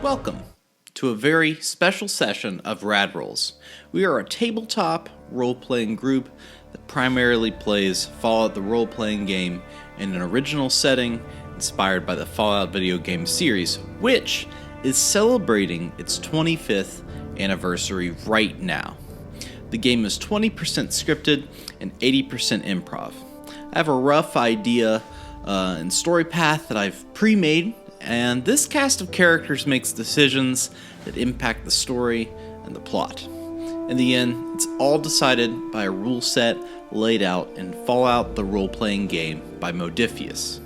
Welcome to a very special session of Rad Rolls. We are a tabletop role-playing group that primarily plays Fallout the role-playing game in an original setting inspired by the Fallout video game series, which is celebrating its 25th anniversary right now. The game is 20% scripted and 80% improv. I have a rough idea and story path that I've pre-made, and this cast of characters makes decisions that impact the story and the plot. In the end, it's all decided by a rule set laid out in Fallout the Role-Playing Game by Modiphius.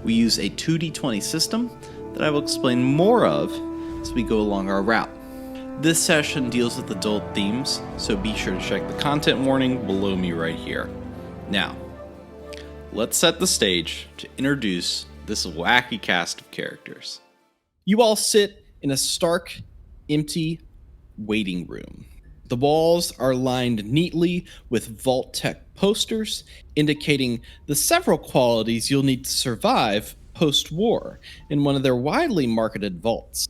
We use a 2d20 system that I will explain more of as we go along our route. This session deals with adult themes, so be sure to check the content warning below me right here. Now, let's set the stage to introduce this wacky cast of characters. You all sit in a stark, empty waiting room. The walls are lined neatly with Vault-Tec posters, indicating the several qualities you'll need to survive post-war in one of their widely marketed vaults.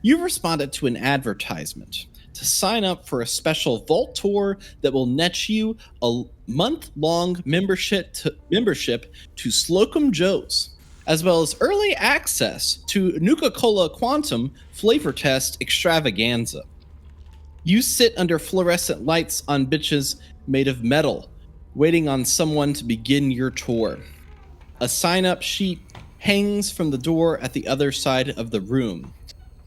You've responded to an advertisement to sign up for a special vault tour that will net you a month-long membership to Slocum Joe's, as well as early access to Nuka-Cola Quantum Flavor Test Extravaganza. You sit under fluorescent lights on benches made of metal, waiting on someone to begin your tour. A sign-up sheet hangs from the door at the other side of the room.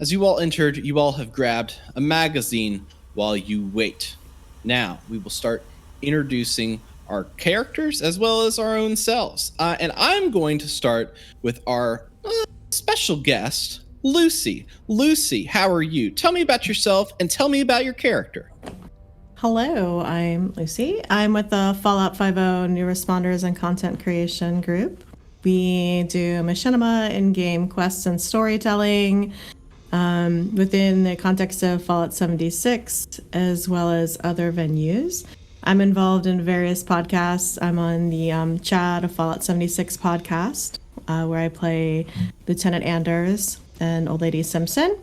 As you all entered, you all have grabbed a magazine while you wait. Now, we will start introducing our characters as well as our own selves. And I'm going to start with our special guest, Lucy. Lucy, how are you? Tell me about yourself and tell me about your character. Hello, I'm Lucy. I'm with the Fallout 5.0 New Responders and Content Creation group. We do machinima, in-game quests and storytelling within the context of Fallout 76, as well as other venues. I'm involved in various podcasts. I'm on the Chad of Fallout 76 podcast, where I play Lieutenant Anders and Old Lady Simpson.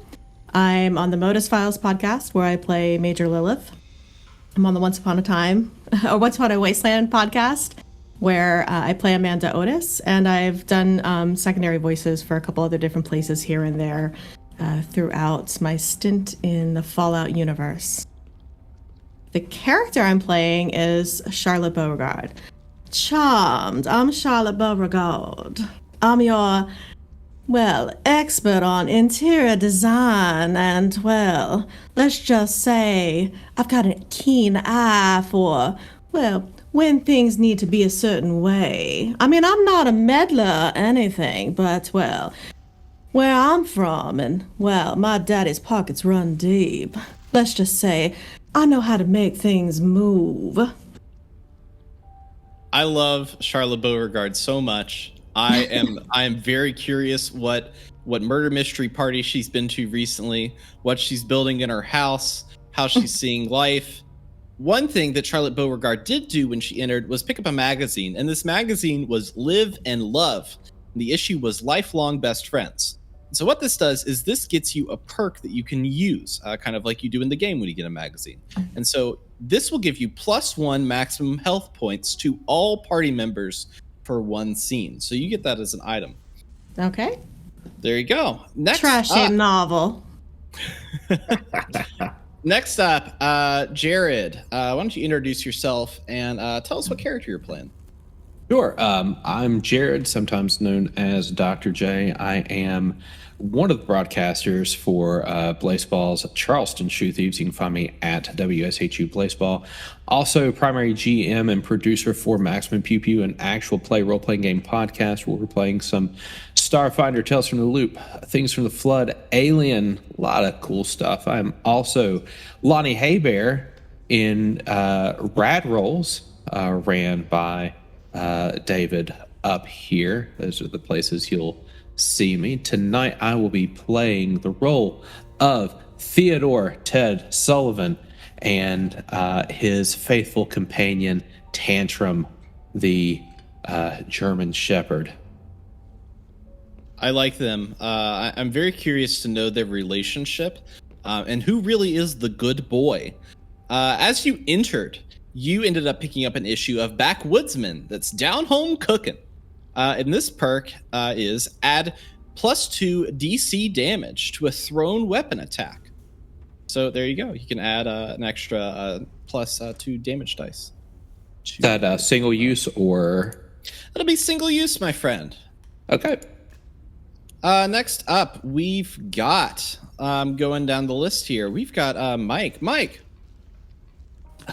I'm on the Modus Files podcast, where I play Major Lilith. I'm on the Once Upon a Wasteland podcast, where I play Amanda Otis, and I've done secondary voices for a couple other different places here and there throughout my stint in the Fallout universe. The character I'm playing is Charlotte Beauregard. Charmed, I'm Charlotte Beauregard. I'm your, expert on interior design and, let's just say I've got a keen eye for, when things need to be a certain way. I mean, I'm not a meddler or anything, but, where I'm from and, my daddy's pockets run deep. Let's just say I know how to make things move. I love Charlotte Beauregard so much. I am very curious what murder mystery party she's been to recently, what she's building in her house, how she's seeing life. One thing that Charlotte Beauregard did do when she entered was pick up a magazine, and this magazine was Live and Love. And the issue was Lifelong Best Friends. So what this does is this gets you a perk that you can use, kind of like you do in the game when you get a magazine. And so this will give you +1 maximum health points to all party members for one scene. So you get that as an item. Okay. There you go. Next Trashy novel. Next up, Jared, why don't you introduce yourself and tell us what character you're playing? Sure. I'm Jared, sometimes known as Dr. J. I am one of the broadcasters for Blazeball's Charleston Shoe Thieves. You can find me at WSHU Blazeball. Also, primary GM and producer for Maximum Pew Pew, an actual play role-playing game podcast where we're playing some Starfinder, Tales from the Loop, Things from the Flood, Alien, a lot of cool stuff. I'm also Lonnie Haybear in Rad Rolls, ran by David up here. Those are the places you'll see me. Tonight I will be playing the role of Theodore Ted Sullivan and his faithful companion Tantrum, the German Shepherd. I like them. I'm very curious to know their relationship and who really is the good boy. As you entered, you ended up picking up an issue of Backwoodsman that's down home cooking. And this perk is add +2 DC damage to a thrown weapon attack. So there you go. You can add an extra +2 damage dice. Is that single use or? That'll be single use, my friend. Okay. Next up, we've got going down the list here. We've got Mike. Mike,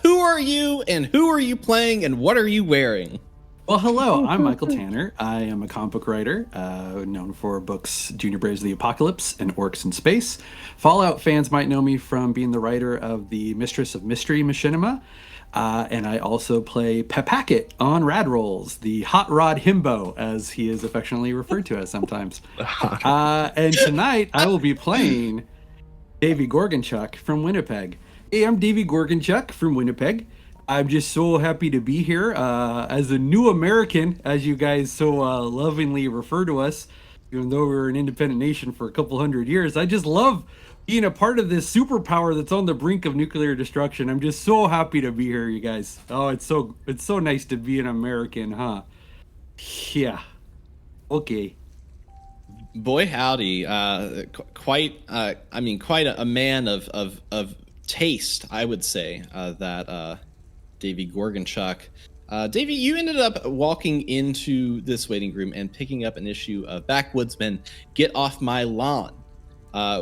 who are you, and who are you playing, and what are you wearing? Well, hello, I'm Michael Tanner. I am a comic book writer, known for books Junior Braves of the Apocalypse and Orcs in Space. Fallout fans might know me from being the writer of the Mistress of Mystery Machinima, and I also play Pep Hackett on Rad Rolls, the Hot Rod Himbo, as he is affectionately referred to as sometimes. And tonight, I will be playing Davey Gorgonchuk from Winnipeg. Hey, I'm Davey Gorgonchuk from Winnipeg. I'm just so happy to be here as a new American, as you guys so lovingly refer to us, even though we're an independent nation for a couple hundred years. I just love being a part of this superpower that's on the brink of nuclear destruction. I'm just so happy to be here, you guys. Oh, it's so nice to be an American, huh? Yeah. Okay. Boy, howdy! Quite a man of taste, I would say. That Davey Gorgonchuk. Davey, you ended up walking into this waiting room and picking up an issue of Backwoodsman, Get Off My Lawn,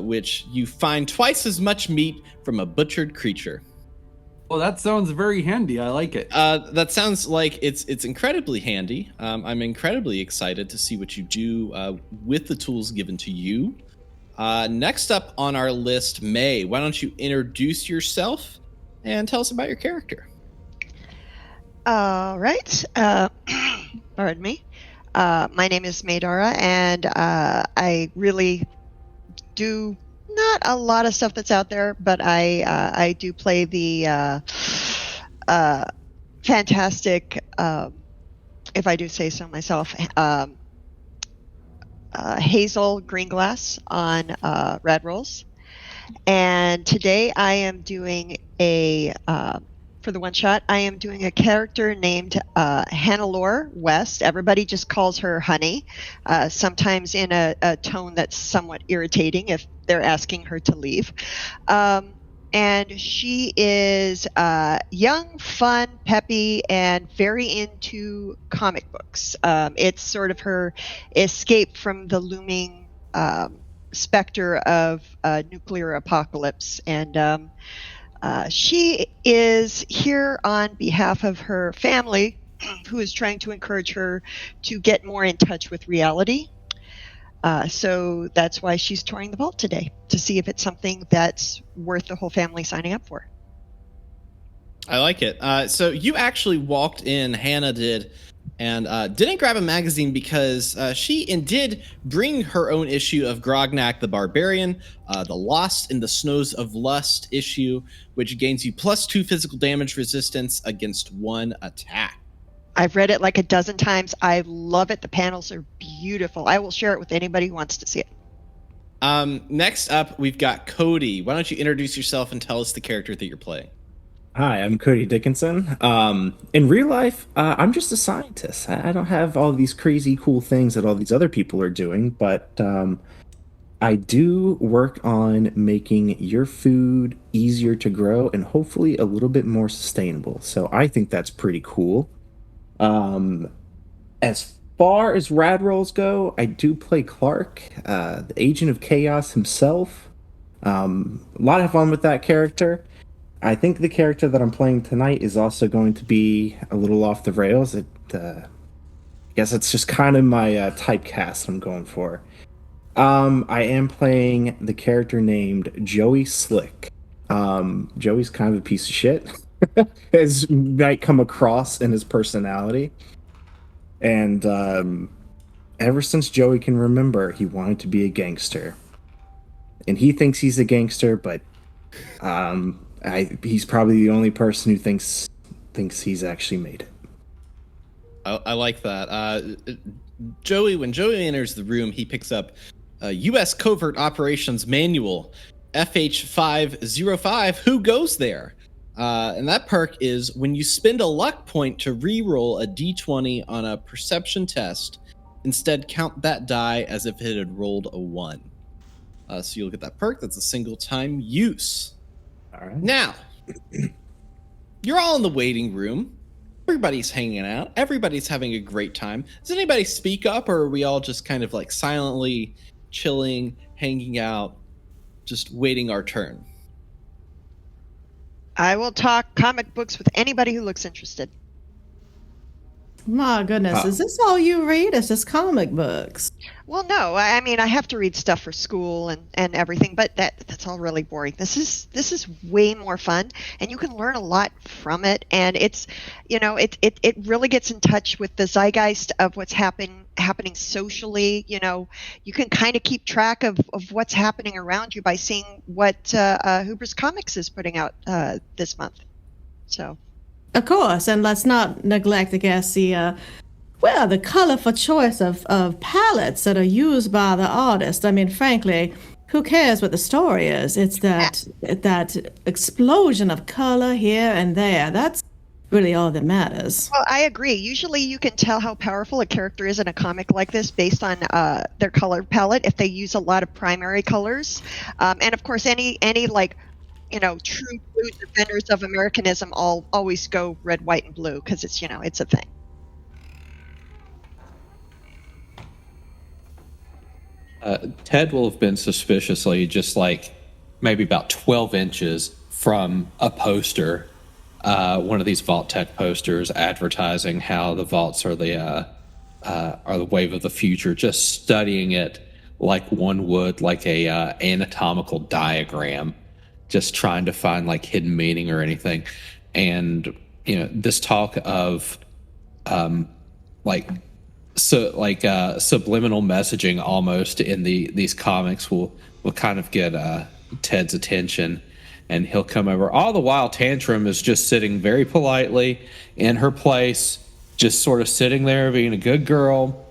which you find twice as much meat from a butchered creature. Well, that sounds very handy. I like it. That sounds like it's incredibly handy. I'm incredibly excited to see what you do with the tools given to you. Next up on our list, May, why don't you introduce yourself and tell us about your character? All right. Pardon me. My name is Maydara, and I really do not a lot of stuff that's out there, but I do play the fantastic, if I do say so myself, Hazel Greenglass on Rad Rolls. And today I am doing for the one shot, I am doing a character named Hannelore West. Everybody just calls her Honey, sometimes in a tone that's somewhat irritating if they're asking her to leave. And she is young, fun, peppy, and very into comic books. It's sort of her escape from the looming specter of nuclear apocalypse. And she is here on behalf of her family, who is trying to encourage her to get more in touch with reality. So that's why she's touring the vault today, to see if it's something that's worth the whole family signing up for. I like it. So you actually walked in, Hannah did, and didn't grab a magazine because she did bring her own issue of Grognak the Barbarian, the Lost in the Snows of Lust issue, which gains you +2 physical damage resistance against one attack. I've read it like a dozen times. I love it. The panels are beautiful. I will share it with anybody who wants to see it. Next up, we've got Cody. Why don't you introduce yourself and tell us the character that you're playing? Hi, I'm Cody Dickinson. In real life, I'm just a scientist. I don't have all these crazy cool things that all these other people are doing, but I do work on making your food easier to grow and hopefully a little bit more sustainable. So I think that's pretty cool. As far as Rad Rolls go, I do play Clark, the Agent of Chaos himself. A lot of fun with that character. I think the character that I'm playing tonight is also going to be a little off the rails. I guess it's just kind of my typecast I'm going for. I am playing the character named Joey Slick. Joey's kind of a piece of shit, as might come across in his personality. And ever since Joey can remember, he wanted to be a gangster. And he thinks he's a gangster, but he's probably the only person who thinks he's actually made it. I like that. When Joey enters the room, he picks up a U.S. Covert Operations Manual, FH505, Who Goes There? And that perk is when you spend a luck point to re-roll a d20 on a perception test, instead count that die as if it had rolled a 1. So you'll get that perk. That's a single time use. All right. Now, you're all in the waiting room. Everybody's hanging out. Everybody's having a great time. Does anybody speak up, or are we all just kind of like silently chilling, hanging out, just waiting our turn? I will talk comic books with anybody who looks interested. My goodness, is this all you read? It's just comic books. Well, no, I mean I have to read stuff for school and everything, but that's all really boring. This is way more fun, and you can learn a lot from it. And it's, it really gets in touch with the zeitgeist of what's happening socially. You can kind of keep track of what's happening around you by seeing what Hubris Comics is putting out this month. So. Of course, and let's not neglect, I guess, the colorful choice of palettes that are used by the artist. I mean, frankly, who cares what the story is? It's that explosion of color here and there. That's really all that matters. Well, I agree. Usually you can tell how powerful a character is in a comic like this based on their color palette, if they use a lot of primary colors. And, of course, any true blue defenders of Americanism always go red, white, and blue because it's a thing. Ted will have been suspiciously just like maybe about 12 inches from a poster, one of these Vault Tech posters advertising how the vaults are the wave of the future, just studying it like one would like a anatomical diagram, just trying to find like hidden meaning or anything. And this talk of subliminal messaging almost in these comics will kind of get Ted's attention, and he'll come over. All the while Tantrum is just sitting very politely in her place, just sort of sitting there being a good girl.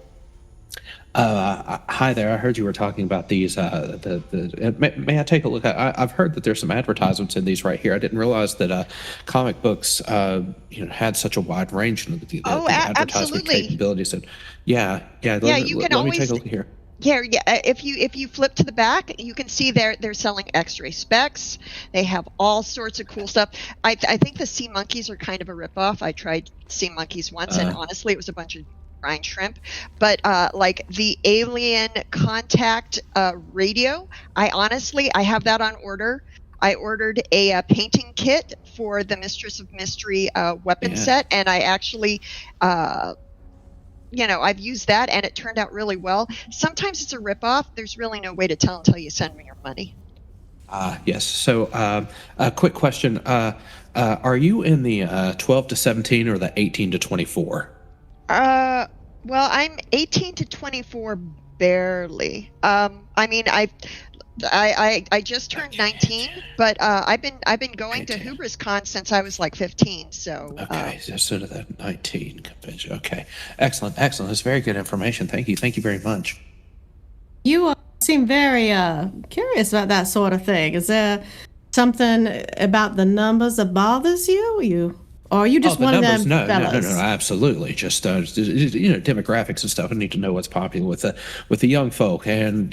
Hi there. I heard you were talking about these. May I take a look? I've heard that there's some advertisements in these right here. I didn't realize that comic books, had such a wide range in the advertisement absolutely. capabilities. And let me take a look here. Yeah. If you flip to the back, you can see they're selling X-ray specs. They have all sorts of cool stuff. I think the sea monkeys are kind of a ripoff. I tried sea monkeys once, and honestly, it was a bunch of brine shrimp. But like the alien contact radio, I have that on order. I ordered a painting kit for the Mistress of Mystery weapon set, and I actually I've used that, and it turned out really well. Sometimes it's a ripoff. There's really no way to tell until you send me your money. Yes. So a quick question. Are you in the 12 to 17 or the 18 to 24? Well, I'm 18 to 24 barely. I mean, I just turned 19, but I've been going to Hubris Con since I was like 15. So okay, so to the 19 convention. Okay, excellent. That's very good information. Thank you very much. You seem very curious about that sort of thing. Is there something about the numbers that bothers you? Or are you just one numbers, of them fellas? No, absolutely. Just demographics and stuff. I need to know what's popular with the young folk, and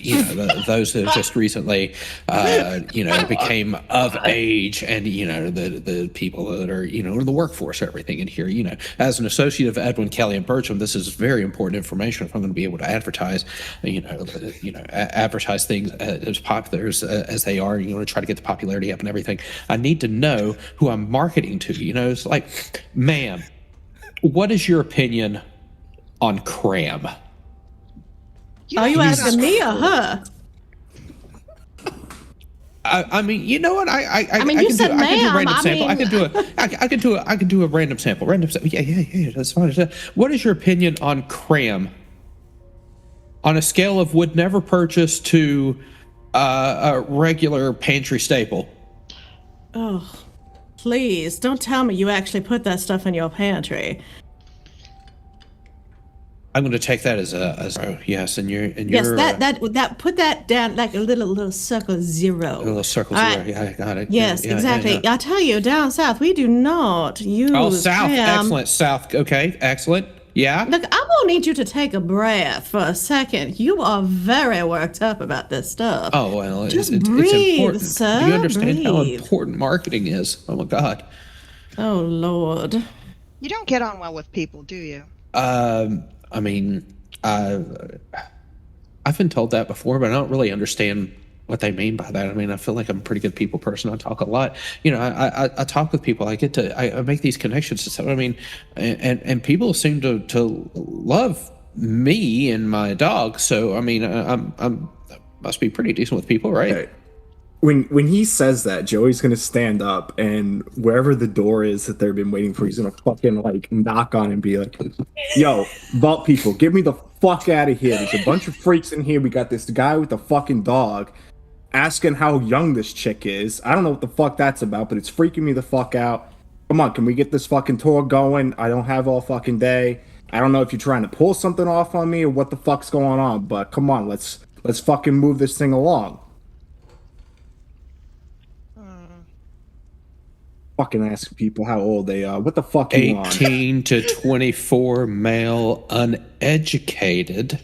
those that just recently became of age, and the people that are in the workforce, everything in here. As an associate of Edwin, Kelly, and Bertram, this is very important information if I'm going to be able to advertise, advertise things as popular as they are. To try to get the popularity up and everything. I need to know who I'm marketing to. It's like, ma'am, what is your opinion on cram? Are you asking me or her? I mean, you know what? I you said ma'am. I can do a random sample. I can do a random sample. Yeah. That's fine. What is your opinion on cram? On a scale of would never purchase to a regular pantry staple. Oh. Please, don't tell me you actually put that stuff in your pantry. I'm going to take that as yes, and you're Yes, that put that down like a little circle 0. a little circle All 0. right. Yeah, I got it. Yes, Yeah, exactly. yeah. I tell you, down south we do not use. Oh, south, ham. excellent. South, okay, excellent. Yeah. Look, I'm gonna need you to take a breath for a second. You are very worked up about this stuff. Oh well, Just it's breathe, important. sir. Do you understand how Breathe. important marketing is? Oh my God. Oh Lord. You don't get on well with people, do you? I mean, I've been told that before, but I don't really understand what they mean by that. I mean, I feel like I'm a pretty good people person. I talk a lot. You know, I talk with people. I make these connections and stuff. I mean, and people seem to love me and my dog. So I mean, I'm must be pretty decent with people, right? Okay. When he says that, Joey's gonna stand up, and wherever the door is that they've been waiting for, he's gonna fucking like knock on and be like, "Yo, vault people, get me the fuck out of here! There's a bunch of freaks in here. We got this guy with a fucking dog asking how young this chick is. I don't know what the fuck that's about, but it's freaking me the fuck out. Come on, can we get this fucking tour going? I don't have all fucking day. I don't know if you're trying to pull something off on me or what the fuck's going on, but come on, let's fucking move this thing along." Fucking ask people how old they are. What the fuck you want? 18 to 24, male, uneducated.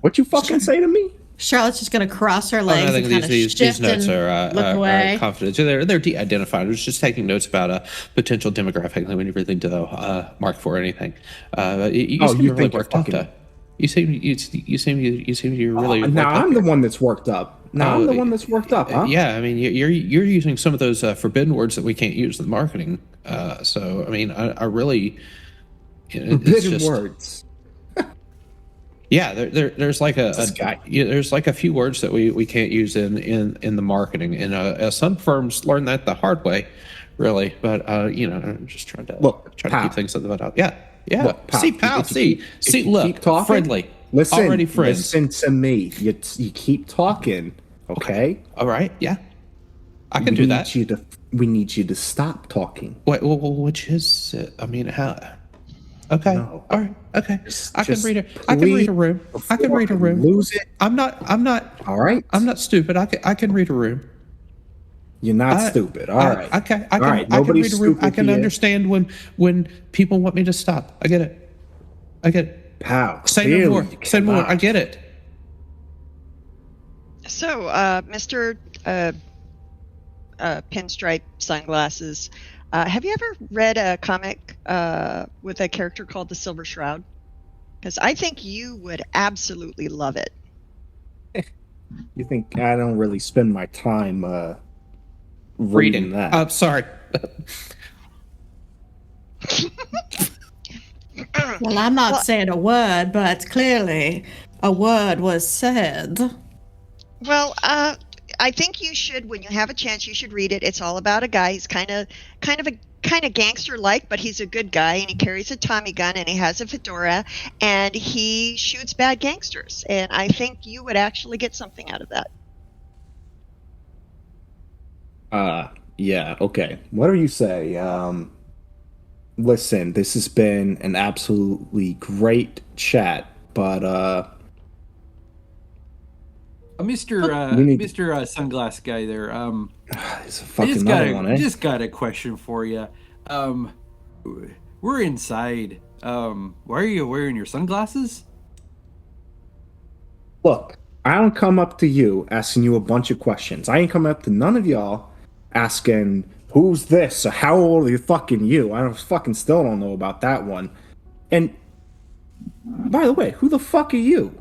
What you fucking say to me? Charlotte's just gonna cross her legs I think and kind of these shift notes and look are away. confidential. They're de-identified. I was just taking notes about a potential demographic. When you really to mark for anything. You seem you really think you're worked up. fucking- Though. You seem you're really. Now worked up I'm the here. one that's worked up. I'm the one that's worked up, huh? Yeah, I mean, you're using some of those forbidden words that we can't use in the marketing. So, I mean, I really Forbidden words. Yeah, there's like This guy. there's like a few words that we can't use in the marketing, and some firms learn that the hard way, really. But I'm just trying to pal. keep things at the top. Yeah. Look, pal, See, pal. if you Look, keep talking, friendly. Listen, Already friends. listen to me. You keep talking, okay? All right. Yeah. I can do that. We need you to stop talking. Wait, well, which is it? I mean, how? Okay. No. All right. Okay. I can just read it. I can read a room. I can read a room. Lose it. I'm not. All right. I'm not stupid. I can read a room. You're not stupid. All right. I can read a Nobody's room. I stupid can here. understand when people want me to stop. I get it. Pal. Say clearly no more. you Say more. cannot. I get it. So, Mr. Pinstripe Sunglasses, have you ever read a comic with a character called the Silver Shroud? Because I think you would absolutely love it. You think I don't really spend my time reading that? Sorry. Well, I'm not saying a word, but clearly a word was said. Well, I think you should, when you have a chance, you should read it. It's all about a guy. He's kind of gangster-like, but he's a good guy, and he carries a Tommy gun, and he has a fedora, and he shoots bad gangsters. And I think you would actually get something out of that. Yeah, okay. Whatever you say. Listen, this has been an absolutely great chat, but Mr. Sunglass guy there. it's a fucking another one, eh? Just got a question for you. We're inside. Why are you wearing your sunglasses? Look, I don't come up to you asking you a bunch of questions. I ain't come up to none of y'all asking who's this or how old are you fucking you. I fucking still don't know about that one. And by the way, who the fuck are you?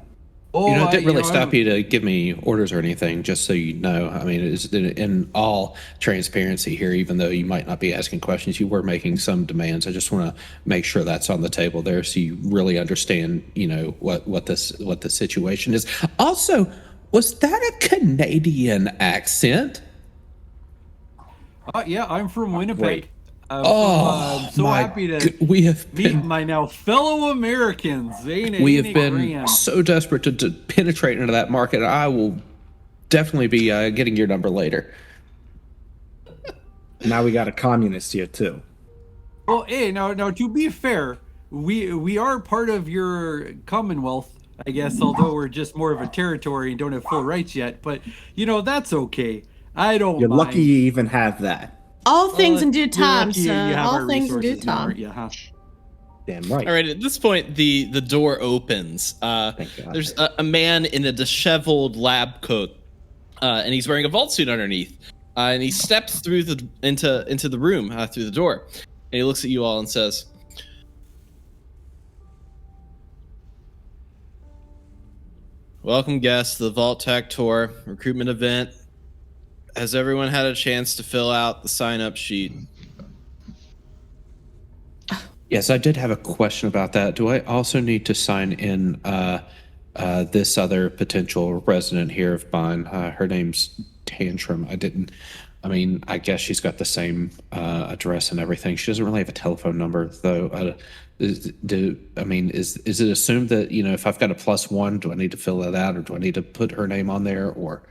Oh, It didn't really stop you to give me orders or anything, just so you know. I mean, it's in all transparency here, even though you might not be asking questions, you were making some demands. I just want to make sure that's on the table there so you really understand, what the situation is. Also, was that a Canadian accent? Yeah, I'm from Winnipeg. Wait. I'm so my happy to we have meet been my now fellow Americans. we have been so desperate to penetrate into that market. I will definitely be getting your number later. Now we got a communist here too. Well, hey, now, to be fair, we are part of your Commonwealth, I guess, although we're just more of a territory and don't have full rights yet. But, that's okay. I don't You're mind. lucky you even have that. All things in due You're time, lucky sir. you have All our things in due resources now, time. aren't you, huh? Damn right. All right, at this point, the door opens. Thank God. There's a man in a disheveled lab coat, and he's wearing a vault suit underneath. And he steps through into the room through the door, and he looks at you all and says, "Welcome, guests, to the Vault Tech Tour recruitment event. Has everyone had a chance to fill out the sign-up sheet?" Yes, I did have a question about that. Do I also need to sign in this other potential resident here of mine? Her name's Tantrum. I guess she's got the same address and everything. She doesn't really have a telephone number, though. Is it assumed that, if I've got a +1, do I need to fill that out, or do I need to put her name on there? Or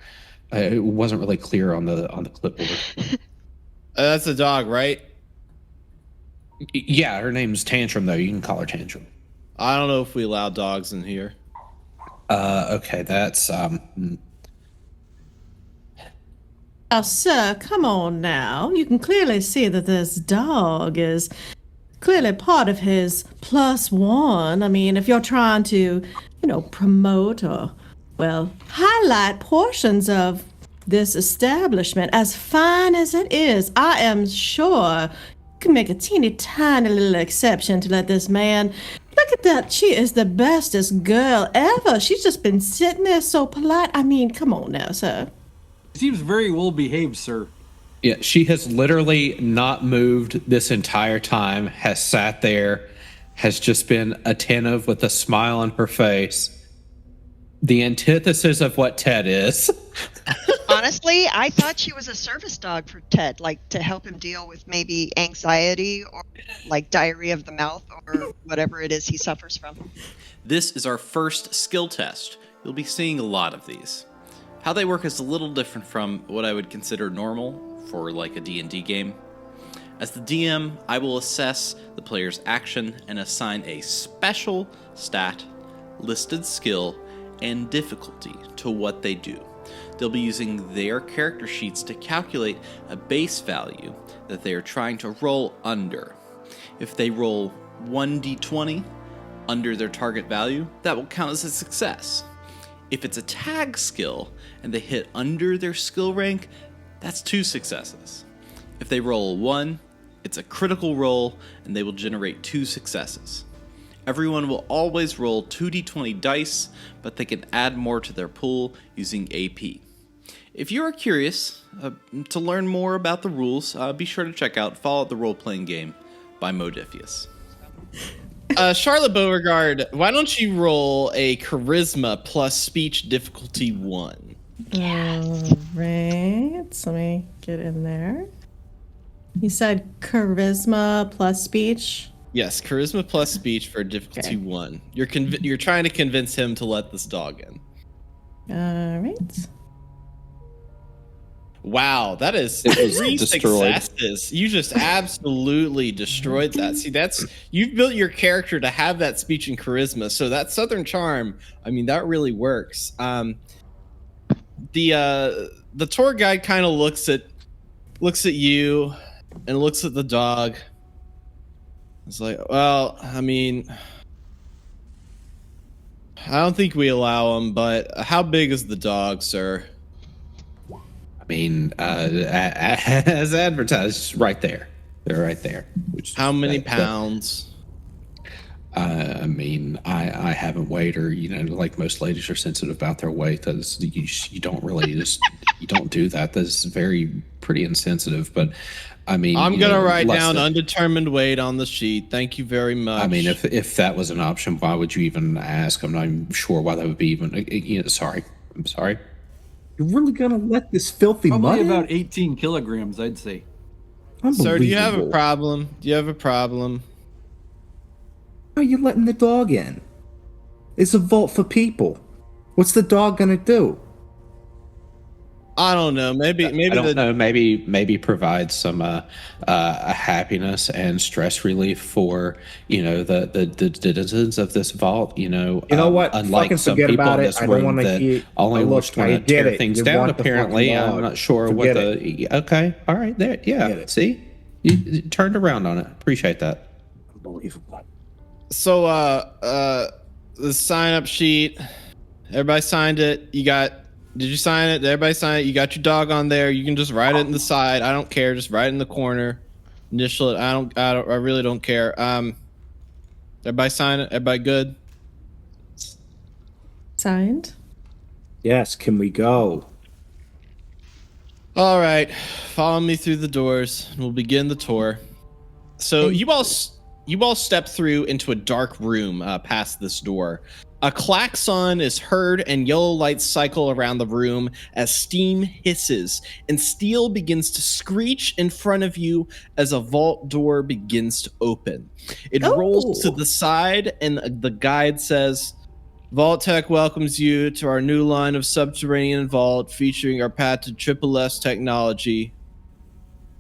it wasn't really clear on the clipboard. That's the dog, right? Yeah, her name's Tantrum, though. You can call her Tantrum. I don't know if we allow dogs in here. Okay, that's Oh, sir, come on now. You can clearly see that this dog is clearly part of his +1. I mean, if you're trying to, promote or, highlight portions of this establishment, as fine as it is, I am sure you can make a teeny tiny little exception to let this man. Look at that. She is the bestest girl ever. She's just been sitting there so polite. I mean, come on now, sir. Seems very well behaved, sir. Yeah, she has literally not moved this entire time, has sat there, has just been attentive with a smile on her face. The antithesis of what Ted is. Honestly, I thought she was a service dog for Ted, like to help him deal with maybe anxiety or like diarrhea of the mouth or whatever it is he suffers from. This is our first skill test. You'll be seeing a lot of these. How they work is a little different from what I would consider normal for like a D&D game. As the DM, I will assess the player's action and assign a special stat, listed skill, and difficulty to what they do. They'll be using their character sheets to calculate a base value that they are trying to roll under. If they roll 1d20 under their target value, that will count as a success. If it's a tag skill and they hit under their skill rank, that's 2 successes. If they roll a 1, it's a critical roll and they will generate 2 successes. Everyone will always roll 2d20 dice, but they can add more to their pool using AP. If you are curious to learn more about the rules, be sure to check out Fallout the Role-Playing Game by Modifius. Charlotte Beauregard, why don't you roll a Charisma plus Speech difficulty 1? All right. So let me get in there. You said charisma plus speech? Yes, Charisma plus Speech for difficulty 1. You're trying to convince him to let this dog in. All right. Wow, that is was 3 destroyed. successes. You just absolutely destroyed that. See, you've built your character to have that speech and charisma. So that Southern charm, that really works. The tour guide kind of looks at you and looks at the dog. It's like, well, I don't think we allow them, but how big is the dog, sir? As advertised, right there. They're right there. How many pounds? I haven't weighed her. Like most ladies are sensitive about their weight. You don't really you don't do that. That's pretty insensitive. But I'm gonna write down undetermined weight on the sheet. Thank you very much. If that was an option, why would you even ask? I'm not even sure why that would be even. Sorry. I'm sorry. You're really gonna let this filthy Probably mud in? about 18 kilograms, I'd say. Sir, do you have a Unbelievable. problem? Do you have a problem? How are you letting the dog in? It's a vault for people. What's the dog gonna do? I don't know. Maybe I don't know. Maybe provide some happiness and stress relief for the citizens of this vault. You know what? Unlike Fucking some forget people about in it. this I don't room want that to only wants to tear things down. Want the Apparently, fucking I'm log. not sure Forget what it. the. Okay, all right, there. Yeah, see, you turned around on it. Appreciate that. Unbelievable. So, the sign-up sheet. Everybody signed it. Did you sign it? Did everybody sign it? You got your dog on there. You can just write it in the side. I don't care. Just write it in the corner. Initial it. I really don't care. Everybody sign it. Everybody good? Signed. Yes, can we go? All right. Follow me through the doors. And we'll begin the tour. So you all step through into a dark room past this door. A klaxon is heard and yellow lights cycle around the room as steam hisses and steel begins to screech in front of you as a vault door begins to open. It rolls to the side and the guide says, Vault Tech welcomes you to our new line of subterranean vault featuring our patented triple S technology.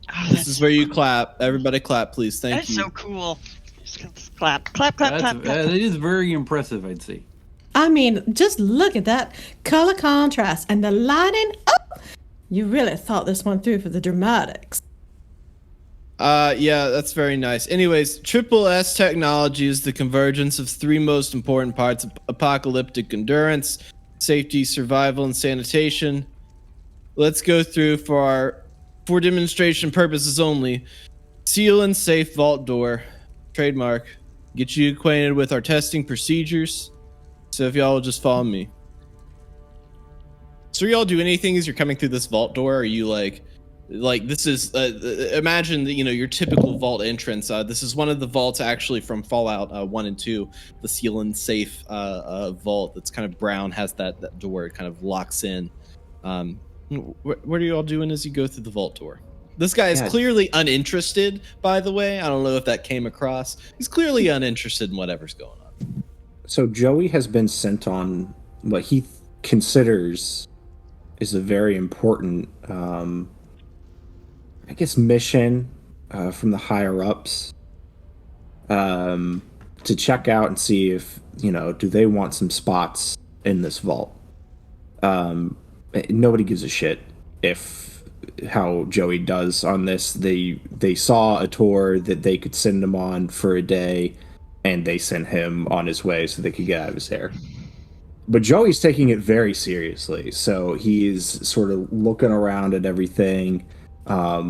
Oh, This is where you clap. Everybody clap, please. Thank That's you. so cool. Just clap, clap, clap, clap, clap. It is very impressive, I'd say. I mean, just look at that color contrast and the lighting. Oh, you really thought this one through for the dramatics. Yeah, that's very nice. Anyways, triple S technology is the convergence of three most important parts of apocalyptic endurance, safety, survival, and sanitation. Let's go through for demonstration purposes only. Seal and safe vault door. Trademark. Get you acquainted with our testing procedures. So if y'all will just follow me. So y'all do anything as you're coming through this vault door? Or are you like this is imagine that your typical vault entrance. This is one of the vaults actually from Fallout 1 and 2, the seal and safe vault that's kind of brown, has that door, it kind of locks in. What are you all doing as you go through the vault door? This guy is clearly uninterested, by the way. I don't know if that came across. He's clearly uninterested in whatever's going on. So Joey has been sent on what he considers is a very important, mission from the higher ups to check out and see if, do they want some spots in this vault. Nobody gives a shit if how Joey does on this. They saw a tour that they could send him on for a day, and they sent him on his way so they could get out of his hair. But Joey's taking it very seriously, so he's sort of looking around at everything.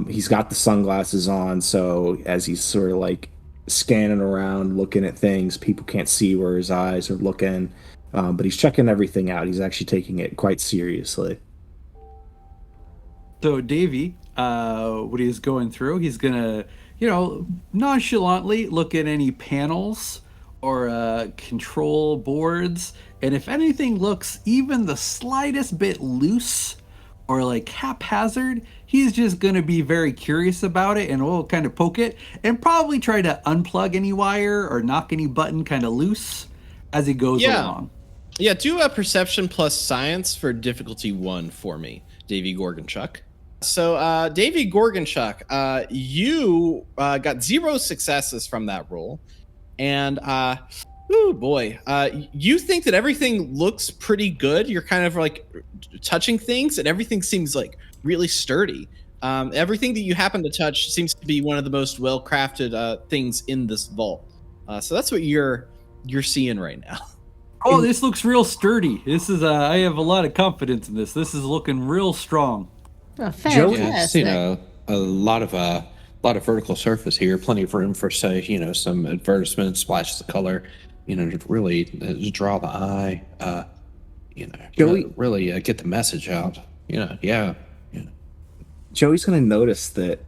He's got the sunglasses on, so as he's sort of like scanning around, looking at things, people can't see where his eyes are looking, but he's checking everything out. He's actually taking it quite seriously. So Davey, what he's going through, he's gonna, nonchalantly look at any panels or control boards, and if anything looks even the slightest bit loose or like haphazard, he's just gonna be very curious about it and will kind of poke it and probably try to unplug any wire or knock any button kind of loose as he goes along. Yeah, do a perception plus science for difficulty 1 for me, Davey Gorgonchuk. So, Davey Gorgonchuk, you got 0 successes from that roll. And, oh boy, you think that everything looks pretty good. You're kind of like touching things and everything seems like really sturdy. Everything that you happen to touch seems to be one of the most well-crafted things in this vault. So that's what you're seeing right now. Oh, this looks real sturdy. This is, I have a lot of confidence in this. This is looking real strong. Oh, fantastic. A lot of vertical surface here, plenty of room for, say, some advertisements, splashes of color, to really draw the eye, really get the message out. Joey's gonna notice that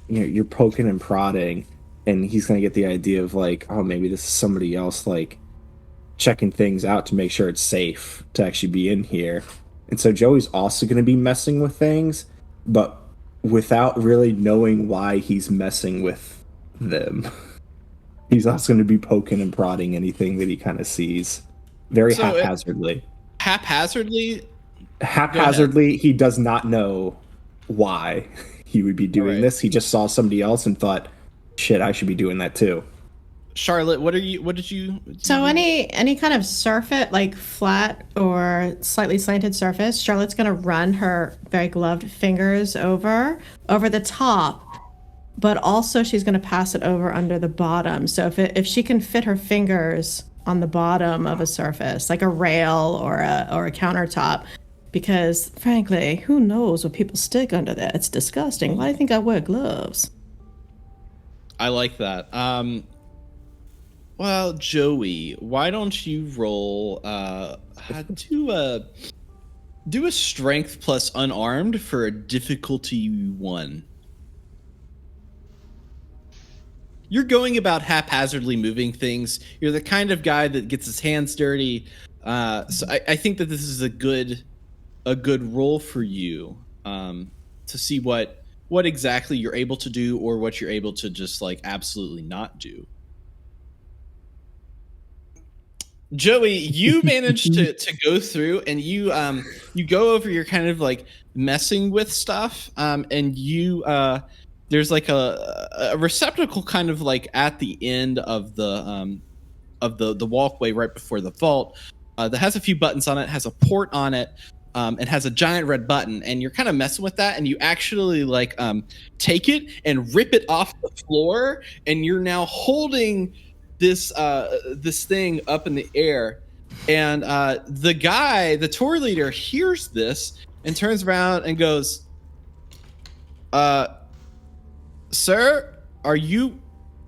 you're poking and prodding, and he's gonna get the idea of like, oh, maybe this is somebody else like checking things out to make sure it's safe to actually be in here. And so Joey's also gonna be messing with things, but without really knowing why he's messing with them. He's also gonna be poking and prodding anything that he kind of sees, very haphazardly. Haphazardly? haphazardly, he does not know why he would be doing Alright. this. He just saw somebody else and thought, shit, I should be doing that too. Charlotte, what did you? So any kind of surface, like flat or slightly slanted surface, Charlotte's gonna run her very gloved fingers over the top, but also she's gonna pass it over under the bottom. So if she can fit her fingers on the bottom of a surface, like a rail or a countertop, because frankly, who knows what people stick under there? It's disgusting. Why do you think I wear gloves? I like that. Well, Joey, why don't you roll do a strength plus unarmed for a difficulty 1. You're going about haphazardly moving things. You're the kind of guy that gets his hands dirty. So I think that this is a good roll for you to see what exactly you're able to do or what you're able to just like absolutely not do. Joey, you managed to go through and you go over your kind of like messing with stuff, and you there's like a receptacle kind of like at the end of the walkway right before the vault that has a few buttons on it, has a port on it, and has a giant red button, and you're kind of messing with that, and you actually like take it and rip it off the floor, and you're now holding this thing up in the air, and the tour leader hears this and turns around and goes, "Sir, are you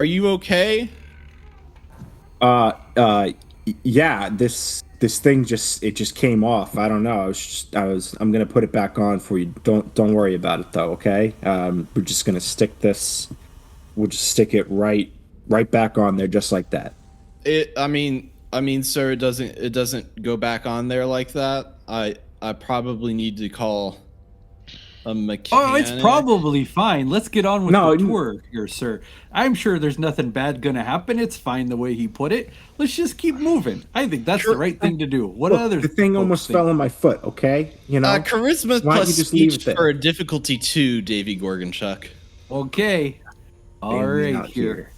okay?" Yeah, this thing just came off. I don't know. I'm gonna put it back on for you. Don't worry about it though, okay? We're just gonna stick this. We'll just stick it right back on there, just like that. I mean, sir, it doesn't go back on there like that. I probably need to call a mechanic. Oh, it's probably fine. Let's get on with the tour here, sir. I'm sure there's nothing bad gonna happen. It's fine the way he put it. Let's just keep moving. I think that's the right thing to do. What other? The thing almost fell on my foot. Okay, you know. Charisma plus speech for a difficulty 2, Davy Gorgonchuk. Okay. All right, here.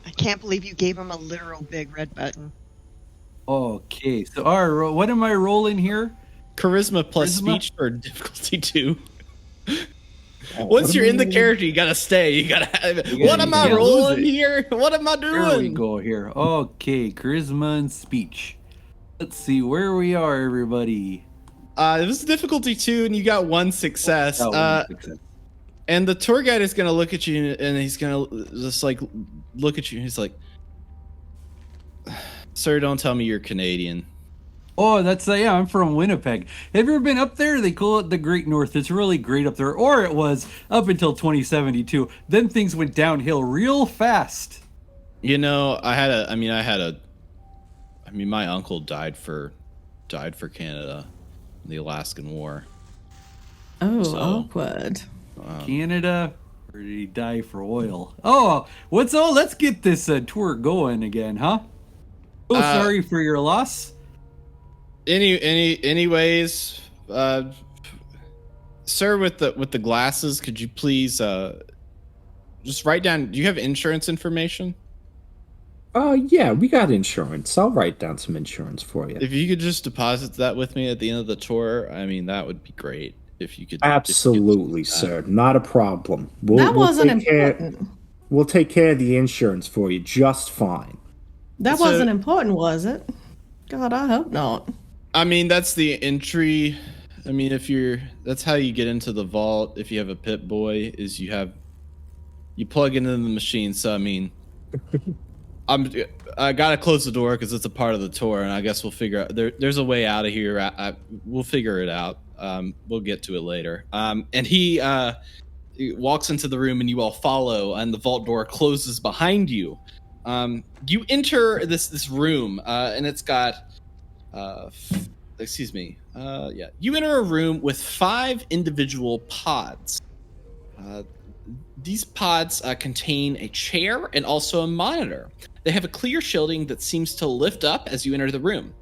I can't believe you gave him a literal big red button. Okay, so all right, what am I rolling here? Charisma plus speech for difficulty 2. Once you're in the character, you gotta stay. You gotta have it. What am I rolling here? What am I doing? There we go here. Okay, charisma and speech. Let's see where we are, everybody. It was difficulty 2, and you got 1 success. And the tour guide is gonna look at you, and he's gonna just like look at you. He's like, "Sir, don't tell me you're Canadian." Oh, yeah, I'm from Winnipeg. Have you ever been up there? They call it the Great North. It's really great up there. Or it was up until 2072. Then things went downhill real fast. You know, my uncle died for Canada in the Alaskan War. Oh, awkward. Canada, or did he die for oil? Oh, let's get this tour going again, huh? Oh, sorry for your loss. Anyways, sir, with the glasses, could you please just write down? Do you have insurance information? Yeah, we got insurance. I'll write down some insurance for you. If you could just deposit that with me at the end of the tour, I mean, that would be great. If you could. Absolutely, sir. Not a problem. That wasn't important. We'll take care of the insurance for you just fine. That wasn't important, was it? God, I hope not. I mean, that's the entry. I mean, that's how you get into the vault. If you have a Pip Boy, is you plug into the machine. So I mean, I gotta close the door because it's a part of the tour, and I guess we'll figure out. There's a way out of here. We'll figure it out. We'll get to it later. And he walks into the room, and you all follow, and the vault door closes behind you. You enter this room, and it's got. You enter a room with 5 individual pods. These pods contain a chair and also a monitor. They have a clear shielding that seems to lift up as you enter the room.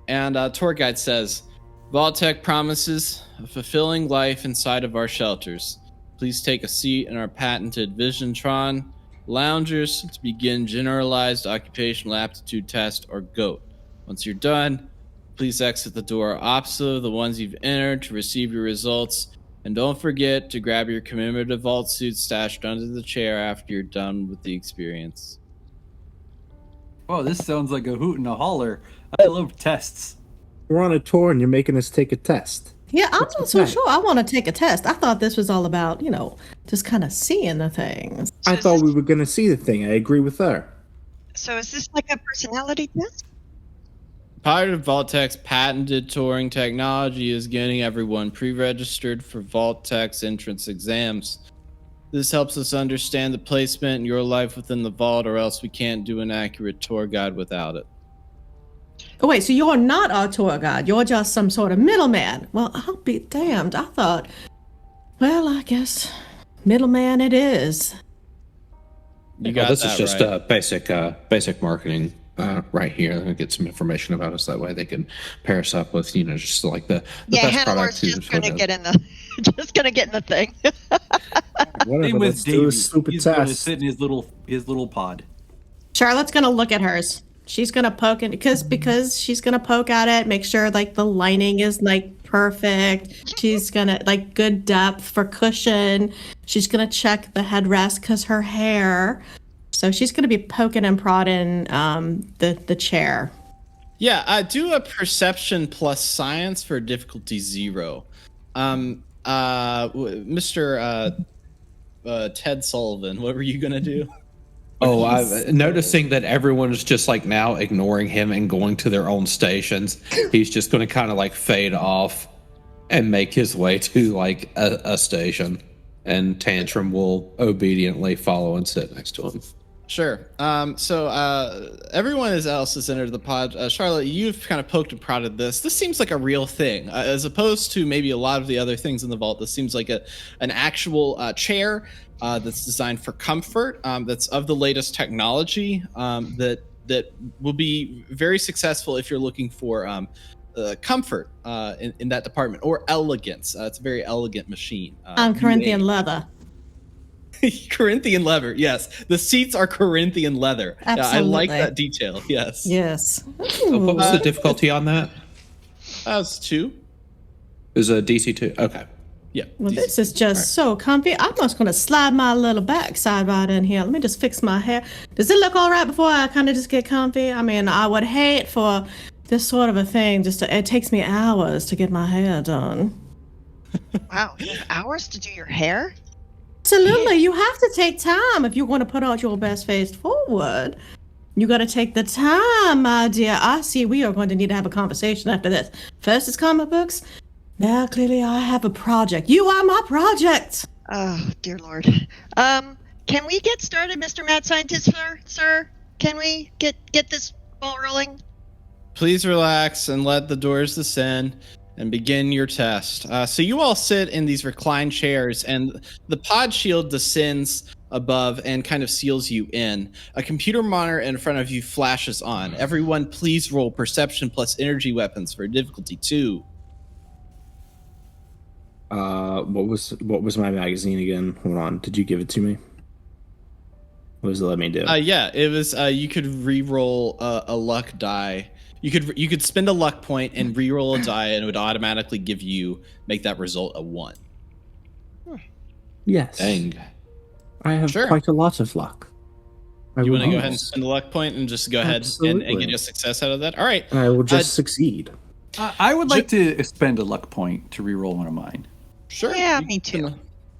And tour guide says, Vault-Tec promises a fulfilling life inside of our shelters. Please take a seat in our patented Visiontron loungers to begin generalized occupational aptitude test, or GOAT. Once you're done, please exit the door opposite the ones you've entered to receive your results. And don't forget to grab your commemorative vault suit stashed under the chair after you're done with the experience. Oh, this sounds like a hoot and a holler. I love tests. We're on a tour and you're making us take a test. Yeah, I'm What's not with so that? sure I want to take a test. I thought this was all about, just kind of seeing the things. So I is thought this- we were going to see the thing. I agree with her. So is this like a personality test? Part of Vault-Tec's patented touring technology is getting everyone pre-registered for Vault-Tec's entrance exams. This helps us understand the placement in your life within the vault, or else we can't do an accurate tour guide without it. Oh, wait, so you're not our tour guide. You're just some sort of middleman. Well, I'll be damned. I thought, well, I guess middleman it is. You got this that is just right. basic marketing right here. They'll get some information about us. That way they can pair us up with, just like the Yeah, best Hannah product. just gonna get in the thing. Whatever, Same with let's do Davey. a stupid He's gonna test. sit in his little pod. Charlotte's gonna look at hers. She's gonna poke it because she's gonna poke at it, make sure like the lining is like perfect. She's gonna like good depth for cushion. She's gonna check the headrest because her hair. So she's gonna be poking and prodding the chair. Yeah, do a perception plus science for difficulty 0. Mr. Ted Sullivan, what were you gonna do? Oh, I'm noticing that everyone's just like now ignoring him and going to their own stations. He's just going to kind of like fade off and make his way to like a station, and Tantrum will obediently follow and sit next to him. Sure. So everyone else has entered the pod. Charlotte, you've kind of poked and prodded this. This seems like a real thing, as opposed to maybe a lot of the other things in the vault. This seems like an actual chair that's designed for comfort. That's of the latest technology. That will be very successful if you're looking for comfort in that department, or elegance. It's a very elegant machine. Corinthian leather. Corinthian leather, yes. The seats are Corinthian leather. Yeah, I like Absolutely. that detail, yes. Yes. So what was the difficulty on that? That's 2. It was a DC 2. Okay. Yeah. Well, decent. this is just so comfy. I'm just gonna slide my little backside right in here. Let me just fix my hair. Does it look all right before I kind of just get comfy? I mean, I would hate for this sort of a thing. It takes me hours to get my hair done. Wow, you have hours to do your hair? Absolutely, you have to take time if you want to put out your best face forward. You got to take the time, my dear. I see we are going to need to have a conversation after this. First is comic books. Now, clearly, I have a project. You are my project. Oh, dear Lord. Can we get started, Mr. Mad Scientist, sir? Can we get this ball rolling? Please relax and let the doors descend and begin your test. So you all sit in these reclined chairs, and the pod shield descends above and kind of seals you in. A computer monitor in front of you flashes on. Everyone, please roll perception plus energy weapons for difficulty 2. What was my magazine again? Hold on. Did you give it to me? What does it let me do? Yeah, it was. You could re-roll a luck die. You could spend a luck point and re-roll a die, and it would automatically make that result a 1. Yes. Dang. I have Sure. quite a lot of luck. You want to go ahead and spend a luck point and just go ahead and Absolutely. get a success out of that? All right. I will just succeed. I would like to spend a luck point to re-roll one of mine. Sure. Yeah, you me can- too.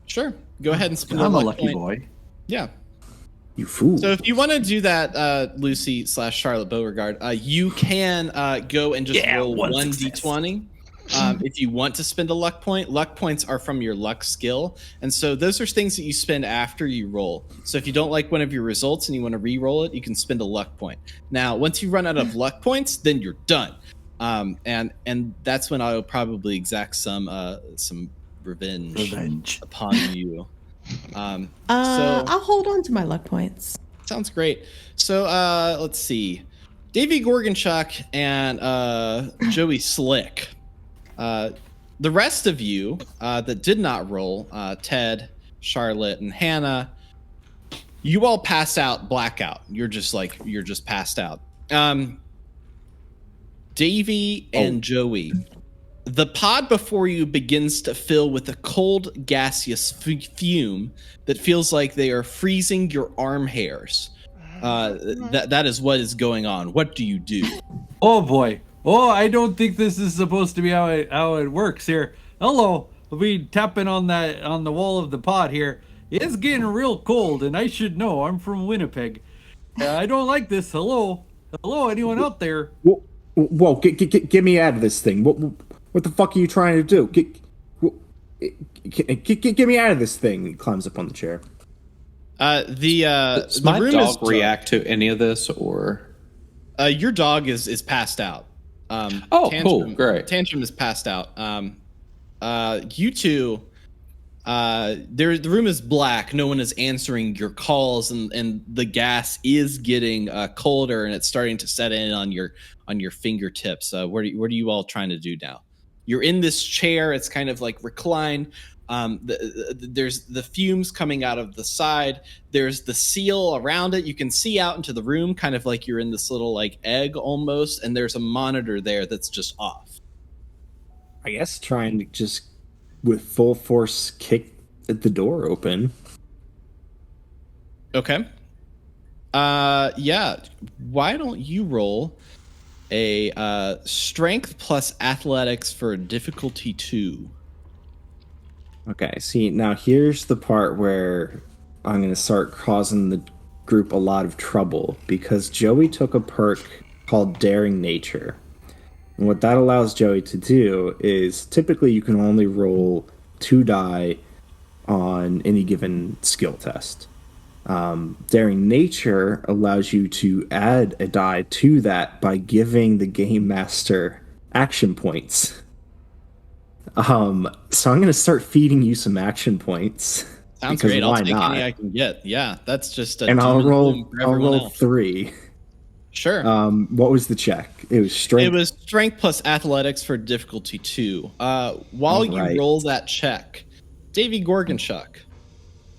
Sure. Go ahead and spend I'm a a luck lucky point. boy. Yeah. You fool. So if you want to do that, Lucy/Charlotte Beauregard, you can go and just roll one 1d20. If you want to spend a luck point, luck points are from your luck skill. And so those are things that you spend after you roll. So if you don't like one of your results and you want to re-roll it, you can spend a luck point. Now, once you run out of luck points, then you're done. And that's when I'll probably exact some revenge upon you. So I'll hold on to my luck points. sounds great. So let's see. Davey Gorgonchuk and Joey Slick. The rest of you that did not roll, Ted, Charlotte, and Hannah, you all pass out, blackout. You're just passed out. Davey and Joey, the pod before you begins to fill with a cold, gaseous fume that feels like they are freezing your arm hairs. That is what is going on. What do you do? Oh boy. Oh, I don't think this is supposed to be how it works here. Hello. We'll be tapping on the wall of the pod here. It's getting real cold, and I should know. I'm from Winnipeg. I don't like this. Hello, anyone out there? Whoa, get me out of this thing. What the fuck are you trying to do? Get me out of this thing. He climbs up on the chair. Does my room dog react to any of this, or? Your dog is passed out. Cool, great. Tantrum is passed out. You two, the room is black. No one is answering your calls, and the gas is getting colder, and it's starting to set in on your fingertips. What are you all trying to do now? You're in this chair. It's kind of like reclined. There's the fumes coming out of the side. There's the seal around it. You can see out into the room, kind of like you're in this little like egg almost. And there's a monitor there that's just off. I guess trying to just with full force kick the door open. Okay. Yeah. Why don't you roll a strength plus athletics for difficulty 2? Okay, see, now here's the part where I'm going to start causing the group a lot of trouble, because Joey took a perk called Daring Nature. And what that allows Joey to do is, typically you can only roll 2 die on any given skill test. Daring Nature allows you to add a die to that by giving the Game Master action points. So I'm gonna start feeding you some action points. Sounds great. I'll take any I can get. Yeah, that's just a and I'll roll 3. Sure. What was the check? It was strength. It was strength plus athletics for difficulty 2. While you roll that check, Davey Gorgonchuk,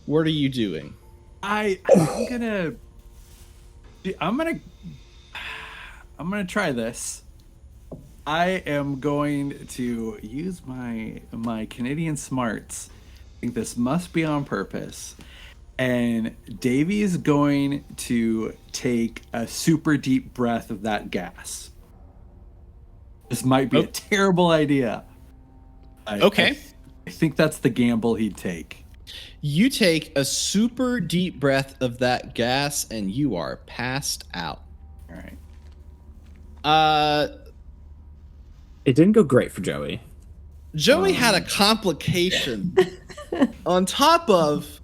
what are you doing? I'm gonna try this. I am going to use my Canadian smarts. I think this must be on purpose. And Davey is going to take a super deep breath of that gas. This might be a terrible idea. Okay. I think that's the gamble he'd take. You take a super deep breath of that gas, and you are passed out. All right. It didn't go great for Joey. Joey had a complication on top of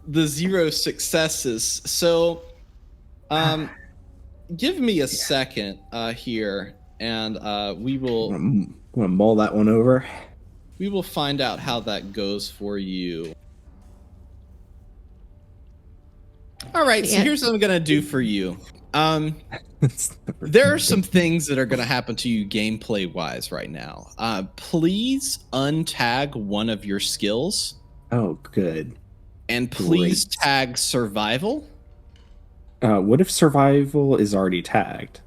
the 0 successes. So, give me a second here, and we will. Want to mull that one over? We will find out how that goes for you. All right, so here's what I'm gonna do for you. There are some things that are going to happen to you gameplay wise right now. Please untag one of your skills. Oh, good. And please tag survival. What if survival is already tagged?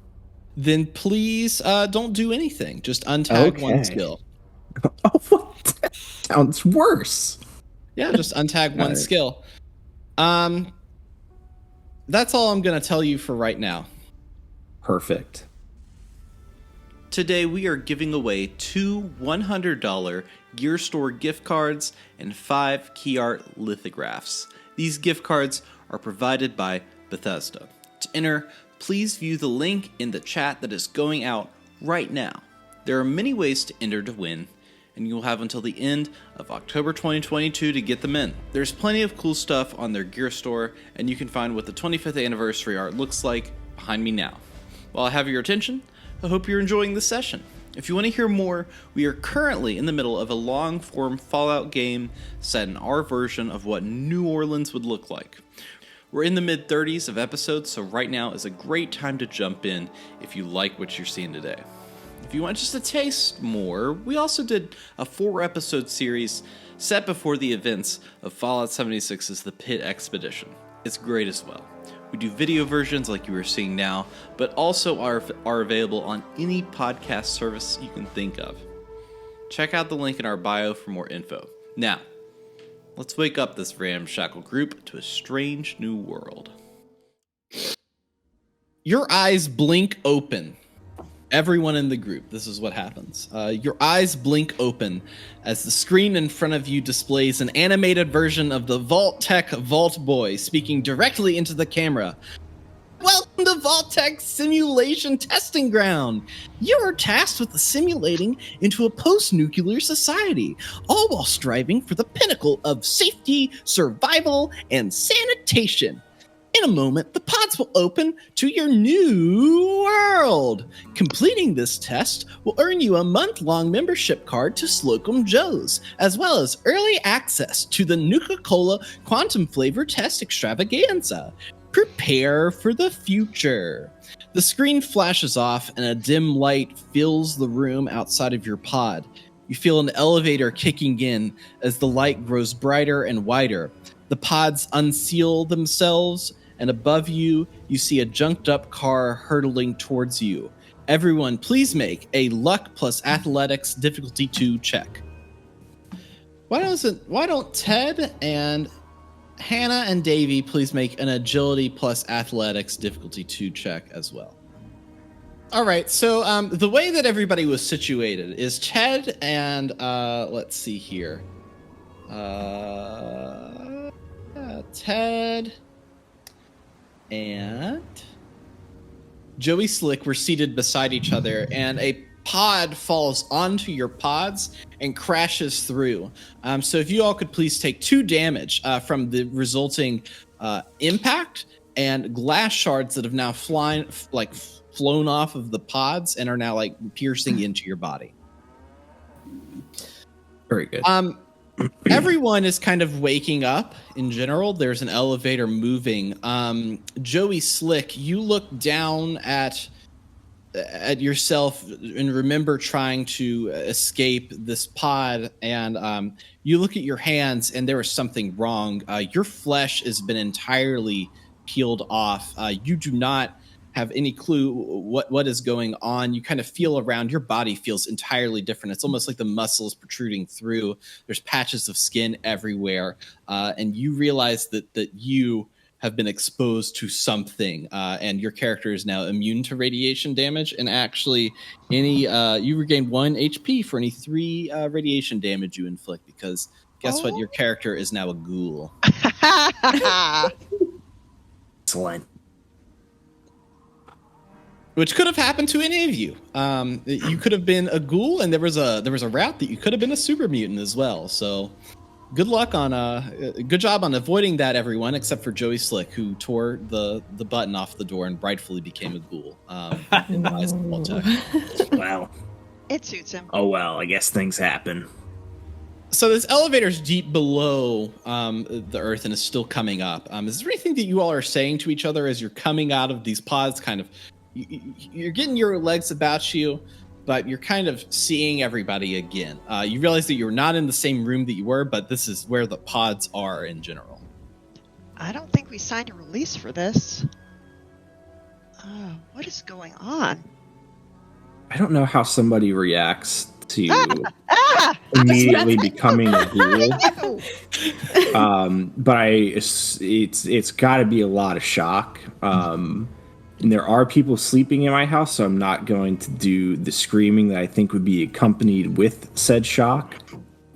Then please don't do anything. Just untag one skill. Oh, what? That sounds worse. Yeah, just untag one skill. That's all I'm going to tell you for right now. Perfect. Today we are giving away 2 $100 Gear Store gift cards and 5 key art lithographs. These gift cards are provided by Bethesda. To enter, please view the link in the chat that is going out right now. There are many ways to enter to win, and you'll have until the end of October 2022 to get them in. There's plenty of cool stuff on their Gear Store, and you can find what the 25th anniversary art looks like behind me now. While I have your attention, I hope you're enjoying this session. If you want to hear more, we are currently in the middle of a long-form Fallout game set in our version of what New Orleans would look like. We're in the mid-30s of episodes, so right now is a great time to jump in if you like what you're seeing today. If you want just a taste more, we also did a 4-episode series set before the events of Fallout 76's The Pit Expedition. It's great as well. We do video versions like you are seeing now, but also are available on any podcast service you can think of. Check out the link in our bio for more info. Now, let's wake up this ramshackle group to a strange new world. Your eyes blink open. Everyone in the group, this is what happens. Your eyes blink open as the screen in front of you displays an animated version of the Vault Tech Vault Boy speaking directly into the camera. Welcome to Vault Tech Simulation Testing Ground. You are tasked with assimilating into a post-nuclear society, all while striving for the pinnacle of safety, survival, and sanitation. In a moment, the pods will open to your new world. Completing this test will earn you a month-long membership card to Slocum Joe's, as well as early access to the Nuka-Cola Quantum Flavor Test Extravaganza. Prepare for the future. The screen flashes off and a dim light fills the room outside of your pod. You feel an elevator kicking in as the light grows brighter and wider. The pods unseal themselves, and above you, you see a junked-up car hurtling towards you. Everyone, please make a Luck plus Athletics difficulty 2 check. Why don't Ted and Hannah and Davey please make an Agility plus Athletics difficulty 2 check as well? All right, so the way that everybody was situated is Ted and, let's see here. Ted and Joey Slick were seated beside each other, and a pod falls onto your pods and crashes through. So if you all could please take 2 damage from the resulting impact and glass shards that have now flown off of the pods and are now piercing into your body. Very good. Everyone is kind of waking up in general. There's an elevator moving. Joey Slick, you look down at yourself and remember trying to escape this pod, and you look at your hands and there is something wrong. Your flesh has been entirely peeled off. You do not have any clue what is going on. You kind of feel around. Your body feels entirely different. It's almost like the muscles protruding through. There's patches of skin everywhere, and you realize that you have been exposed to something, and your character is now immune to radiation damage. And actually, you regain 1 HP for any 3 radiation damage you inflict, because guess what? Your character is now a ghoul. Excellent. Which could have happened to any of you. You could have been a ghoul, and there was a route that you could have been a super mutant as well. So, good job on avoiding that, everyone, except for Joey Slick, who tore the button off the door and rightfully became a ghoul. In the eyes of Vault Tech. Well, It suits him. oh well. I guess things happen. So this elevator's deep below the earth and is still coming up. Is there anything that you all are saying to each other as you're coming out of these pods? Kind of, you're getting your legs about you, but you're kind of seeing everybody again. You realize that you're not in the same room that you were, but this is where the pods are in general. I don't think we signed a release for this. What is going on? I don't know how somebody reacts to immediately becoming a ghoul. But it's got to be a lot of shock. And there are people sleeping in my house, so I'm not going to do the screaming that I think would be accompanied with said shock.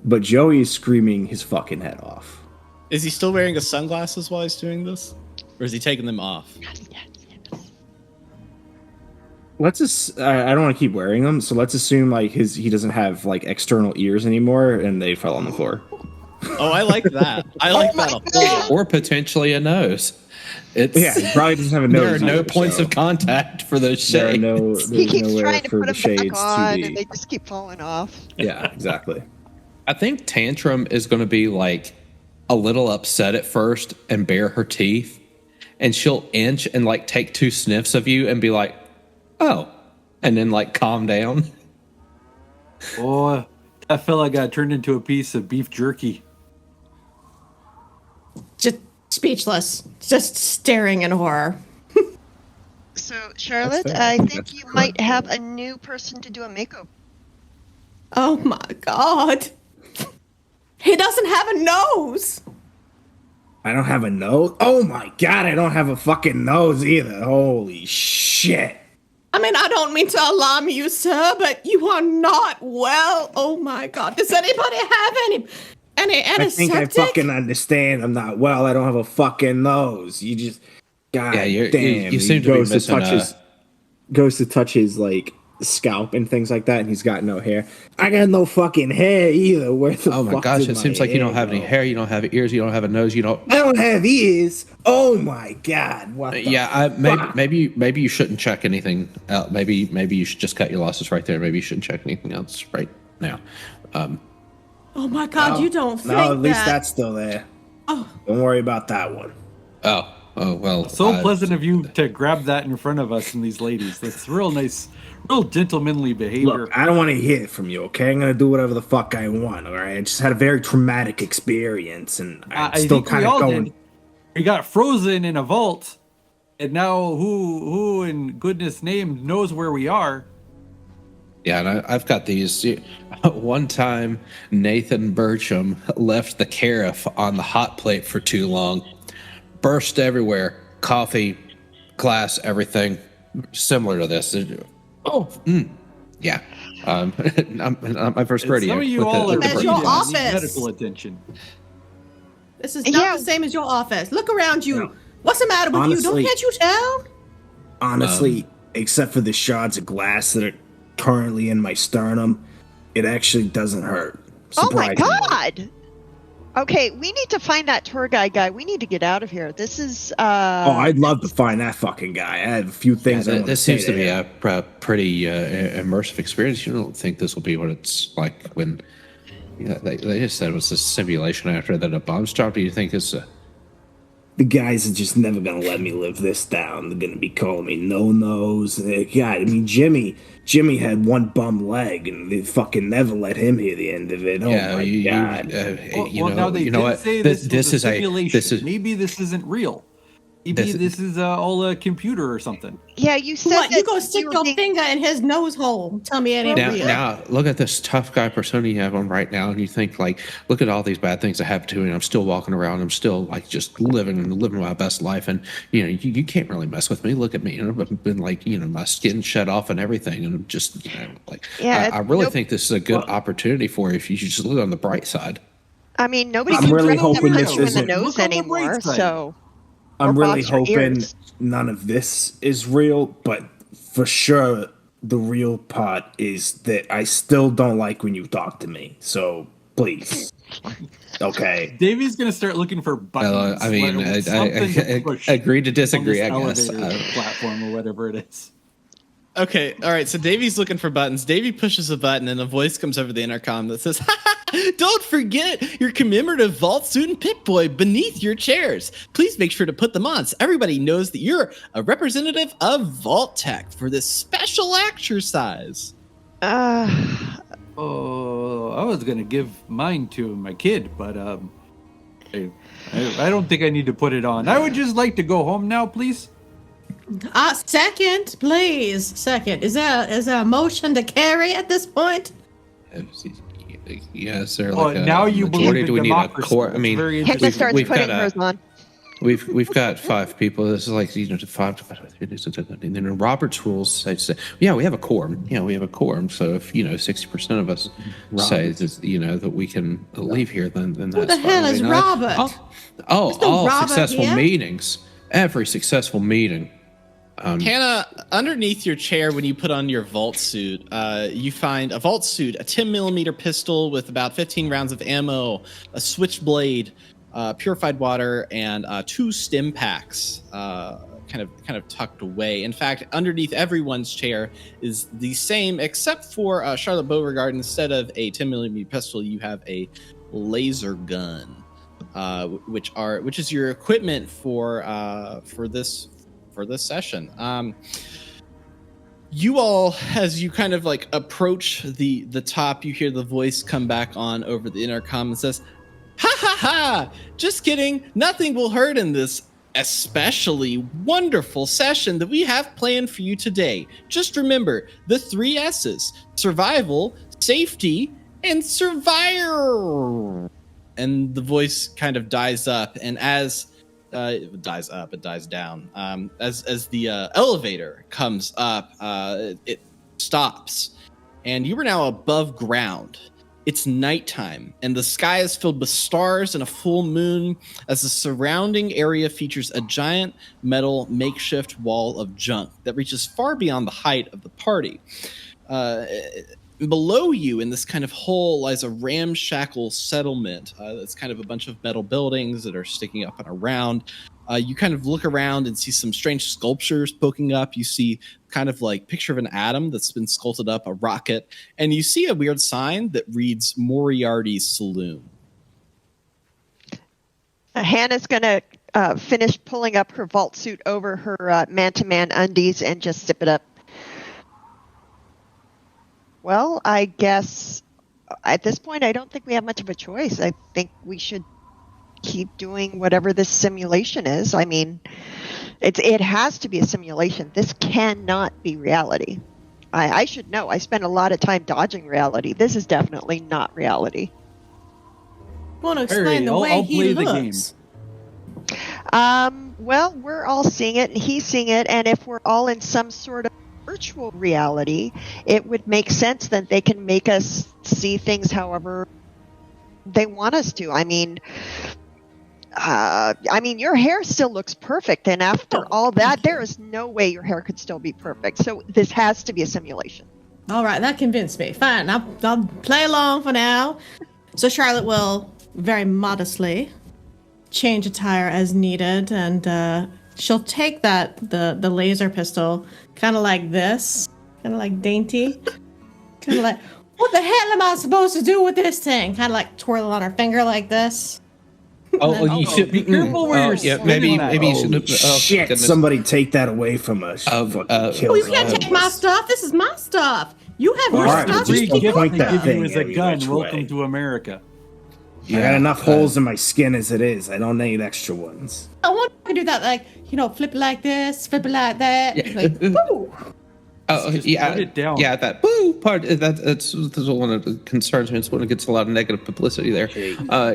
But Joey is screaming his fucking head off. Is he still wearing his sunglasses while he's doing this? Or is he taking them off? Yes. Let's just, I don't want to keep wearing them, so let's assume he doesn't have external ears anymore and they fell on the floor. Oh, I like that. I like that a lot. Or potentially a nose. He probably doesn't have a nose. There are no points of contact for those shades. He keeps trying to put them back on, and they just keep falling off. Yeah, exactly. I think Tantrum is going to be a little upset at first and bare her teeth, and she'll inch and take 2 sniffs of you and be like, oh, and then calm down. Oh, that fella got turned into a piece of beef jerky. Just speechless, just staring in horror. So, Charlotte, fair. I think That's you correct. might have a new person to do a makeover. Oh my god. He doesn't have a nose. I don't have a nose? Oh my god, I don't have a fucking nose either. Holy shit. I mean, I don't mean to alarm you, sir, but you are not well. Oh my god. Does anybody have any I think antiseptic? I fucking understand I'm not well. I don't have a fucking nose. You just... God damn. you seem to be missing goes to touch his, like, scalp and things like that, and he's got no hair. I got no fucking hair either. Where the Oh my fuck gosh, did it seems like you don't have any go? hair, you don't have ears, you don't have a nose, you don't. I don't have ears. Oh my god. What the fuck? Maybe you shouldn't check anything else. Maybe you should just cut your losses right there. Maybe you shouldn't check anything else right now. Oh my god, you don't think No, at least that. that's still there. Oh. Don't worry about that one. Oh well. So pleasant of you to grab that in front of us and these ladies. That's real nice, real gentlemanly behavior. Look, I don't want to hear it from you, okay? I'm gonna do whatever the fuck I want, all right? I just had a very traumatic experience, and I'm I still think kind we of all going. did. We got frozen in a vault, and now who in goodness name knows where we are? Yeah, and I've got these. One time, Nathan Burcham left the carafe on the hot plate for too long. Burst everywhere. Coffee, glass, everything. Similar to this. Yeah. Not my first rodeo. Some of you with all the- are with the That's burgers. your need office. medical attention. This is not Yeah. the same as your office. Look around you. No. What's the matter with you? Honestly- Can't you tell? Honestly, except for the shards of glass that are currently in my sternum, it actually doesn't hurt. Oh my Surprisingly. god! Okay, we need to find that tour guide guy. We need to get out of here. This is Oh, I'd love to find that fucking guy. I have a few things I want to This say seems to be him. a pretty immersive experience. You don't think this will be what it's like when they just said it was a simulation after that a bomb's dropped? Do you think it's The guys are just never gonna let me live this down. They're gonna be calling me no nose. God, I mean Jimmy had one bum leg, and they fucking never let him hear the end of it. Oh my god! Now they you know did what? say This was is a a simulation. this is Maybe this isn't real. Maybe this is all a computer or something. yeah. You said What? that You go stick were your being- finger in his nose hole. Tell me it ain't real. now look at this tough guy persona you have on right now, and you think like, look at all these bad things that happened to me, and I'm still walking around, I'm still like just living my best life, and you can't really mess with me. Look at me, I've been like my skin shed off and everything, and I'm just like Yeah, I really nope. think this is a good opportunity for you if you should just look on the bright side. I mean, nobody I'm can really threaten to hoping punch this you in the isn't- nose Look on the anymore. bright side. So I'm or really box your hoping ears. none of this is real, but for sure the real part is that I still don't like when you talk to me. So please, okay. Davey's gonna start looking for buttons. I mean, like something to push agree to on disagree. this I guess. elevator platform or whatever it is. Okay, all right. So Davey's looking for buttons. Davey pushes a button, and a voice comes over the intercom that says, "Don't forget your commemorative vault suit and Pip-Boy beneath your chairs. Please make sure to put them on so everybody knows that you're a representative of Vault Tech for this special exercise." Oh, I was gonna give mine to my kid, but I don't think I need to put it on. I would just like to go home now, please. Second, please. Second. Is there a motion to carry at this point? Yes, there. Oh, Like a now you believe majority? in Do we need a democracy. core? I That's mean, very Hector interesting. starts we've putting got a- hers on. We've got 5 people. This is like to 5 to 5. And then in Robert's rules, they say, yeah, we have a quorum. Yeah, we have a quorum. So if 60% of us say that that we can leave here, then that's Who the hell fine. is I mean, Robert? all no Robert successful here. meetings. Every successful meeting. Hannah, underneath your chair, when you put on your vault suit, you find a vault suit, a 10mm pistol with about 15 rounds of ammo, a switchblade, purified water, and 2 stim packs, kind of tucked away. In fact, underneath everyone's chair is the same, except for Charlotte Beauregard. Instead of a 10mm pistol, you have a laser gun, which is your equipment for this session. You all, as you kind of like approach the top, you hear the voice come back on over the intercom and says, "Ha ha ha! Just kidding. Nothing will hurt in this especially wonderful session that we have planned for you today. Just remember the 3 S's: survival, safety, and survivor." And the voice kind of dies up, and as it dies up, it dies down. As the elevator comes up, it stops, and you are now above ground. It's nighttime, and the sky is filled with stars and a full moon, as the surrounding area features a giant metal makeshift wall of junk that reaches far beyond the height of the party. Below you in this kind of hole lies a ramshackle settlement. It's kind of a bunch of metal buildings that are sticking up and around. You kind of look around and see some strange sculptures poking up. You see kind of like picture of an atom that's been sculpted up, a rocket, and you see a weird sign that reads Moriarty's Saloon. Hannah's going to finish pulling up her vault suit over her man-to-man undies and just zip it up. Well, I guess at this point, I don't think we have much of a choice. I think we should keep doing whatever this simulation is. I mean, it has to be a simulation. This cannot be reality. I should know. I spent a lot of time dodging reality. This is definitely not reality. Want to explain the way I'll he play looks? The game. Well, we're all seeing it, and he's seeing it, and if we're all in some sort of virtual reality, it would make sense that they can make us see things however they want us to. I mean, your hair still looks perfect, and after all that, there is no way your hair could still be perfect. So this has to be a simulation. All right, that convinced me. Fine, I'll play along for now. So Charlotte will very modestly change attire as needed, and she'll take the laser pistol kind of like this, kind of like dainty, kind of like, what the hell am I supposed to do with this thing? Kind of like twirl it on her finger like this. You should be careful where you're maybe you swinging should. Shit! Goodness. Somebody take that away from us. Oh, you can't take my stuff. This is my stuff. You have your Alright, stuff. just You don't keep point it. that Give you thing as a every gun. which Welcome way. to America. I got enough holes in my skin as it is. I don't need extra ones. I want to do that, like, flip it like this, flip it like that. Yeah. Like, woo. Oh, Just yeah, put it down. yeah, that boo part. That's one of the concerns me. It's when it gets a lot of negative publicity there.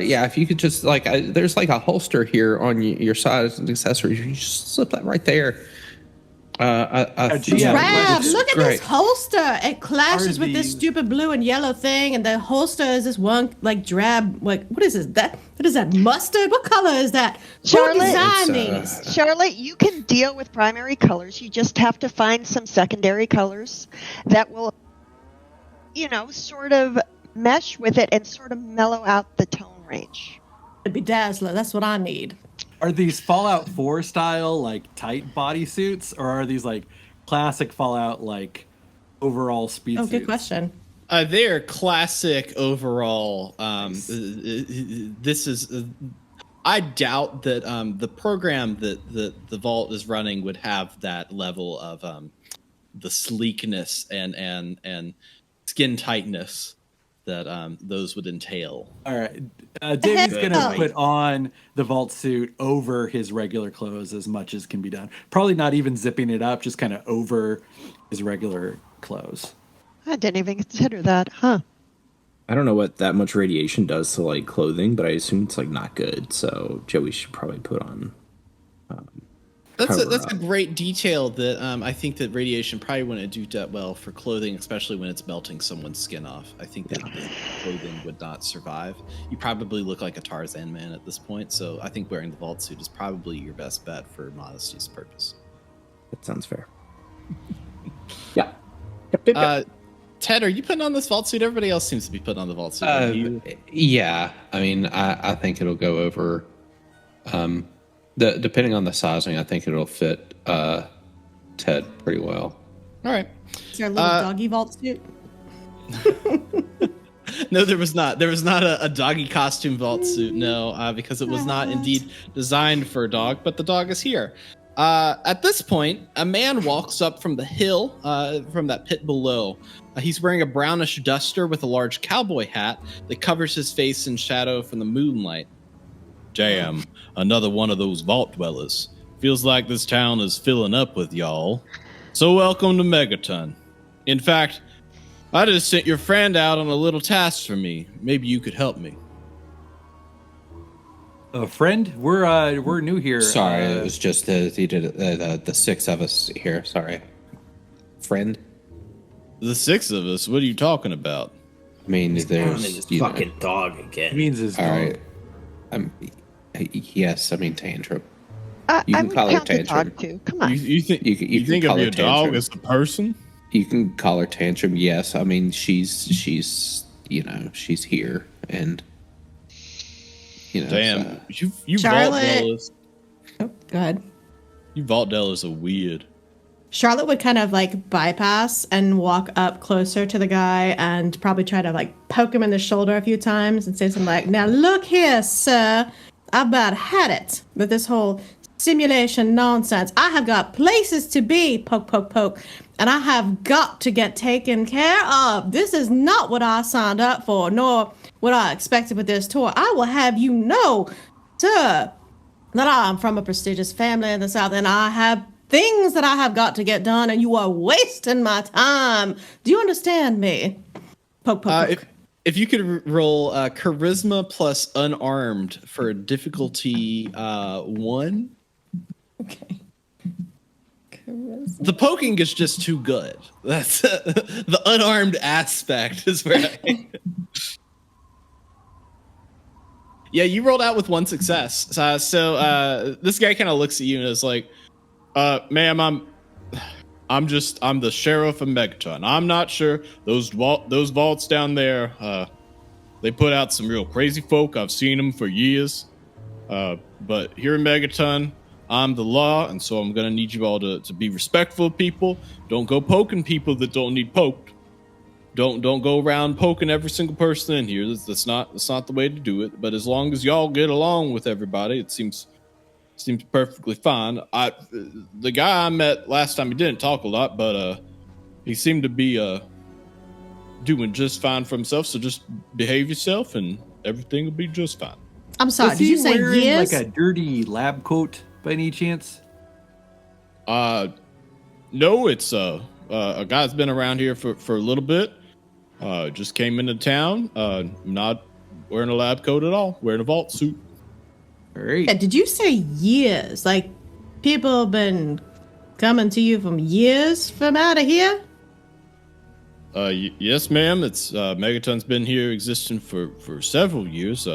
Yeah, if you could just there's like a holster here on your side as an accessory. You just slip that right there. I think Yeah, Rab, it's look at great. this holster. It clashes Are with this these- stupid blue and yellow thing, and the holster is this one like drab. Like, what is this? What is that? Mustard? What color is that? Charlotte, Who designed it's, these? Charlotte, you can deal with primary colors. You just have to find some secondary colors that will, sort of mesh with it and sort of mellow out the tone range. It'd be Dazzler. That's what I need. Are these Fallout 4 style, like, tight bodysuits, or are these, like, classic Fallout, like, overall speed Oh, suits? good question. They're classic overall. This is. I doubt that the program that the Vault is running would have that level of the sleekness and skin tightness that those would entail. All right. Davey's going to Hell. put on the Vault suit over his regular clothes as much as can be done. Probably not even zipping it up, just kind of over his regular clothes. I didn't even consider that, huh? I don't know what that much radiation does to like clothing, but I assume it's like not good. So Joey should probably put on. That's cover a up. great detail that I think that radiation probably wouldn't do that well for clothing, especially when it's melting someone's skin off. I think that the clothing would not survive. You probably look like a Tarzan man at this point, so I think wearing the Vault suit is probably your best bet for modesty's purpose. That sounds fair. Yeah. Yep. Ted, are you putting on this Vault suit? Everybody else seems to be putting on the Vault suit. Are you? Yeah, I mean, I think it'll go over. Depending on the sizing, I think it'll fit Ted pretty well. All right. Is there a little doggy vault suit? No, there was not. There was not a doggy costume Vault suit. No, because it was not indeed designed for a dog. But the dog is here. At this point, a man walks up from the hill, from that pit below. He's wearing a brownish duster with a large cowboy hat that covers his face in shadow from the moonlight. Damn, another one of those vault dwellers. Feels like this town is filling up with y'all. So welcome to Megaton. In fact, I just sent your friend out on a little task for me. Maybe you could help me. Friend, we're new here. Sorry, it was just the six of us here. Sorry. Friend? The six of us? What are you talking about? I mean, there's... His fucking dog again. He means his dog. All right. Yes, I mean Tantrum. I can would call her count the Tantrum. dog too. Come on. You think You you can think of call your her dog Tantrum. as a person? You can call her Tantrum, yes. I mean, she's you know, she's here, and you know. Damn, So. you Charlotte. vault dwellers. Oh, go ahead. You vault dwellers are weird. Charlotte would kind of like bypass and walk up closer to the guy and probably try to like poke him in the shoulder a few times and say something like, "Now look here, sir. I've about had it with this whole simulation nonsense. I have got places to be, poke, poke, poke, and I have got to get taken care of. This is not what I signed up for, nor what I expected with this tour. I will have you know, sir, that I'm from a prestigious family in the South, and I have things that I have got to get done, and you are wasting my time. Do you understand me?" Poke, poke, poke. If you could roll charisma plus unarmed for difficulty 1. Okay. Charisma. The poking is just too good. That's the unarmed aspect is where Yeah, you rolled out with 1 success. So this guy kind of looks at you and is like, "Ma'am, I'm the sheriff of Megaton. I'm not sure those vaults down there. They put out some real crazy folk. I've seen them for years. But here in Megaton, I'm the law, and so I'm gonna need you all to be respectful of people. Don't go poking people that don't need poked. Don't go around poking every single person in here. That's not the way to do it. But as long as y'all get along with everybody, it seems perfectly fine. The guy I met last time, he didn't talk a lot, but he seemed to be doing just fine for himself. So just behave yourself, and everything will be just fine." I'm sorry, Is did he you say wearing years? like a dirty lab coat by any chance? No, it's a guy's been around here for a little bit. Just came into town. Not wearing a lab coat at all. Wearing a vault suit. All right. Yeah, did you say years? Like, people have been coming to you from years from out of here? Yes, ma'am. It's Megaton's been here existing for several years.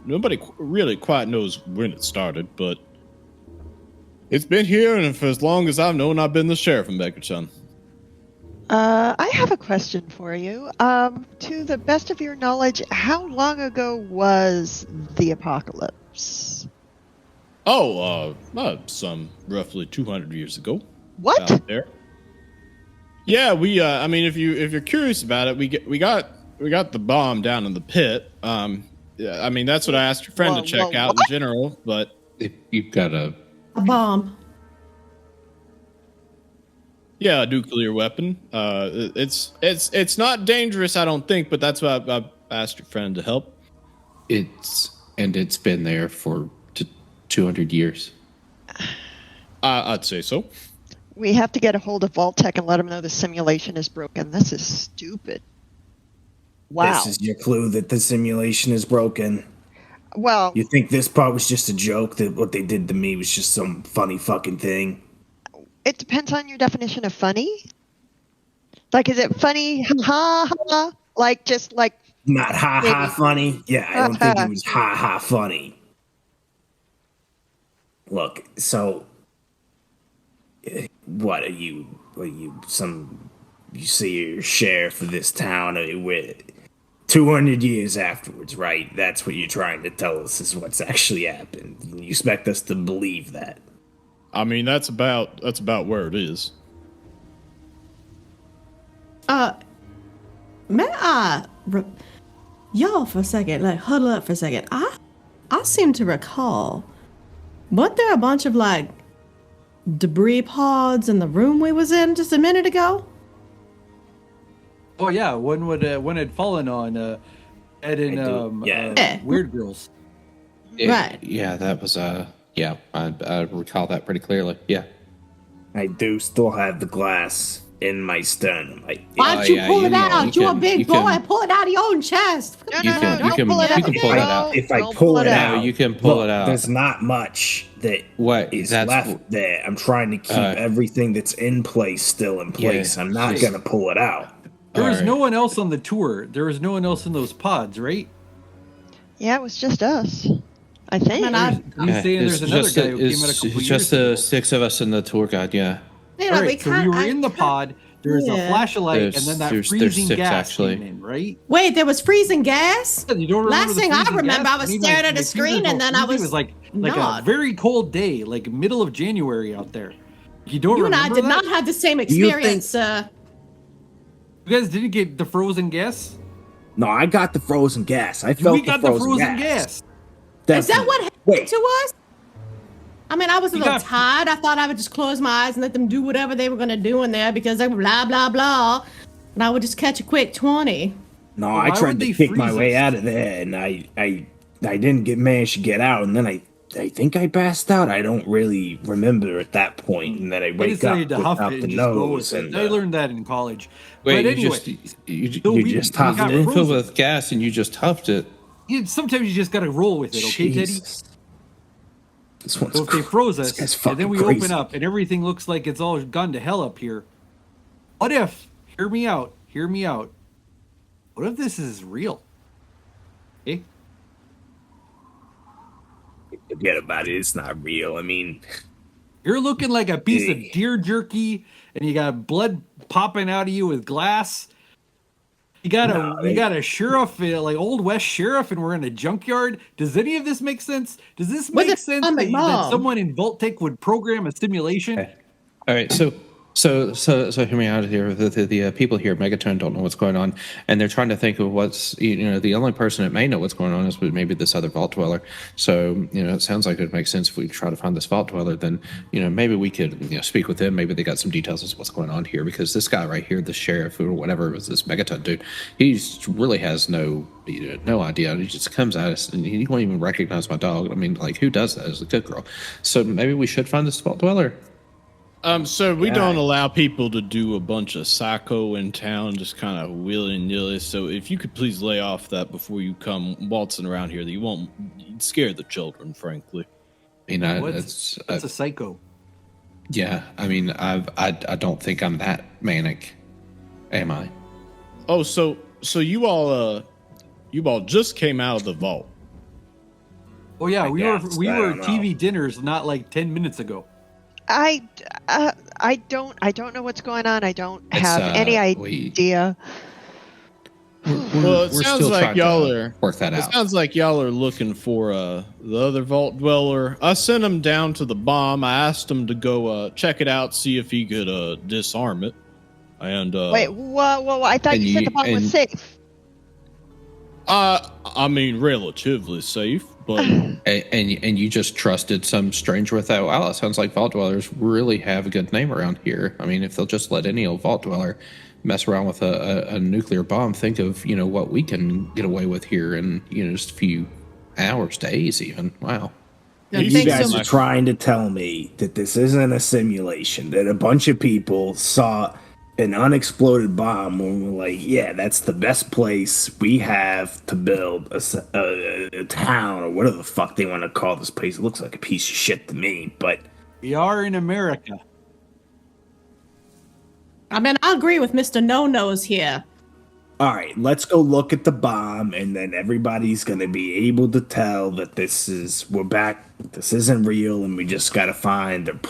Nobody really quite knows when it started, but it's been here, and for as long as I've known, I've been the sheriff of Megaton. I have a question for you. To the best of your knowledge, how long ago was the apocalypse? Oh, some roughly 200 years ago. What? Out there. Yeah, we. I mean, if you're curious about it, we got the bomb down in the pit. Yeah, I mean, that's what I asked your friend to check out in general. But If you've got a bomb. yeah, a nuclear weapon. It's not dangerous, I don't think. But that's why I asked your friend to help. it's been there for 200 years. I'd say so. We have to get a hold of Vault-Tec and let them know the simulation is broken. This is stupid. Wow. This is your clue that the simulation is broken. Well, You think this part was just a joke, that what they did to me was just some funny fucking thing? it depends on your definition of funny. Like, is it funny? Ha ha. Like, just like. Not ha ha Maybe. funny? Yeah, I don't think it was ha ha funny. Look, so what are you you say you're sheriff of this town with 200 years afterwards, right? That's what you're trying to tell us is what's actually happened. You expect us to believe that? I mean, that's about where it is. May I, y'all for a second, like huddle up for a second. I seem to recall, weren't there a bunch of like debris pods in the room we was in just a minute ago? Oh yeah, one had fallen on Ed and Weird Girls. Right. Yeah, that was yeah, I recall that pretty clearly. Yeah. I do still have the glass in my sternum. Why don't you pull it out? You're a can- big you boy. can- Pull it out of your own chest. No, You no, can- no, you don't can- pull it you out. can pull it out. If I Don't pull it No, out, you can pull look, it out. There's not much that What? is That's left there. I'm trying to keep everything that's in place still in place. I'm not just- gonna pull it out. There was Alright. no one else on the tour. There was no one else in those pods, right? Yeah, it was just us. I think. Man, I- You saying there's another guy who came out a couple it's years just ago. the 6 of us in the tour guide. Yeah. You know, All right, so we were in the pod. There was a Yeah. flashlight, and There's- then that there's freezing 6 gas actually. came in, right? Wait, there was freezing gas? You don't remember Last the thing I freezing remember, gas? I was mean, staring at a my fingers screen were and then I freezing. was It was like a not. very cold day, like middle of January out there. You don't You and I remember did that? not have the same you think- experience, sir. You guys didn't get the frozen gas? No, I got the frozen gas. I felt We got the frozen gas. Is that Definitely. what happened Wait, to us? I mean, I was a You little got- tired. I thought I would just close my eyes and let them do whatever they were going to do in there because they were blah, blah, blah. And I would just catch a quick 20. no, Well, I why tried would to they kick my freeze way us? out of there, and I didn't manage to get out, and then I think I passed out. I don't really remember at that point, and then I I wake up decided to huff without it the and just go nose, with it. and I learned that in college. Wait, but you anyway, just you so you we- just we huffed got it? room filled frozen. with gas and you just huffed it. Sometimes you just got to roll with it, okay, Teddy? Jesus. This one's So if they froze this us, guy's and then fucking we crazy. open up, and everything looks like it's all gone to hell up here. What if? Hear me out. Hear me out. What if this is real? Eh? Forget about it. It's not real. I mean, You're looking like a piece of Hey. deer jerky, and you got blood popping out of you with glass. You got a sheriff, like Old West sheriff, and we're in a junkyard. Does any of this make sense? Does this Was make it sense atomic that bomb? someone in Vault-Tec would program a simulation? All right, so hear me out here. The people here, Megaton, don't know what's going on, and they're trying to think of what's the only person that may know what's going on is maybe this other vault dweller. So it sounds like it makes sense if we try to find this vault dweller. Then maybe we could speak with them. Maybe they got some details as to what's going on here because this guy right here, the sheriff or whatever, was this Megaton dude. He really has no idea. He just comes at us and he won't even recognize my dog. I mean, like who does that? As a good girl. So maybe we should find this vault dweller. So we don't allow people to do a bunch of psycho in town, just kind of willy-nilly. So if you could please lay off that before you come waltzing around here, that you won't scare the children, frankly. I mean, What's a psycho? yeah. I mean, I don't think I'm that manic, am I? Oh, so you all just came out of the vault. Oh yeah, we guess. were I don't know. TV dinners not like 10 minutes ago. I don't know what's going on. I don't It's, have any we- idea. Well, it We're sounds still like trying to y'all are work that It out. sounds like y'all are looking for the other vault dweller. I sent him down to the bomb. I asked him to go check it out, see if he could disarm it. And Wait, whoa! I thought and you said you- the bomb was and- safe. I mean, relatively safe, but And you just trusted some stranger with that. Wow, it sounds like vault dwellers really have a good name around here. I mean, if they'll just let any old vault dweller mess around with a nuclear bomb, think of what we can get away with here in just a few hours, days, even. Wow. You Thanks guys so are much. trying to tell me that this isn't a simulation, that a bunch of people saw an unexploded bomb and were like, yeah, that's the best place we have to build a town or whatever the fuck they want to call this place. It looks like a piece of shit to me, but We are in America. I mean, I agree with Mr. No-Nose here. all right, let's go look at the bomb, and then everybody's gonna be able to tell that we're back, this isn't real, and we just gotta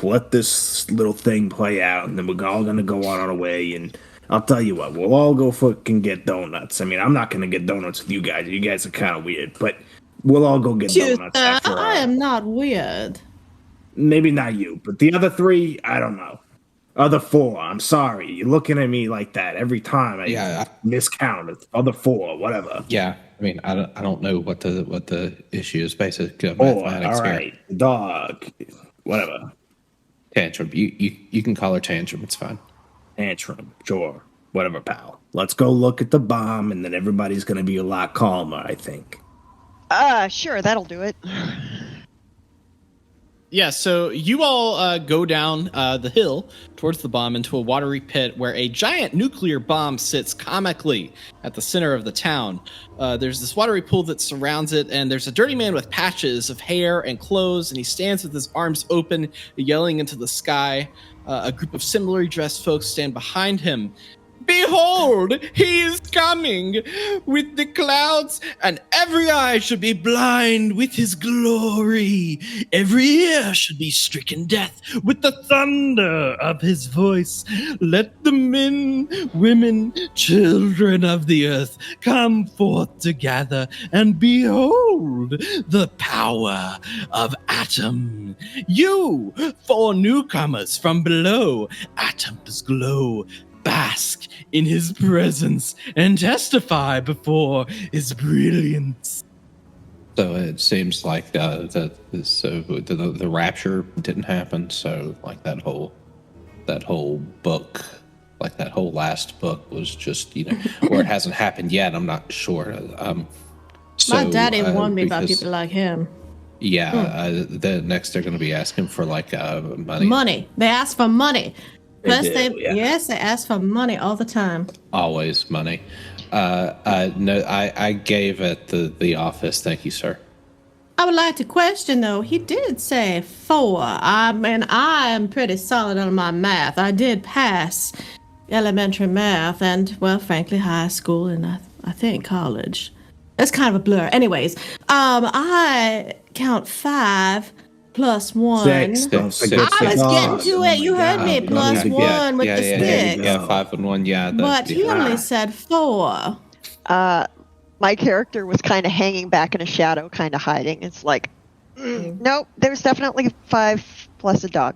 let this little thing play out, and then we're all gonna go on our way, and I'll tell you what, we'll all go fucking get donuts. I mean, I'm not gonna get donuts with you guys are kind of weird, but we'll all go get Choose, donuts after I am not weird. maybe not you, but the other three, I don't know. Other four, I'm sorry. You're looking at me like that every time I miscount it. Other four, whatever. Yeah. I mean, I don't know what the issue is. Basic Four, mathematics all here. right. Dog, whatever. Tantrum. You can call her Tantrum. It's fine. Tantrum, sure. Whatever, pal. Let's go look at the bomb, and then everybody's going to be a lot calmer, I think. Sure, that'll do it. Yeah, so you all go down the hill towards the bomb into a watery pit where a giant nuclear bomb sits comically at the center of the town. There's this watery pool that surrounds it, and there's a dirty man with patches of hair and clothes, and he stands with his arms open, yelling into the sky. A group of similarly dressed folks stand behind him. Behold, he is coming with the clouds, and every eye should be blind with his glory. Every ear should be stricken deaf with the thunder of his voice. Let the men, women, children of the earth come forth together, and behold the power of Atom. You, four newcomers from below, Atom's glow, bask in his presence and testify before his brilliance. So it seems like the rapture didn't happen. So like that whole book, like that whole last book was just, or it hasn't happened yet. I'm not sure. My daddy warned me about people like him. Yeah, the next they're going to be asking for like money. Money. They ask for money. Plus, Yes, they ask for money all the time. Always money. No, I gave at the office. Thank you, sir. I would like to question, though. He did say 4. I mean, I am pretty solid on my math. I did pass elementary math and, well, frankly, high school and I think college. It's kind of a blur. Anyways, I count 5 plus 1. Six. I was getting to it. You heard me. Plus 1 with the stick. Yeah, 5 and 1. Yeah, But he only said 4. My character was kind of hanging back in a shadow, kind of hiding. It's like, nope, there's definitely 5 plus a dog.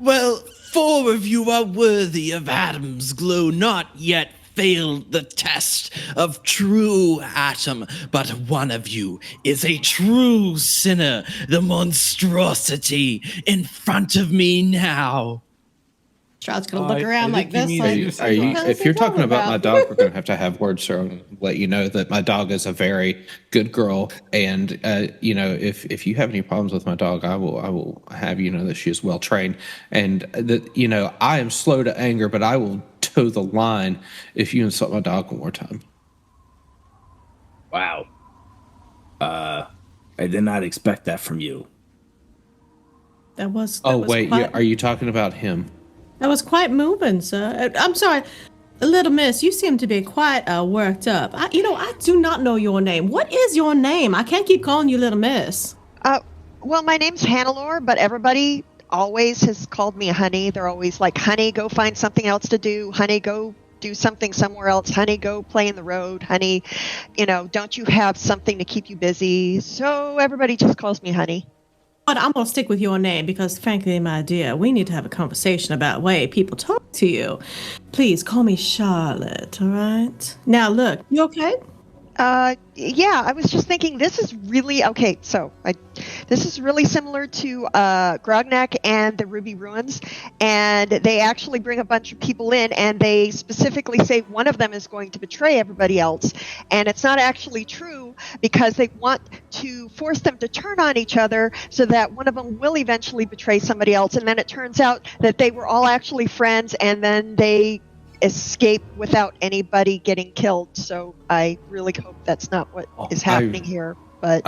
Well, 4 of you are worthy of Atom's glow, not yet failed the test of true Atom, but one of you is a true sinner, the monstrosity in front of me now. Stroud's gonna look around like this. If you're talking about my dog, we're gonna have words, sir. I'll let you know that my dog is a very good girl, and if you have any problems with my dog, I will have you know that she is well trained, and that I am slow to anger, but I will toe the line if you insult my dog one more time. Wow. I did not expect that from you. That was wait, quite, are you talking about him? That was quite moving, sir. I'm sorry, little miss. You seem to be quite worked up. I do not know your name. What is your name? I can't keep calling you little miss. Well, my name's Hannelore, but everybody always has called me Honey. They're always like, Honey, go find something else to do. Honey, go do something somewhere else. Honey, go play in the road. Honey, don't you have something to keep you busy? So everybody just calls me Honey. But I'm going to stick with your name because, frankly, my dear, we need to have a conversation about the way people talk to you. Please call me Charlotte, all right? Now, look, you okay? Yeah, I was just thinking this is really okay. So this is really similar to Grognak and the Ruby Ruins, and they actually bring a bunch of people in, and they specifically say one of them is going to betray everybody else, and it's not actually true because they want to force them to turn on each other so that one of them will eventually betray somebody else, and then it turns out that they were all actually friends, and then they escape without anybody getting killed. So I really hope that's not what is happening here. But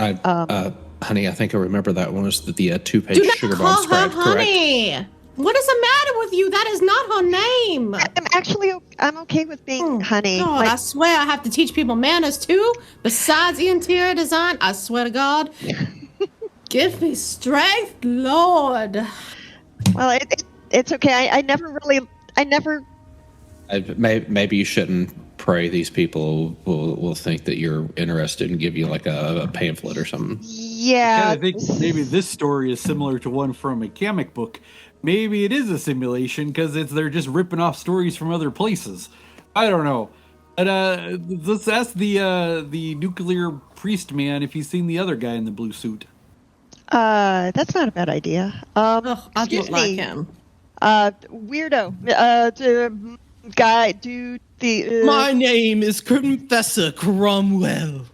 Honey, I think I remember that one was the 2-page Do not sugar call bomb her scribe, Honey. correct? What is the matter with you? That is not her name. I'm okay with being Honey. God, I swear I have to teach people manners too. Besides the interior design, I swear to God. Give me strength, Lord. Well, it's okay. I never. Maybe you shouldn't pray. These people will think that you're interested and give you like a pamphlet or something. Yeah. I think maybe this story is similar to one from a comic book. Maybe it is a simulation because they're just ripping off stories from other places. I don't know. But let's ask the nuclear priest man if he's seen the other guy in the blue suit. That's not a bad idea. Oh, I Excuse don't like me, him. weirdo. Guy, dude, the. My name is Professor Cromwell.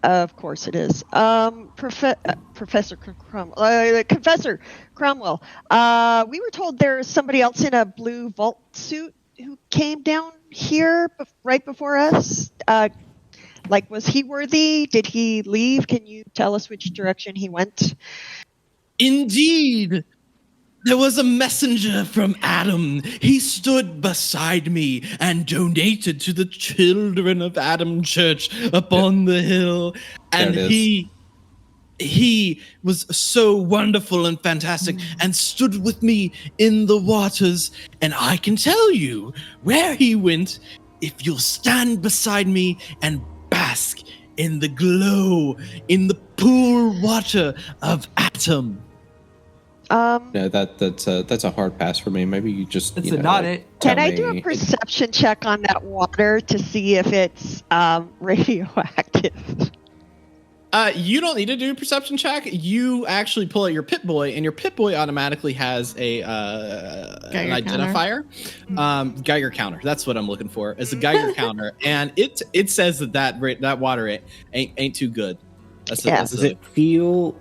Of course it is. Professor Confessor Cromwell. We were told there's somebody else in a blue vault suit who came down here right before us. Was he worthy? Did he leave? Can you tell us which direction he went? Indeed. There was a messenger from Adam. He stood beside me and donated to the children of Adam Church upon the hill. And he was so wonderful and fantastic and stood with me in the waters. And I can tell you where he went if you'll stand beside me and bask in the glow, in the pool water of Adam. No, that's a hard pass for me. Maybe you just Can I do a perception check on that water to see if it's radioactive? You don't need to do a perception check. You actually pull out your Pip-Boy, and your Pip-Boy automatically has an identifier. Geiger counter. That's what I'm looking for. It's a Geiger counter, and it says that water ain't too good. Does it feel?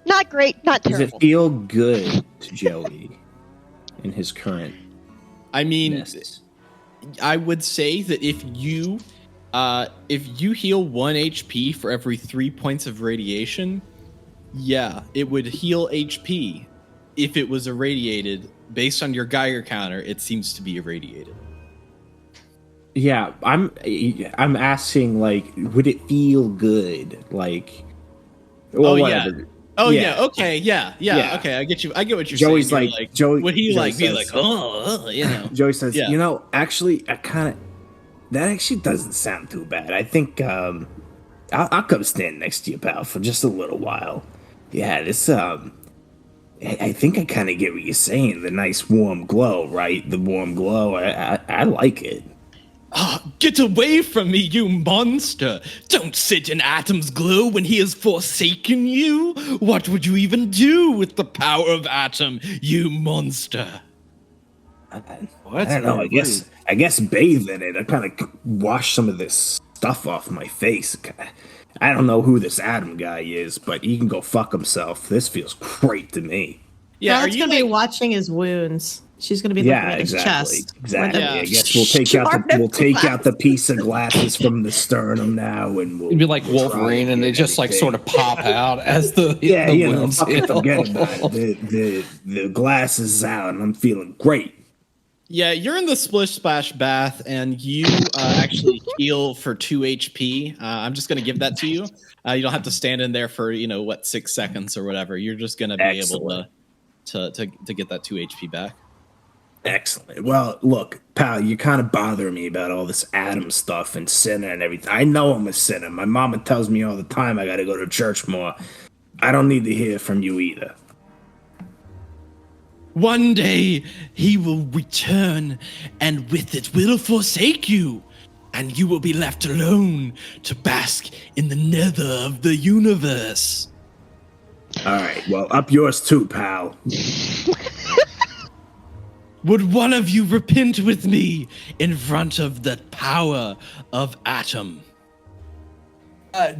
Not great, not terrible. Does it feel good to Joey in his current? I mean, mess? I would say that if you heal 1 HP for every 3 points of radiation, yeah, it would heal HP. If it was irradiated, based on your Geiger counter, it seems to be irradiated. Yeah, I'm asking, would it feel good? Whatever. Yeah. Oh yeah. Okay. Yeah. Okay. I get you. I get what you're Joey's saying. Joey. Would he Joey be says, Joey says, actually, that actually doesn't sound too bad. I think I'll come stand next to you, pal, for just a little while. Yeah, this I think I kind of get what you're saying. The nice warm glow, right? The warm glow. I like it. Oh, get away from me, you monster! Don't sit in Atom's glow when he has forsaken you! What would you even do with the power of Atom, you monster? I don't know. I guess bathe in it. I kind of wash some of this stuff off my face. I don't know who this Atom guy is, but he can go fuck himself. This feels great to me. Yeah, Carl's going to be watching his wounds. She's going to be looking at his chest. Exactly. Yeah. I guess we'll take out the piece of glasses from the sternum now, and we'll. It'd be like Wolverine, and they just sort of pop out as the wounds forget about it. The glasses out, and I'm feeling great. Yeah, you're in the splish splash bath, and you actually heal for 2 HP. I'm just going to give that to you. You don't have to stand in there for 6 seconds or whatever. You're just going to be able to get that 2 HP back. Excellent. Well, look, pal, you're kind of bothering me about all this Adam stuff and sinner and everything. I know I'm a sinner. My mama tells me all the time I got to go to church more. I don't need to hear from you either. One day he will return, and with it will forsake you, and you will be left alone to bask in the nether of the universe. All right, well, up yours too, pal. Would one of you repent with me in front of the power of Atom?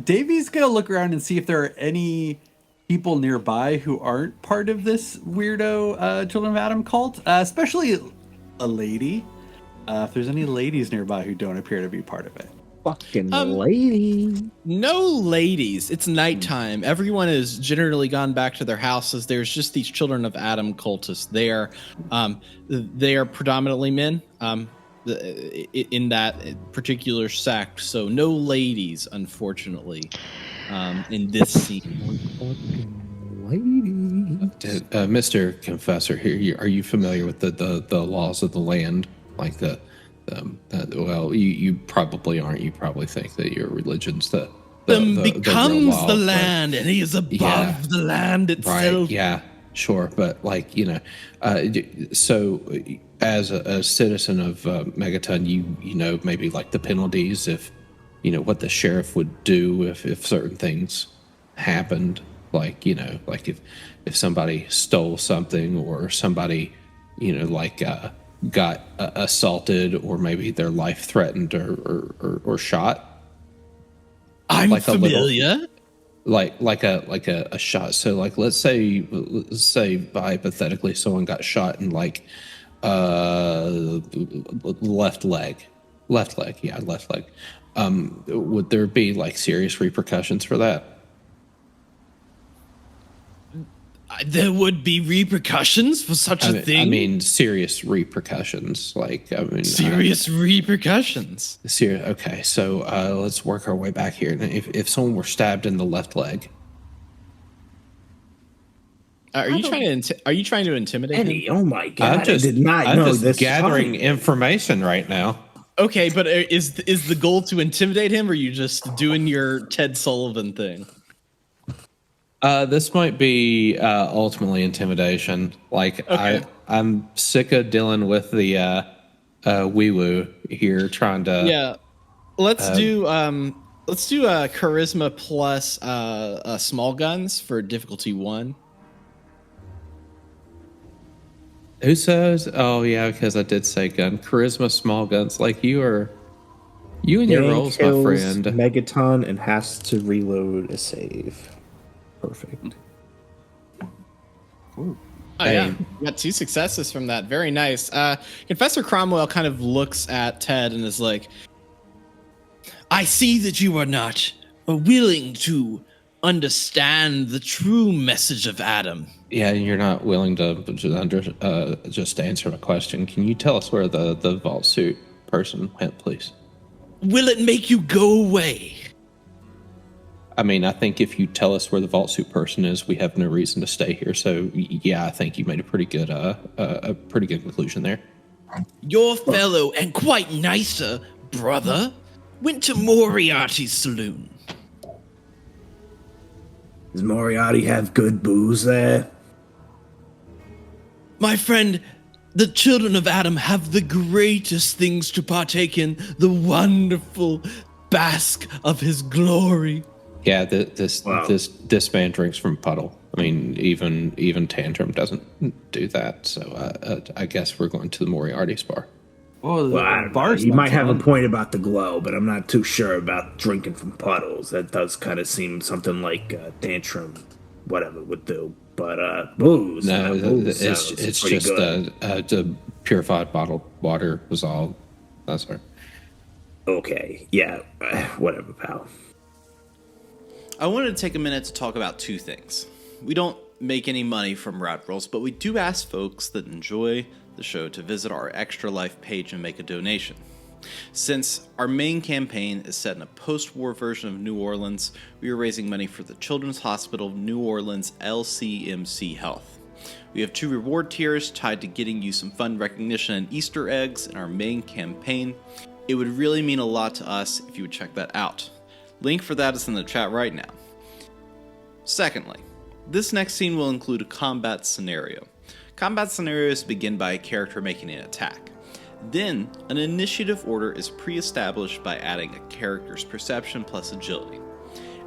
Davy's gonna look around and see if there are any people nearby who aren't part of this weirdo Children of Atom cult, especially a lady. If there's any ladies nearby who don't appear to be part of it. Fucking lady. No ladies. It's nighttime. Everyone has generally gone back to their houses. There's just these Children of Atom cultists. They are predominantly men in that particular sect. So no ladies, unfortunately, in this scene. Mr. Confessor, here, are you familiar with the laws of the land? Like you probably aren't. You probably think that your religion's the becomes law, the land, and he is above the land itself. Right, yeah, sure, but so as a citizen of Megaton, you know maybe like the penalties if what the sheriff would do if certain things happened. like like if somebody stole something or somebody got assaulted or maybe their life threatened or shot. I'm like familiar. Like a shot. So like let's say hypothetically someone got shot in like left leg. Would there be like serious repercussions for that? There would be repercussions for such a thing. I mean, serious repercussions. Serious repercussions. Okay, so let's work our way back here. If someone were stabbed in the left leg, are you trying to intimidate Eddie, him? oh my God! I did not I'm know just this. gathering information right now. Okay, but is the goal to intimidate him, or are you just doing your Ted Sullivan thing? This might be ultimately intimidation. Like Okay. I'm sick of dealing with the wee woo here, trying to. Yeah, let's do charisma plus small guns for difficulty 1. Who says? Oh yeah, because I did say gun. Charisma, small guns. Like you and your Dan rolls, my kills friend. Megaton and has to reload a save. Perfect. Oh yeah, you got 2 successes from that. Very nice. Confessor Cromwell kind of looks at Ted and is like, "I see that you are not willing to understand the true message of Adam." Yeah, you're not willing to just answer my question. Can you tell us where the vault suit person went, please? Will it make you go away? I mean, I think if you tell us where the vault suit person is, we have no reason to stay here. So yeah, I think you made a pretty good conclusion there. Your fellow and quite nicer brother went to Moriarty's saloon. Does Moriarty have good booze there? My friend, the children of Adam have the greatest things to partake in, the wonderful bask of his glory. Yeah, this man drinks from puddle. I mean, even Tantrum doesn't do that. So I guess we're going to the Moriarty's bar. Well, I don't know. You might have a point about the glow, but I'm not too sure about drinking from puddles. That does kind of seem something like Tantrum, whatever, would do. But booze. No, booze it's pretty just good. the purified bottled water was all. That's her. Okay, yeah, whatever, pal. I wanted to take a minute to talk about 2 things. We don't make any money from Rad Rolls, but we do ask folks that enjoy the show to visit our Extra Life page and make a donation. Since our main campaign is set in a post-war version of New Orleans, we are raising money for the Children's Hospital of New Orleans LCMC Health. We have 2 reward tiers tied to getting you some fun recognition and Easter eggs in our main campaign. It would really mean a lot to us if you would check that out. Link for that is in the chat right now. Secondly, this next scene will include a combat scenario. Combat scenarios begin by a character making an attack. Then, an initiative order is pre-established by adding a character's perception plus agility.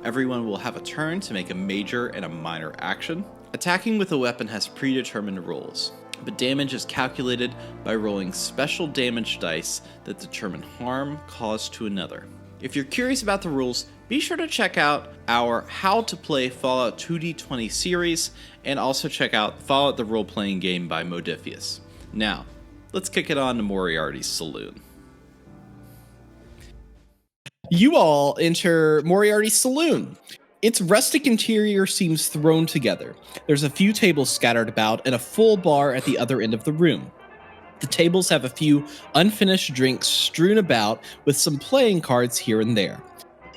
Everyone will have a turn to make a major and a minor action. Attacking with a weapon has predetermined rolls, but damage is calculated by rolling special damage dice that determine harm caused to another. If you're curious about the rules, be sure to check out our How to Play Fallout 2d20 series, and also check out Fallout the Role-Playing Game by Modifius. Now, let's kick it on to Moriarty's Saloon. You all enter Moriarty's Saloon. Its rustic interior seems thrown together. There's a few tables scattered about and a full bar at the other end of the room. The tables have a few unfinished drinks strewn about with some playing cards here and there.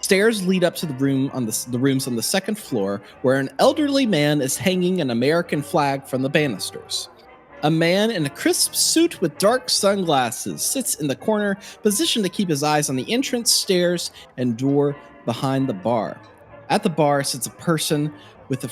Stairs lead up to the rooms on the second floor, where an elderly man is hanging an American flag from the banisters. A man in a crisp suit with dark sunglasses sits in the corner, positioned to keep his eyes on the entrance stairs and door behind the bar. At the bar sits a person with At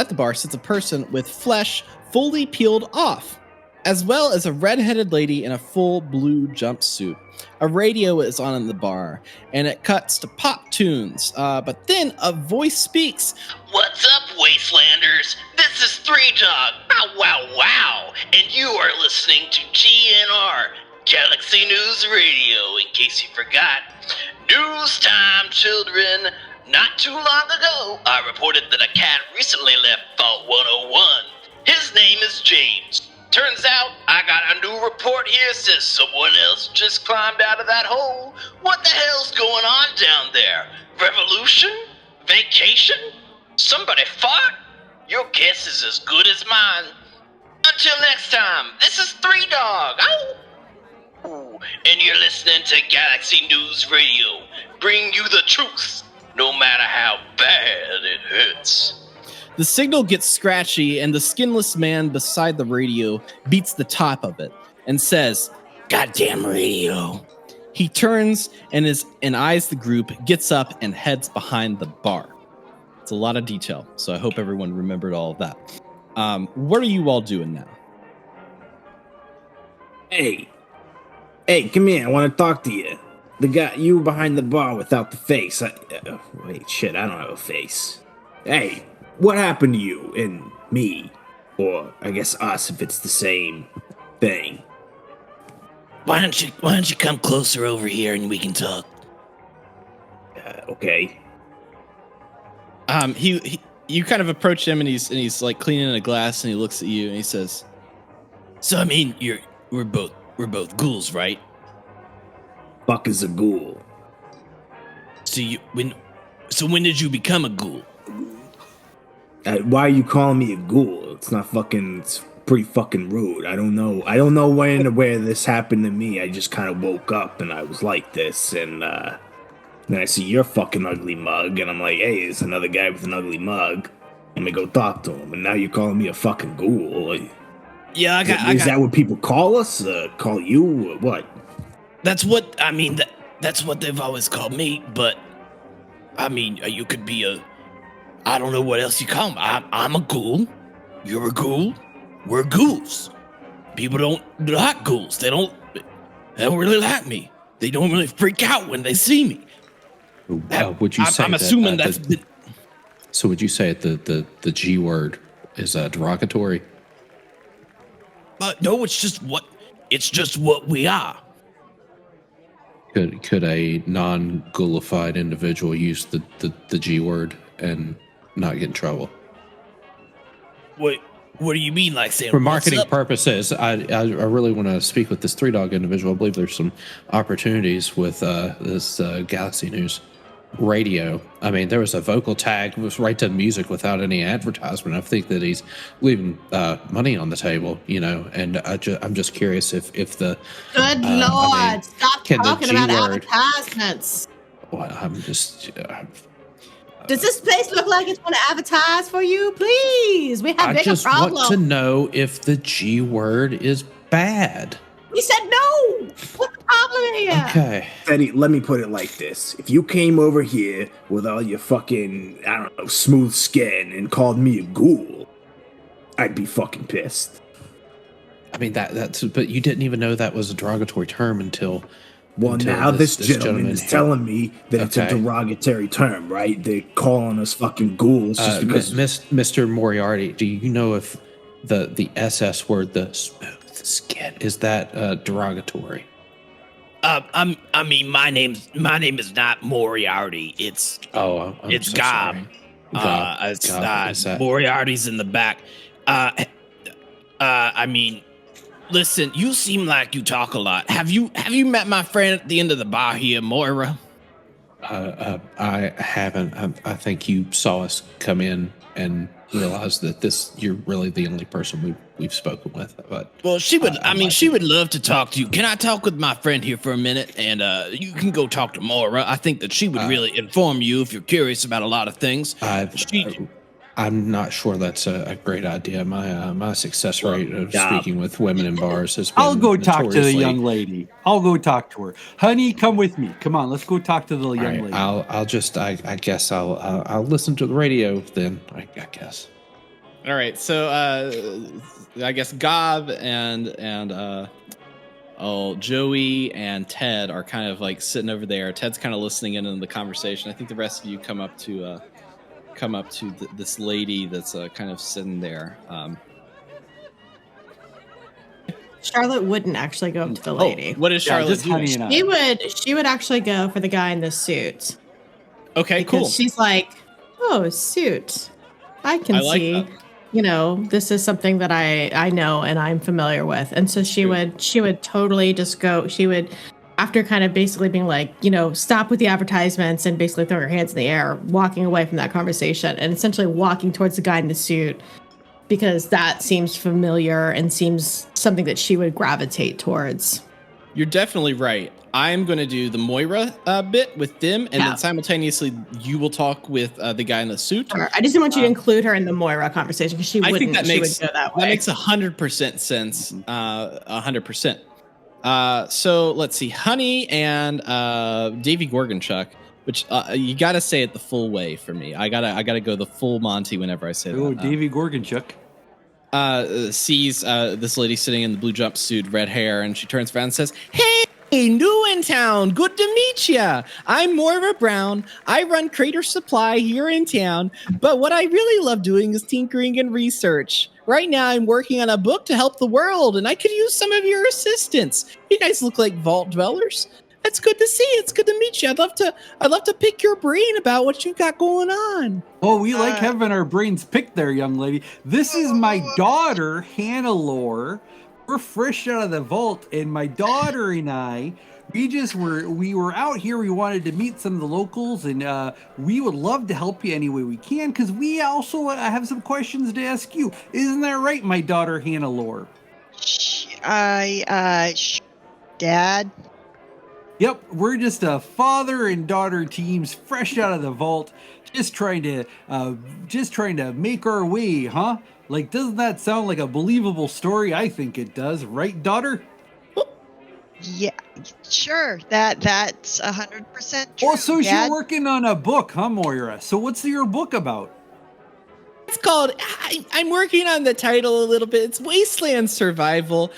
the bar sits a person with flesh fully peeled off. as well as a red-headed lady in a full blue jumpsuit. A radio is on in the bar, and it cuts to pop tunes. But then a voice speaks. What's up, Wastelanders? This is Three Dog. Wow. And you are listening to GNR, Galaxy News Radio, in case you forgot. News time, children. Not too long ago, I reported that a cat recently left Vault 101. His name is James. Turns out, I got a new report here says someone else just climbed out of that hole. What the hell's going on down there? Revolution? Vacation? Somebody fought? Your guess is as good as mine. Until next time, this is Three Dog. Ow! And you're listening to Galaxy News Radio, bringing you the truth, no matter how bad it hurts. The signal gets scratchy, and the skinless man beside the radio beats the top of it and says, "Goddamn radio." He turns and eyes the group, gets up, and heads behind the bar. It's a lot of detail, so I hope everyone remembered all of that. What are you all doing now? Hey, come here. I want to talk to you. The guy, you behind the bar without the face. Wait, shit, I don't have a face. Hey, what happened to you and me? Or I guess us, if it's the same thing. Why don't you come closer over here and we can talk? Okay. You kind of approach him, and he's like cleaning a glass, and he looks at you and he says, "So I mean, we're both ghouls, right?" Fuck is a ghoul? So when did you become a ghoul? Why are you calling me a ghoul? It's not fucking. It's pretty fucking rude. I don't know when or where this happened to me. I just kind of woke up and I was like this, and then I see your fucking ugly mug, and I'm like, hey, there's another guy with an ugly mug. Let me go talk to him. And now you're calling me a fucking ghoul. Yeah, Is that what people call us? Call you? Or what? That's what I mean. That's what they've always called me. But I mean, you could be I don't know what else you call them. I'm a ghoul. You're a ghoul. We're ghouls. People don't like ghouls. They don't really like me. They don't really freak out when they see me. Would you say I'm assuming that's. So would you say the G word is derogatory? No, it's just what we are. Could a non-ghoulified individual use the G word and not get in trouble? What do you mean, like saying? For marketing purposes, I really want to speak with this Three Dog individual. I believe there's some opportunities with this Galaxy News Radio. I mean, there was a vocal tag was right to music without any advertisement. I think that he's leaving money on the table, and I'm just curious if the Good Lord, stop talking about advertisements. Well, I'm just. Does this place look like it's going to advertise for you? Please, we have bigger problems. I just want to know if the G word is bad. We said no. What's the problem here? Okay. Eddie, let me put it like this. If you came over here with all your fucking, I don't know, smooth skin and called me a ghoul, I'd be fucking pissed. I mean, that's, but you didn't even know that was a derogatory term until... Well, now this gentleman is telling me that it's a derogatory term, right? They're calling us fucking ghouls just because... Mr. Moriarty, do you know if the SS word, the smooth skin, is that derogatory? I mean, my name is not Moriarty. It's it's so Gob. It's Moriarty's in the back. I mean, listen, you seem like you talk a lot. Have you met my friend at the end of the bar here, Moira? I haven't. I think you saw us come in and realized that you're really the only person we've spoken with. But well, she would. She would love to talk to you. Can I talk with my friend here for a minute? And you can go talk to Moira. I think that she would really inform you if you're curious about a lot of things. I'm not sure that's a great idea. My success rate of speaking with women in bars has been. I'll go talk to the young lady. I'll go talk to her. Honey, come with me. Come on, let's go talk to the young lady. I guess I'll listen to the radio then. I guess. All right, so I guess Gob and Joey and Ted are kind of like sitting over there. Ted's kind of listening in on the conversation. I think the rest of you come up to this lady that's kind of sitting there. Charlotte wouldn't actually go up to the lady. What is Charlotte doing? She would actually go for the guy in the suit. Okay, because cool. She's like, oh, see. I can see. That. You know, this is something that I know and I'm familiar with. And so she would totally just go. She would, after kind of basically being like, you know, stop with the advertisements and basically throw her hands in the air, walking away from that conversation and essentially walking towards the guy in the suit, because that seems familiar and seems something that she would gravitate towards. You're definitely right. I'm going to do the Moira bit with them, and then simultaneously you will talk with the guy in the suit. Sure. I just didn't want you to include her in the Moira conversation because she wouldn't. She would go that way. That makes 100% sense. 100%. So let's see, Honey and Davy Gorgonchuk, which you got to say it the full way for me. I gotta go the full Monty whenever I say that. Oh, Davy Gorgonchuk. Sees this lady sitting in the blue jumpsuit, red hair, and she turns around and says, "Hey, new in town. Good to meet ya. I'm Moira Brown. I run Crater Supply here in town, but what I really love doing is tinkering and research. Right now, I'm working on a book to help the world, and I could use some of your assistance. You guys look like vault dwellers. It's good to see you. It's good to meet you. I'd love to pick your brain about what you got going on." Oh, we like having our brains picked there, young lady. This is my daughter, Hannah Lore. We're fresh out of the vault, and my daughter and I, we were out here. We wanted to meet some of the locals, and we would love to help you any way we can, because we also have some questions to ask you. Isn't that right, my daughter, Hannah Lore? Dad? Yep, we're just a father and daughter teams, fresh out of the vault, just trying to make our way, huh? Like, doesn't that sound like a believable story? I think it does, right, daughter? Yeah, sure. That's 100% true. Oh, so Dad. you're working on a book, huh, Moira? So what's your book about? It's called, I'm working on the title a little bit. It's Wasteland Survival.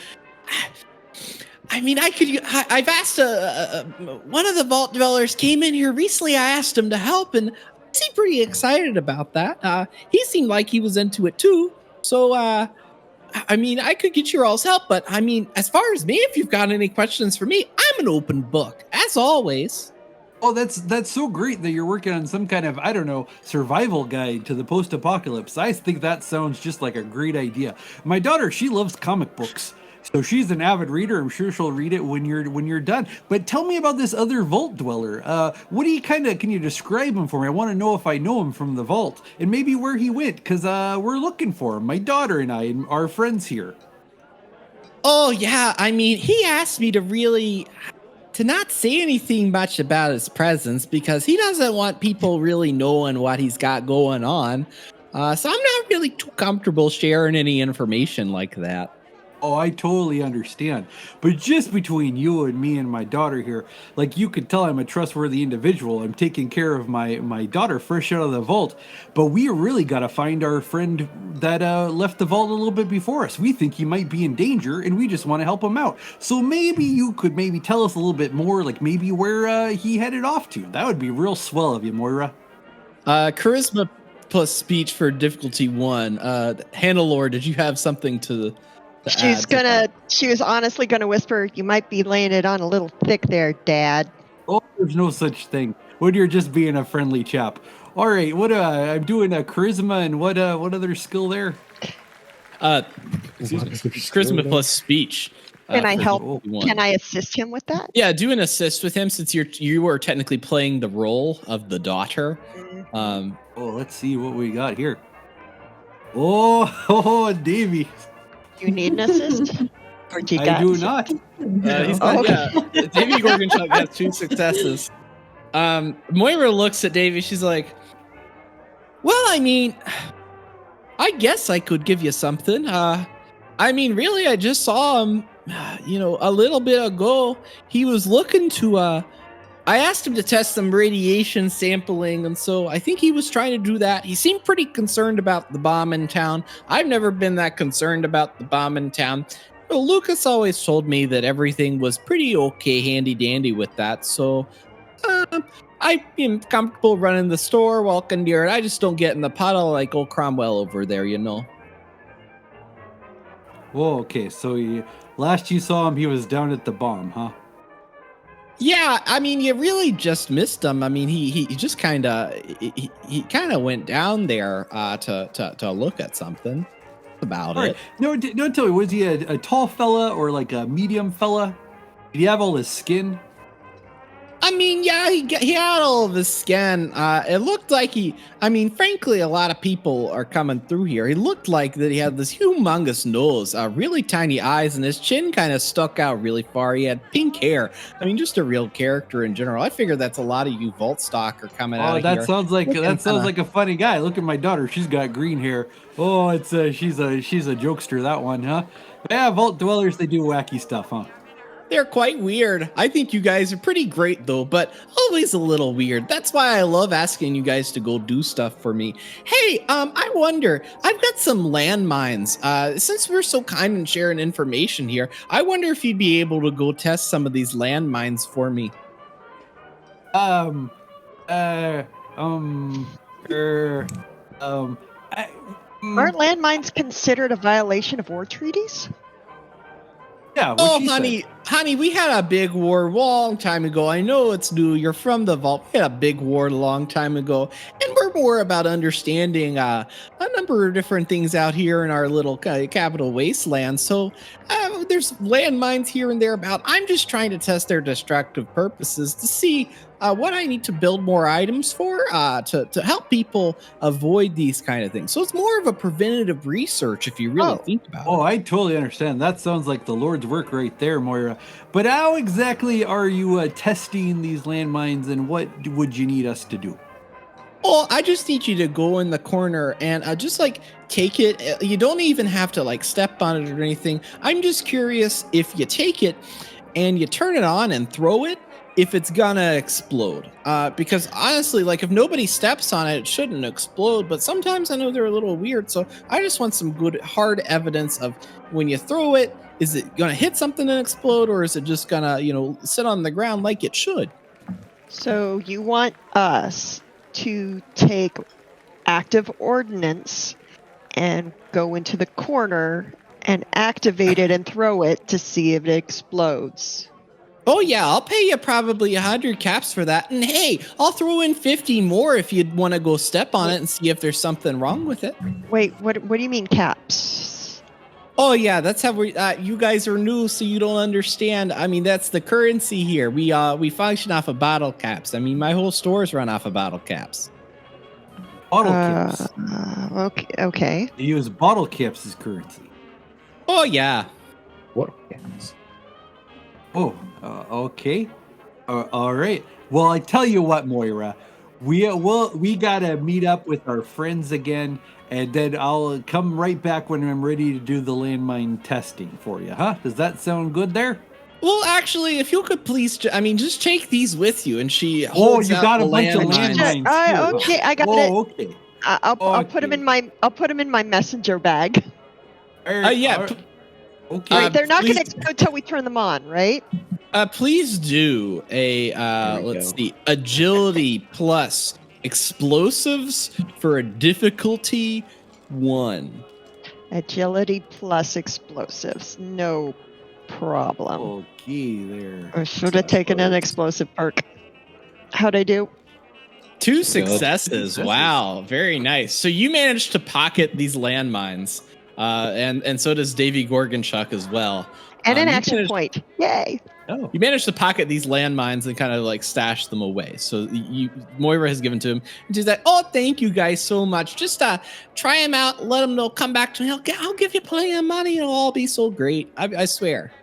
I mean, I've asked one of the vault dwellers came in here recently. I asked him to help, and I seemed pretty excited about that. He seemed like he was into it too. So, I mean, I could get your all's help, but I mean, as far as me, if you've got any questions for me, I'm an open book, as always. Oh, that's so great that you're working on some kind of, I don't know, survival guide to the post-apocalypse. I think that sounds just like a great idea. My daughter, she loves comic books. So she's an avid reader. I'm sure she'll read it when you're done. But tell me about this other vault dweller. What do you can you describe him for me? I want to know if I know him from the vault and maybe where he went, because we're looking for him. My daughter and I and our friends here. Oh yeah, I mean, he asked me to not say anything much about his presence because he doesn't want people really knowing what he's got going on. So I'm not really too comfortable sharing any information like that. Oh, I totally understand. But just between you and me and my daughter here, like, you could tell I'm a trustworthy individual. I'm taking care of my daughter fresh out of the vault. But we really got to find our friend that left the vault a little bit before us. We think he might be in danger, and we just want to help him out. So maybe you could tell us a little bit more, like maybe where he headed off to. That would be real swell of you, Moira. Charisma plus speech for difficulty 1. Hannah Lore, did you have something to... She was honestly gonna whisper, "You might be laying it on a little thick there, Dad." Oh, there's no such thing. When you're just being a friendly chap. All right, what I'm doing a charisma and what other skill there? Charisma plus speech. Can I help? Can I assist him with that? Yeah, do an assist with him since you are technically playing the role of the daughter. Let's see what we got here. Oh, Davey. You need an assist? Or do you I do not. He's got, yeah. Davey Gorgonchuk has 2 successes. Moira looks at Davey. She's like, "Well, I mean, I guess I could give you something. I mean, really, I just saw him, a little bit ago. He was looking to I asked him to test some radiation sampling, and so I think he was trying to do that. He seemed pretty concerned about the bomb in town. I've never been that concerned about the bomb in town. Well, Lucas always told me that everything was pretty okay, handy-dandy with that, so I am comfortable running the store, walking near it. I just don't get in the puddle like old Cromwell over there, you know. Whoa, okay, so last you saw him, he was down at the bomb, huh? Yeah, I mean, you really just missed him. I mean, he just kind of he kind of went down there to look at something about All it. right. No, don't tell me. Was he a tall fella or like a medium fella? Did he have all his skin? I mean, yeah, he had all of his skin. It looked like frankly, a lot of people are coming through here. He looked like that he had this humongous nose, really tiny eyes, and his chin kind of stuck out really far. He had pink hair. I mean, just a real character in general. I figure that's a lot of you Vault stock are coming out of here. That sounds like a funny guy. Look at my daughter. She's got green hair. Oh, it's she's a jokester, that one, huh? Yeah, Vault Dwellers, they do wacky stuff, huh? They're quite weird. I think you guys are pretty great, though, but always a little weird. That's why I love asking you guys to go do stuff for me. Hey, I wonder, I've got some landmines. Since we're so kind and sharing information here, I wonder if you'd be able to go test some of these landmines for me. Aren't landmines considered a violation of war treaties? Yeah. Honey, we had a big war a long time ago. I know it's new. You're from the Vault. We had a big war a long time ago. And we're more about understanding a number of different things out here in our little capital wasteland. So there's landmines here and there about. I'm just trying to test their destructive purposes to see what I need to build more items for to help people avoid these kind of things. So it's more of a preventative research if you really think about it. Oh, I totally understand. That sounds like the Lord's work right there, Moira. But how exactly are you testing these landmines, and what would you need us to do? Oh, I just need you to go in the corner and just take it. You don't even have to step on it or anything. I'm just curious if you take it and you turn it on and throw it, if it's gonna explode. Because honestly, if nobody steps on it, it shouldn't explode. But sometimes I know they're a little weird. So I just want some good hard evidence of when you throw it, is it gonna hit something and explode, or is it just gonna, sit on the ground like it should? So you want us to take active ordnance and go into the corner and activate it and throw it to see if it explodes. Oh yeah, I'll pay you probably 100 caps for that. And hey, I'll throw in 50 more if you'd want to go step on it and see if there's something wrong with it. Wait, what do you mean caps? Oh yeah, that's how you guys are new, so you don't understand. I mean, that's the currency here. We function off of bottle caps. I mean, my whole store's run off of bottle caps. Bottle caps. Okay. They use bottle caps as currency. Oh yeah. What? Yes. Oh, okay. All right. Well, I tell you what, Moira, we gotta meet up with our friends again, and then I'll come right back when I'm ready to do the landmine testing for you, huh? Does that sound good there? Well, actually, if you could please, just take these with you. And she holds you out got a the bunch of landmines. landmines. Okay, I got it. Okay. I'll put them in my messenger bag. Yeah. Okay. Right, they're not going to please- explode until we turn them on, right? Please do a agility plus explosives for a difficulty 1. Agility plus explosives, no problem. Okay, there. I should have taken an explosive perk. How'd I do? 2 successes. Wow, very nice. So you managed to pocket these landmines, and so does Davy Gorgonchuk as well. And an You action point. Yay. Oh. You managed to pocket these landmines and kind of stash them away. So Moira has given to him. And she's like, "Oh, thank you guys so much. Just try them out. Let them know. Come back to me. I'll give you plenty of money. It'll all be so great. I swear."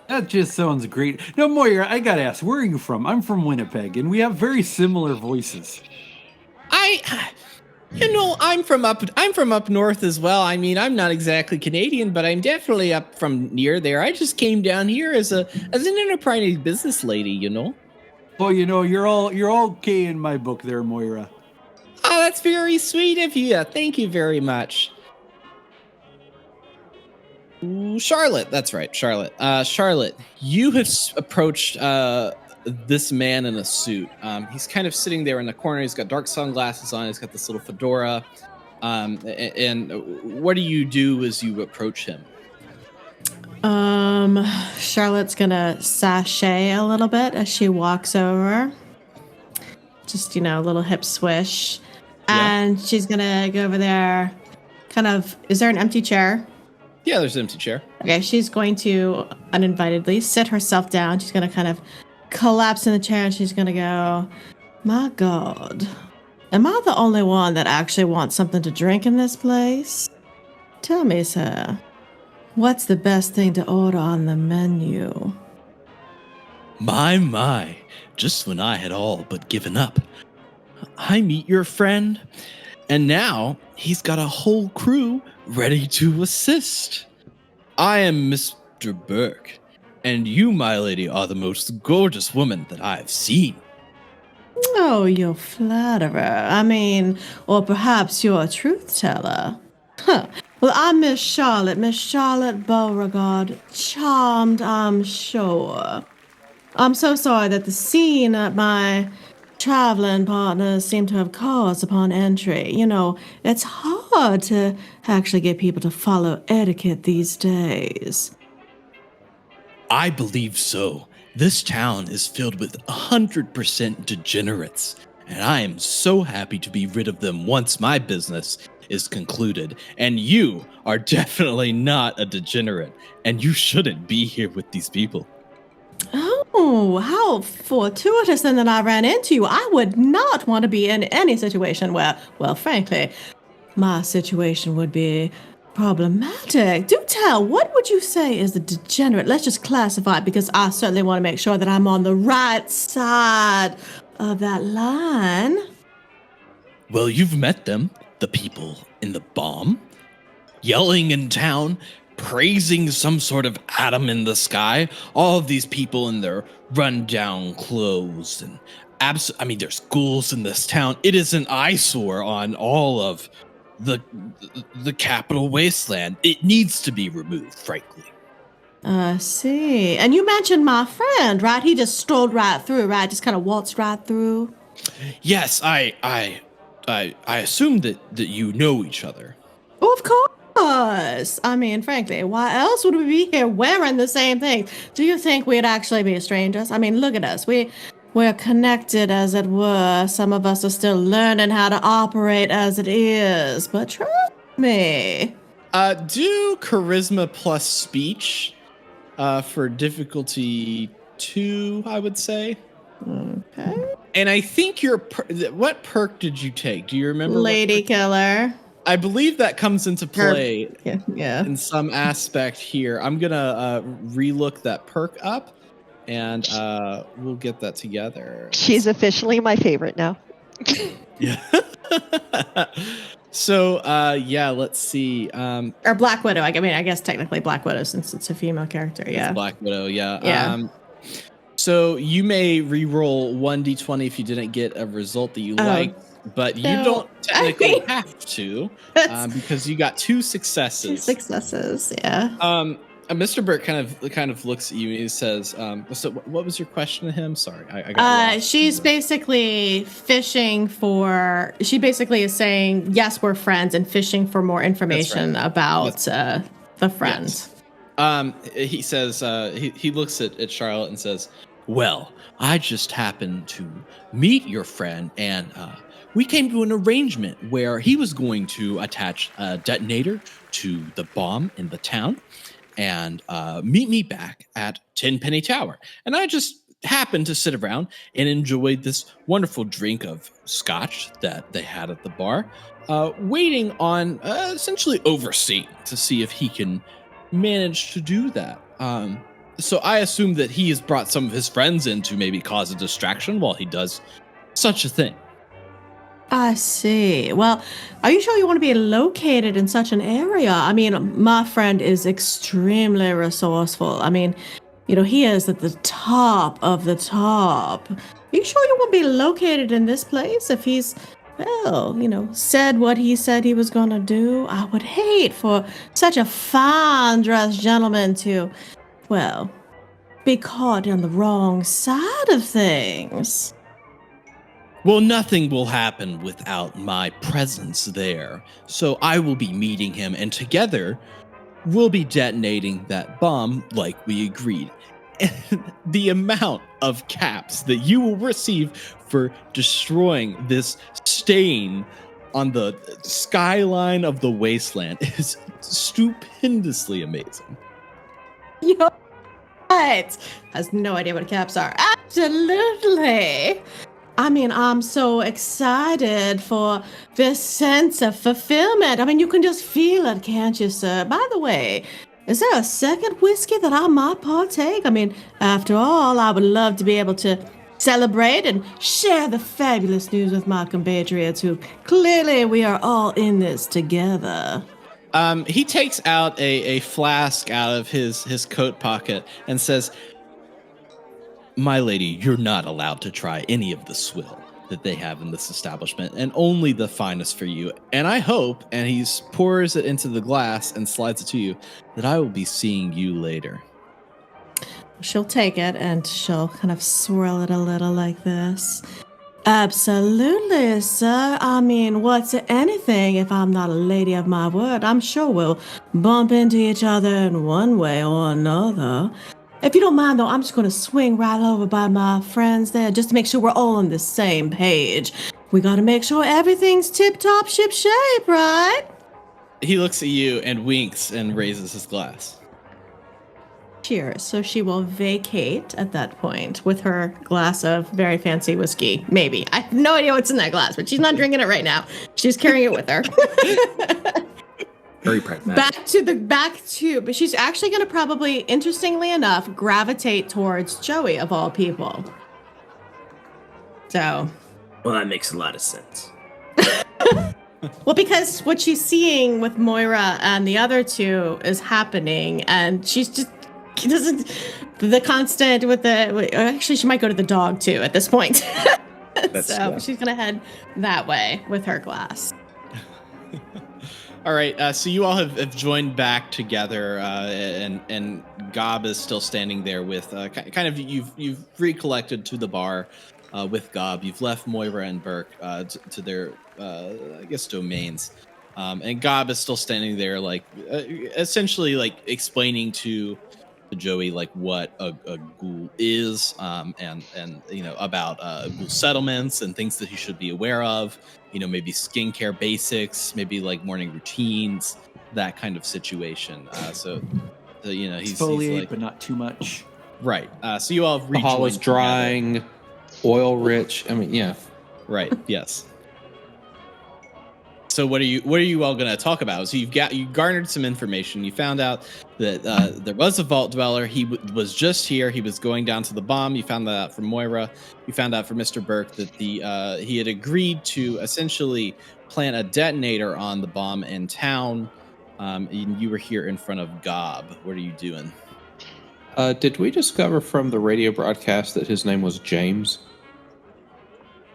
That just sounds great. Now, Moira, I gotta ask, where are you from? I'm from Winnipeg, and we have very similar voices. I'm from up north as well. I mean, I'm not exactly Canadian, but I'm definitely up from near there. I just came down here as an enterprising business lady, Oh, you're all okay in my book there, Moira. Oh, that's very sweet of you. Thank you very much. Ooh, Charlotte, that's right, Charlotte. Charlotte, you have approached this man in a suit. He's kind of sitting there in the corner. He's got dark sunglasses on. He's got this little fedora. And what do you do as you approach him? Charlotte's gonna sashay a little bit as she walks over. Just, a little hip swish. And she's gonna go over there. Is there an empty chair? Yeah, there's an empty chair. Okay, she's going to uninvitedly sit herself down. She's gonna kind of collapse in the chair and she's gonna go, my God, am I the only one that actually wants something to drink in this place? Tell me, sir, what's the best thing to order on the menu? My, just when I had all but given up, I meet your friend, and now he's got a whole crew ready to assist. I am Mr. Burke, and you, my lady, are the most gorgeous woman that I have seen. Oh, you're flatterer. Or perhaps you're a truth teller. Huh. Well, I'm Miss Charlotte Beauregard. Charmed, I'm sure. I'm so sorry that the scene that my traveling partners seem to have caused upon entry. It's hard to actually get people to follow etiquette these days. I believe so. This town is filled with 100% degenerates, and I am so happy to be rid of them once my business is concluded. And you are definitely not a degenerate, and you shouldn't be here with these people. Oh, how fortuitous then that I ran into you. I would not want to be in any situation where, well, frankly, my situation would be problematic. Do tell, what would you say is the degenerate? Let's just classify it, because I certainly want to make sure that I'm on the right side of that line. Well, you've met them, the people in the bomb, yelling in town, praising some sort of atom in the sky. All of these people in their rundown clothes and there's ghouls in this town. It is an eyesore on all of the capital wasteland. It needs to be removed, frankly. I see. And you mentioned my friend, right? He just strolled right through, right? Just kind of waltzed right through. Yes, I assume that you know each other. Oh, of course. Frankly, why else would we be here wearing the same thing? Do you think we'd actually be strangers? Look at us. We're connected, as it were. Some of us are still learning how to operate as it is, but trust me. Do charisma plus speech for difficulty 2, I would say. Okay. And I think what perk did you take? Do you remember? Lady Killer. I believe that comes into play yeah. in some aspect here. I'm going to relook that perk up, and we'll get that together. She's officially my favorite now. Yeah. So, let's see. Or Black Widow. I guess technically Black Widow, since it's a female character. Yeah. It's Black Widow, yeah. Yeah. So you may re-roll 1d20 if you didn't get a result that you liked. But you don't technically have to, because you got 2 successes. 2 successes, yeah. Mr. Burke kind of looks at you and he says, "So what was your question to him?" Sorry, I got lost. She's basically fishing for. She basically is saying, "Yes, we're friends," and fishing for more information about the friend. Yes. He says he looks at Charlotte and says, "Well, I just happened to meet your friend and." We came to an arrangement where he was going to attach a detonator to the bomb in the town and meet me back at Tenpenny Tower. And I just happened to sit around and enjoyed this wonderful drink of scotch that they had at the bar, waiting on essentially overseeing to see if he can manage to do that. So I assume that he has brought some of his friends in to maybe cause a distraction while he does such a thing. I see. Well, are you sure you want to be located in such an area? My friend is extremely resourceful. He is at the top of the top. you sure you won't be located in this place if he's, well, said what he said he was going to do? I would hate for such a fine-dressed gentleman to, well, be caught on the wrong side of things. Well, nothing will happen without my presence there. So I will be meeting him, and together we'll be detonating that bomb like we agreed. And the amount of caps that you will receive for destroying this stain on the skyline of the wasteland is stupendously amazing. You're right. Has no idea what caps are. Absolutely. I mean, I'm so excited for this sense of fulfillment. I mean, you can just feel it, can't you, sir? By the way, is there a second whiskey that I might partake? I mean, after all, I would love to be able to celebrate and share the fabulous news with my compatriots who clearly we are all in this together. He takes out a flask out of his coat pocket and says, "My lady, you're not allowed to try any of the swill that they have in this establishment, and only the finest for you. And I hope," and he pours it into the glass and slides it to you, "that I will be seeing you later." She'll take it and she'll kind of swirl it a little like this. Absolutely, sir. I mean, what's anything if I'm not a lady of my word? I'm sure we'll bump into each other in one way or another. If you don't mind, though, I'm just going to swing right over by my friends there just to make sure we're all on the same page. We got to make sure everything's tip-top ship-shape, right? He looks at you and winks and raises his glass. Cheers. So she will vacate at that point with her glass of very fancy whiskey. Maybe. I have no idea what's in that glass, but she's not drinking it right now. She's carrying it with her. Very pragmatic. But she's actually going to probably, interestingly enough, gravitate towards Joey of all people. So. Well, that makes a lot of sense. Well, because what she's seeing with Moira and the other two is happening, and she's just doesn't the constant with the. Actually, she might go to the dog too at this point. So she's going to head that way with her glass. All right, so you all have joined back together, and Gob is still standing there with kind of you've recollected to the bar with Gob. You've left Moira and Burke to their I guess domains, and Gob is still standing there, like essentially like explaining to Joey like what a ghoul is, and about ghoul settlements and things that he should be aware of. Maybe skincare basics, maybe like morning routines, that kind of situation. So he's exfoliate, like, but not too much. Right. So you all have the hall is drying, oil rich. I mean, yeah. Right. Yes. So what are you all going to talk about? So you garnered some information. You found out that there was a vault dweller. He was just here. He was going down to the bomb. You found that out from Moira. You found out from Mr. Burke that he had agreed to essentially plant a detonator on the bomb in town. And you were here in front of Gob. What are you doing? Did we discover from the radio broadcast that his name was James?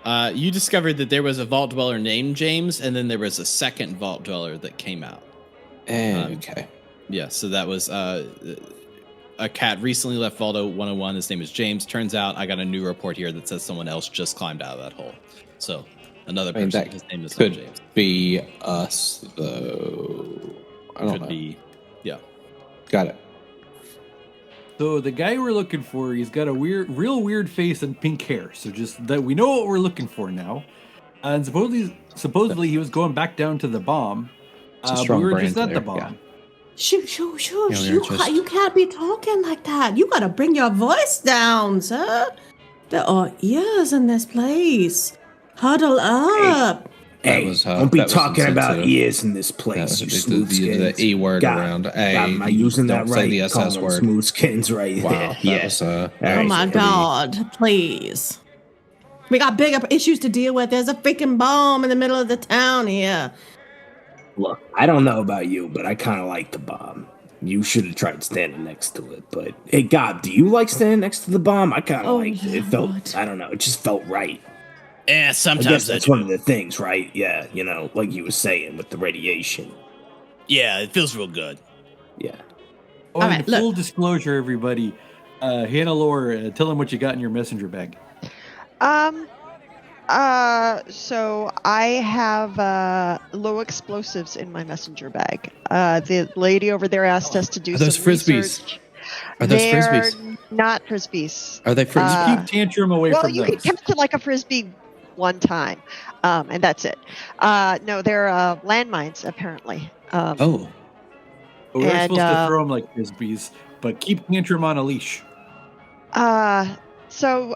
You discovered that there was a vault dweller named James, and then there was a second vault dweller that came out. Okay. Yeah, so that was a cat recently left Vault 101. His name is James. Turns out I got a new report here that says someone else just climbed out of that hole. So another person, his name is not James. Could be us, though. I don't know. Could be, yeah. Got it. So the guy we're looking for, he's got a real weird face and pink hair. So just that we know what we're looking for now. And supposedly he was going back down to the bomb. We were just at the bomb. Yeah. Shoo. You can't be talking like that. You gotta bring your voice down, sir. There are ears in this place. Huddle up. Hey, don't be talking about ears in this place, you smooth skins. The E word around. Am I using that don't right? Say the SS word. Smooth skins right Wow, there. Was, oh my God, please. We got bigger issues to deal with. There's a freaking bomb in the middle of the town here. Look, I don't know about you, but I kind of like the bomb. You should have tried standing next to it. But hey, God, do you like standing next to the bomb? I kind of liked it. It felt, I don't know, it just felt right. Yeah, I sometimes guess that's one of the things, right? Yeah, you know, like you were saying with the radiation. Yeah, it feels real good. Yeah. Oh, All and right, look. full disclosure, everybody. Hannah-Lore, tell them what you got in your messenger bag. So I have low explosives in my messenger bag. The lady over there asked us to do Are those some frisbees? research. Are those They're frisbees? not frisbees. Are they frisbees? Keep tantrum away Well, from you those. can catch it like a frisbee one time, and that's it. No, they're landmines apparently. Oh, But we're and, supposed to throw them like frisbees, but keep tantrum on a leash. So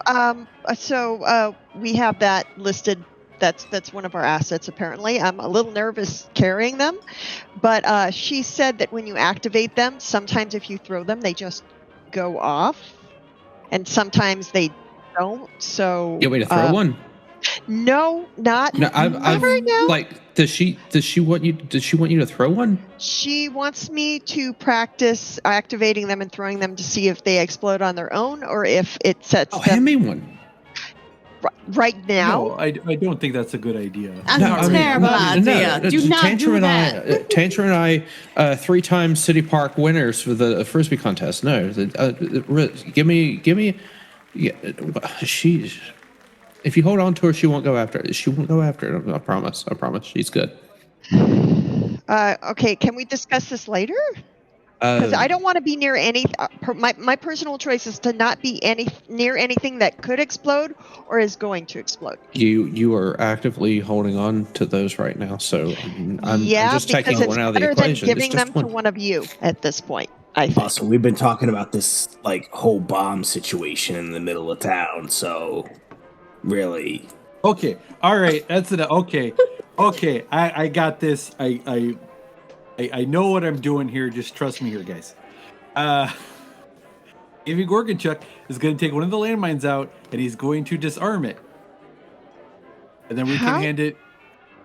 we have that listed. That's one of our assets. Apparently, I'm a little nervous carrying them, but she said that when you activate them, sometimes if you throw them, they just go off, and sometimes they don't. So you want me to throw one? No, not No, not right now. Like, does she want you? Does she want you to throw one? She wants me to practice activating them and throwing them to see if they explode on their own or if it sets Oh, them hand me one. right now. No, I don't think that's a good idea. That's a terrible idea. Do not Tantrum do and that. Tantrum and I, 3-time City Park winners for the frisbee contest. No, give me. Yeah, she's. If you hold on to her, she won't go after it. She won't go after it. I promise. She's good. Okay, can we discuss this later? Because I don't want to be near any. My personal choice is to not be near anything that could explode or is going to explode. You are actively holding on to those right now, so I'm just taking one out of the equation. Than giving them to one of you at this point. I think. Also, we've been talking about this like whole bomb situation in the middle of town, so really. Okay, all right, that's it. Okay, I got this. I know what I'm doing here. Just trust me here, guys. Ivy Gorgonchuk is going to take one of the landmines out, and he's going to disarm it, and then we can hand it.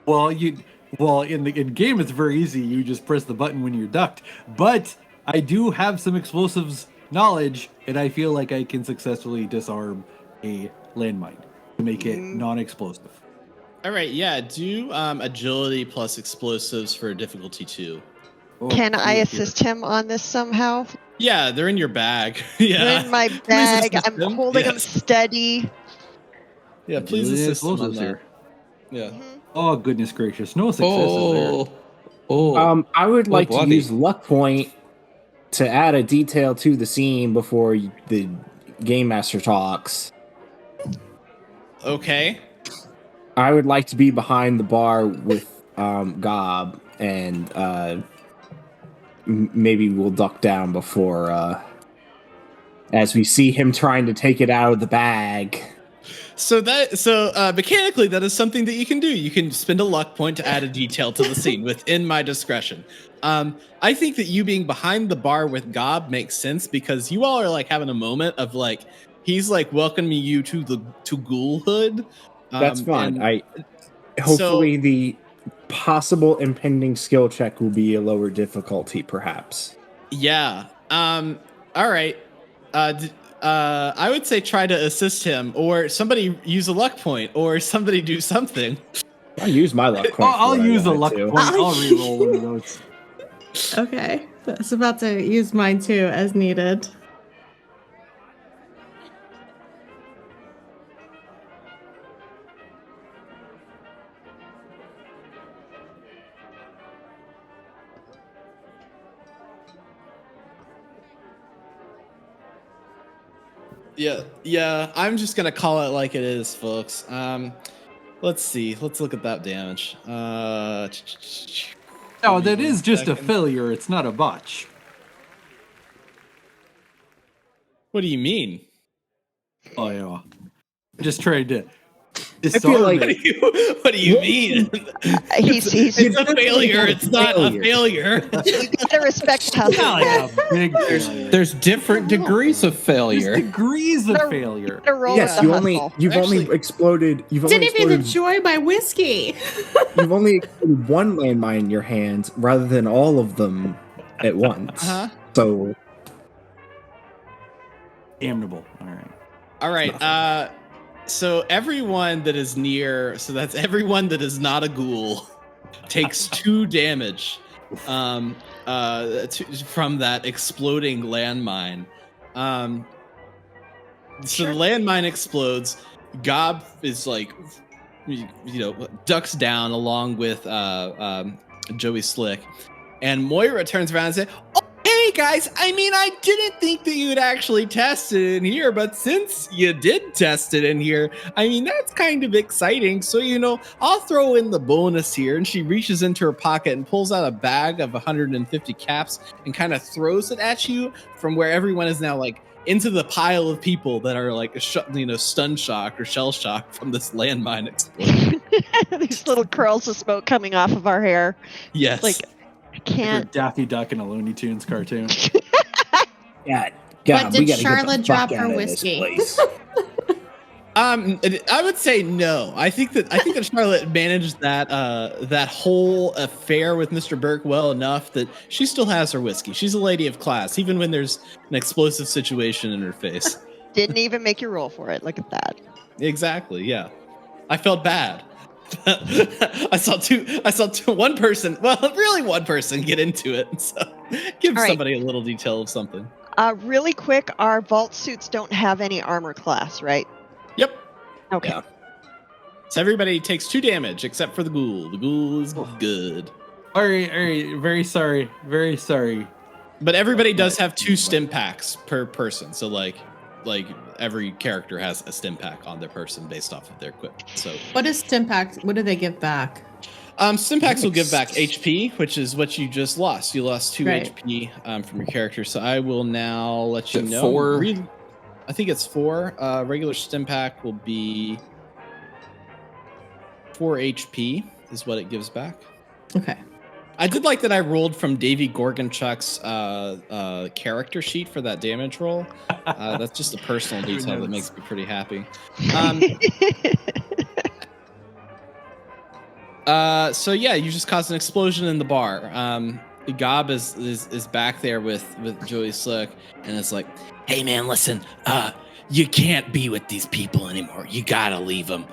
Well, in game it's very easy. You just press the button when you're ducked. But I do have some explosives knowledge, and I feel like I can successfully disarm a landmine to make it non-explosive. All right, yeah, do agility plus explosives for difficulty 2. Can I assist him on this somehow? Yeah, they're in your bag. Yeah, They're in my bag. I'm holding them steady. Yeah, please assist him on that. Yeah. Oh goodness gracious! No successes there. I would like to bloody. use luck point to add a detail to the scene before the game master talks. Okay. I would like to be behind the bar with Gob, and maybe we'll duck down before as we see him trying to take it out of the bag. So mechanically, that is something that you can do. You can spend a luck point to add a detail to the scene within my discretion. I think that you being behind the bar with Gob makes sense because you all are like having a moment of like he's like welcoming you to ghoulhood. That's fine. Hopefully the possible impending skill check will be a lower difficulty, perhaps. Yeah. All right. I would say try to assist him, or somebody use a luck point, or somebody do something. I'll use my luck point. I'll use a luck point. I'll reroll one of those. Okay, I was about to use mine too as needed. Yeah. I'm just gonna call it like it is, folks. Let's see. Let's look at that damage. No, that is just a failure. It's not a botch. What do you mean? Oh yeah, just trying to. I feel like What do you mean? He's It's a failure. It's not a failure. you gotta respect how big failure. There's different degrees of failure. There's degrees of failure. yes, you've only exploded. Didn't even enjoy my whiskey. You've only exploded one landmine in your hands rather than all of them at once. Uh-huh. So Amiable. All right. All right. So everyone that is near, so that's everyone that is not a ghoul, takes 2 damage from that exploding landmine. So the landmine explodes. Gob is like, ducks down along with Joey Slick, and Moira turns around and says, "Oh, hey guys! I mean, I didn't think that you'd actually test it in here, but since you did test it in here, I mean, that's kind of exciting. So I'll throw in the bonus here." And she reaches into her pocket and pulls out a bag of 150 caps and kind of throws it at you from where everyone is now like into the pile of people that are like stun shocked or shell shocked from this landmine explosion. These little curls of smoke coming off of our hair. Yes. Like, I can't. Daffy Duck in a Looney Tunes cartoon. God, But we did gotta get the Charlotte drop fuck her out of this whiskey? place. I would say no. I think that Charlotte managed that whole affair with Mr. Burke well enough that she still has her whiskey. She's a lady of class, even when there's an explosive situation in her face. Didn't even make you roll for it. Look at that. Exactly. Yeah, I felt bad. I saw one person get into it. So give All right. somebody a little detail of something. Really quick, our vault suits don't have any armor class, right? Yep. Okay. Yeah. So everybody takes 2 damage except for the ghoul. The ghoul is good. All right. Very sorry. But everybody does have 2 stim packs per person. So like every character has a stim pack on their person based off of their equipment. So What is stim pack? What do they give back? stim packs will give back HP, which is what you just lost. You lost 2 Right. HP from your character. So I will now let you Is it know. 4? I think it's 4. Regular stim pack will be 4 HP is what it gives back. Okay. I did like that I rolled from Davey Gorgonchuk's character sheet for that damage roll. That's just a personal detail that makes me pretty happy. So yeah, you just caused an explosion in the bar. Gob is back there with Joey Slick, and it's like, Hey man, listen, you can't be with these people anymore. You gotta leave them.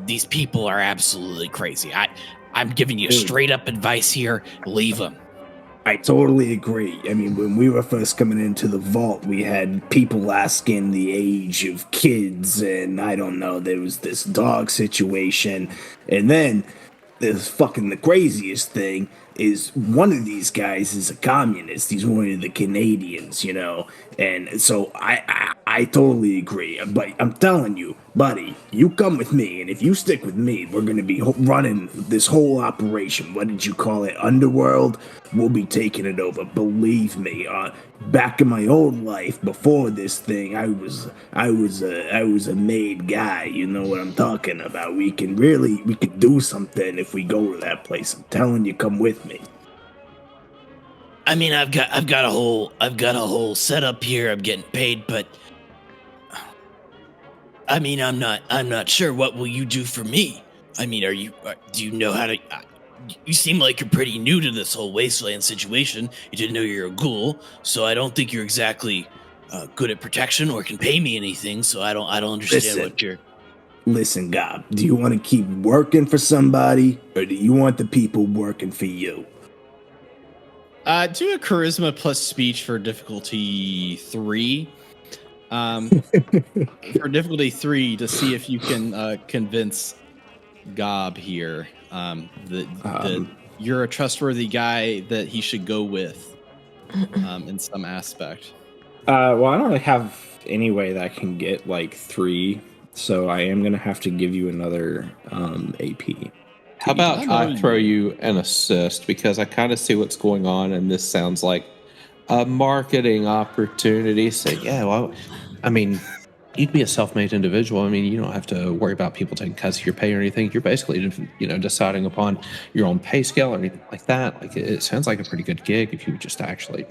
These people are absolutely crazy. I'm giving you straight up advice here. Leave them. I totally agree. I mean, when we were first coming into the vault, we had people asking the age of kids, and I don't know, there was this dog situation, and then the craziest thing is one of these guys is a communist. He's one of the Canadians, and so I totally agree. But I'm telling you, buddy, you come with me, and if you stick with me, we're going to be running this whole operation. What did you call it? Underworld? We'll be taking it over. Believe me. Back in my old life, before this thing, I was a made guy. You know what I'm talking about. We could do something if we go to that place. I'm telling you, come with me. I mean, I've got a whole setup here. I'm getting paid, but I mean, I'm not sure. What will you do for me? I mean, do you know how to? You seem like you're pretty new to this whole wasteland situation. You didn't know you're a ghoul, so I don't think you're exactly good at protection or can pay me anything. So I don't understand what you're. Listen, Gob, do you want to keep working for somebody, or do you want the people working for you? Do a charisma plus speech for difficulty 3. For difficulty 3 to see if you can convince Gob here that you're a trustworthy guy that he should go with in some aspect. Well, I don't really have any way that I can get like 3, so I am gonna have to give you another AP. How about I throw you an assist, because I kind of see what's going on, and this sounds like a marketing opportunity. So yeah, well, I mean, you'd be a self-made individual. I mean, you don't have to worry about people taking cuts of your pay or anything. You're basically, deciding upon your own pay scale or anything like that. Like, it sounds like a pretty good gig if you would just actually,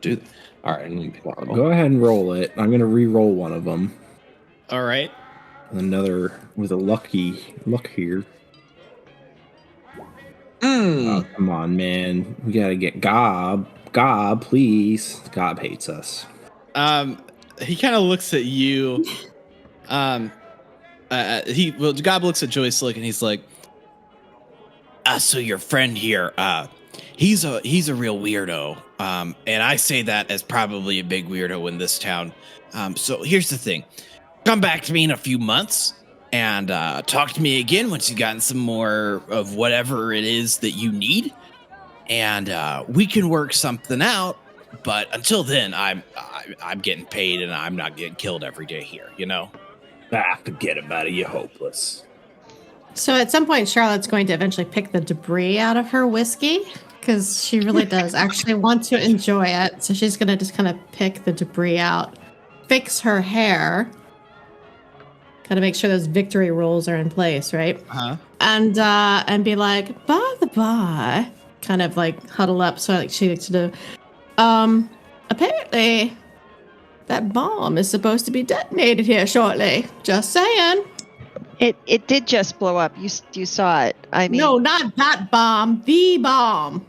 do that. All right, Go ahead and roll it. I'm gonna re-roll one of them. All right. Another with a luck here. Oh, come on, man. We gotta get Gob Gob, please. Gob hates us. He kind of looks at you. Gob looks at Joyce Slick and he's like, so your friend here, he's a real weirdo. And I say that as probably a big weirdo in this town. So here's the thing. Come back to me in a few months and talk to me again once you've gotten some more of whatever it is that you need. And we can work something out. But until then, I'm getting paid and I'm not getting killed every day here, you know? Forget about it. You're hopeless. So at some point, Charlotte's going to eventually pick the debris out of her whiskey because she really does actually want to enjoy it. So she's going to just kind of pick the debris out, fix her hair, kind of make sure those victory rolls are in place, right? Uh-huh. And be like, by the by, kind of like huddle up so like she likes to do. Apparently that bomb is supposed to be detonated here shortly. Just saying. It did just blow up. You saw it. I mean, no, not that bomb. The bomb.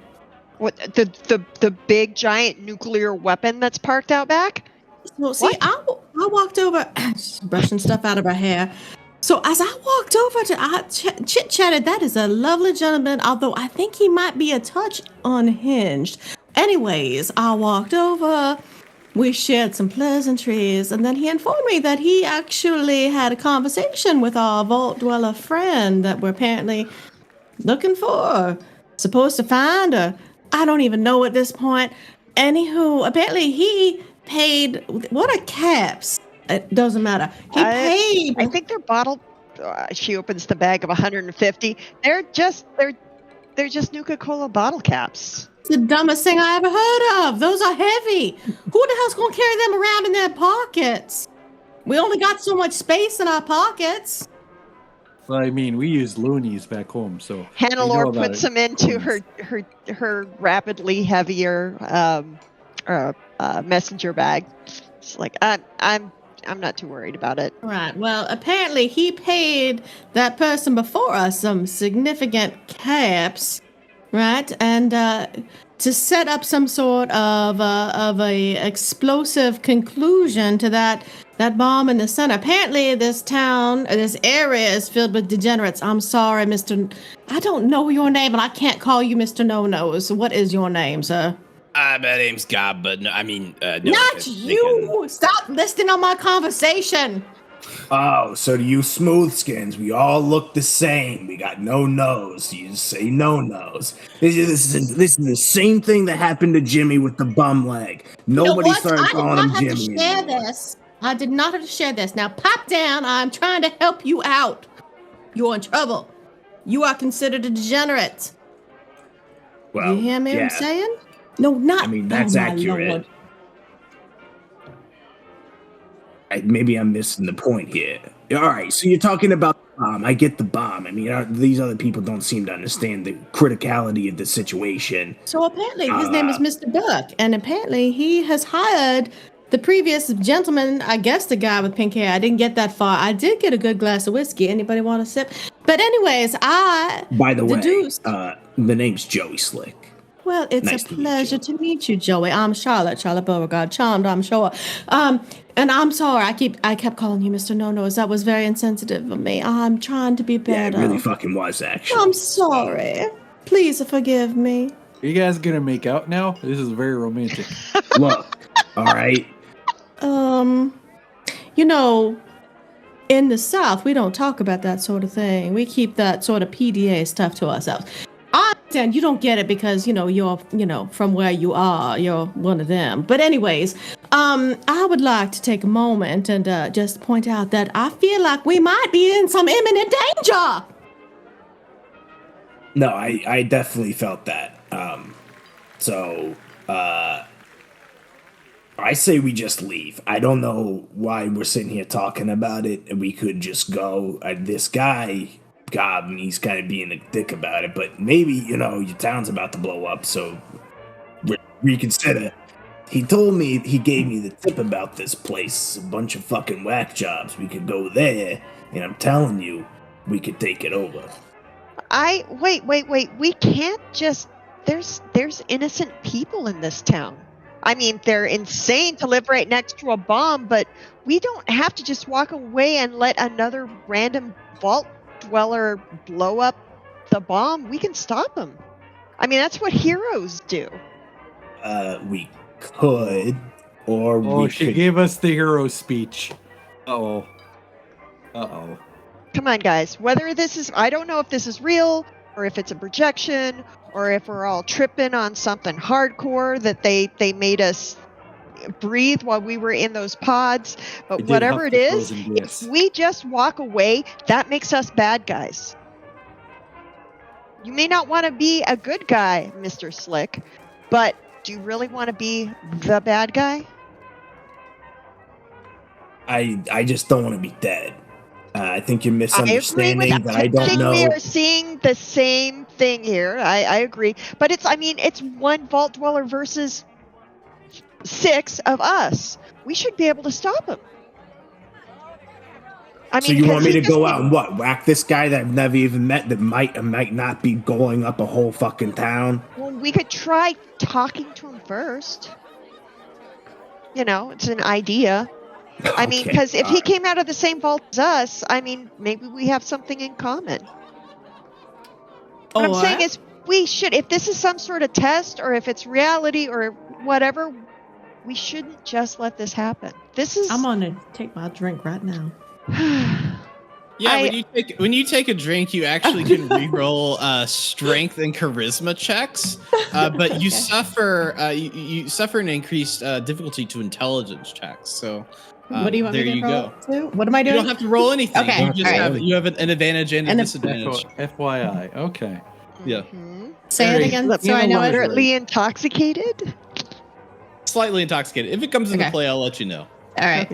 What the big giant nuclear weapon that's parked out back? Well, see, I walked over, just brushing stuff out of her hair. So as I walked over to chit-chatted, that is a lovely gentleman, although I think he might be a touch unhinged. Anyways, I walked over, we shared some pleasantries, and then he informed me that he actually had a conversation with our vault dweller friend that we're apparently looking for, supposed to find, or I don't even know at this point. Anywho, apparently he paid, what are caps? It doesn't matter. He paid. I think they're bottled. She opens the bag of 150. They're just Nuka-Cola bottle caps. It's the dumbest thing I ever heard of. Those are heavy. Who the hell's going to carry them around in their pockets? We only got so much space in our pockets. Well, I mean, we use loonies back home, so Hannelore puts them into her rapidly heavier messenger bag. It's like I'm not too worried about it. Right. Well, apparently he paid that person before us some significant caps, right? And to set up some sort of a explosive conclusion to that bomb in the center. Apparently this town, this area is filled with degenerates. I'm sorry, Mr. I don't know your name, and I can't call you Mr. No-Nose. What is your name, sir? My name's Gob, but no, I mean... no, Not you! Stop listening on my conversation! Oh, so to you smooth skins, we all look the same. We got no nose. You just say no nose. This is the same thing that happened to Jimmy with the bum leg. Nobody started calling him Jimmy. I did not have to share this. Now pop down. I'm trying to help you out. You're in trouble. You are considered a degenerate. Well, you hear me? What I'm saying? No, not. I mean, that's accurate. Lord. Maybe I'm missing the point here. All right, so you're talking about the bomb. I get the bomb. I mean, these other people don't seem to understand the criticality of the situation. So apparently his name is Mr. Buck, and apparently he has hired the previous gentleman, I guess the guy with pink hair. I didn't get that far. I did get a good glass of whiskey. Anybody want a sip? But anyways, By the way, the name's Joey Slick. Well, it's nice a pleasure to meet you, Joey. I'm Charlotte Beauregard, charmed, I'm sure. And I'm sorry, I kept calling you Mr. No-Nose. That was very insensitive of me. I'm trying to be better. Yeah, it really fucking was, actually. I'm sorry. Please forgive me. Are you guys gonna make out now? This is very romantic. Look, all right. You know, in the South, we don't talk about that sort of thing. We keep that sort of PDA stuff to ourselves. And you don't get it because, you're, from where you are, you're one of them. But anyways, I would like to take a moment and just point out that I feel like we might be in some imminent danger. No, I definitely felt that. So I say we just leave. I don't know why we're sitting here talking about it. We could just go. This guy... God, and he's kind of being a dick about it, but maybe, your town's about to blow up, so reconsider. He gave me the tip about this place, a bunch of fucking whack jobs. We could go there, and I'm telling you, we could take it over. Wait. We can't just there's innocent people in this town. I mean, they're insane to live right next to a bomb, but we don't have to just walk away and let another random vault dweller blow up the bomb. We can stop them. I mean, that's what heroes do. We could, or we she could. gave us the hero speech. Uh-oh. Come on, guys. Whether this is, I don't know if this is real, or if it's a projection, or if we're all tripping on something hardcore that they made us breathe while we were in those pods. But whatever it is, if we just walk away, that makes us bad guys. You may not want to be a good guy, Mr. Slick, but do you really want to be the bad guy? I just don't want to be dead. I think you're misunderstanding that I don't know. We are seeing the same thing here. I agree. But it's one vault dweller versus 6 of us. We should be able to stop him. So you want me to go out and whack this guy that I've never even met that might not be going up a whole fucking town? Well, we could try talking to him first. It's an idea. I mean, because if he came out of the same vault as us, I mean, maybe we have something in common. What I'm saying is, we should, if this is some sort of test, or if it's reality, or whatever, we shouldn't just let this happen. I'm gonna take my drink right now. Yeah, when you take a drink, you actually can reroll strength and charisma checks, but you suffer you suffer an increased difficulty to intelligence checks. So what do you want there me to you roll go. to? What am I doing? You don't have to roll anything. Okay, You just you have an advantage and a disadvantage. FYI. Okay. Yeah. Say it again, so I know it. Moderately intoxicated. Slightly intoxicated. If it comes into play, I'll let you know. All right.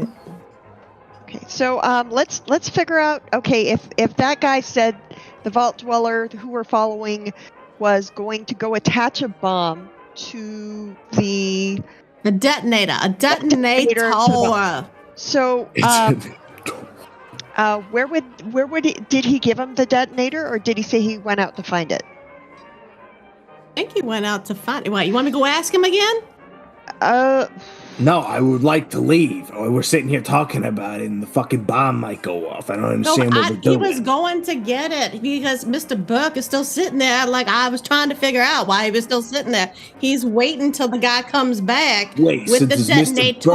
Okay, so let's figure out. Okay, if that guy said the vault dweller who we're following was going to go attach a bomb to a detonator. So did he give him the detonator, or did he say he went out to find it? I think he went out to find it. What, you want me to go ask him again? No, I would like to leave. We're sitting here talking about it, and the fucking bomb might go off. I don't understand what we're doing. He was going to get it because Mr. Burke is still sitting there. Like, I was trying to figure out why he was still sitting there. He's waiting till the guy comes back with the detonator.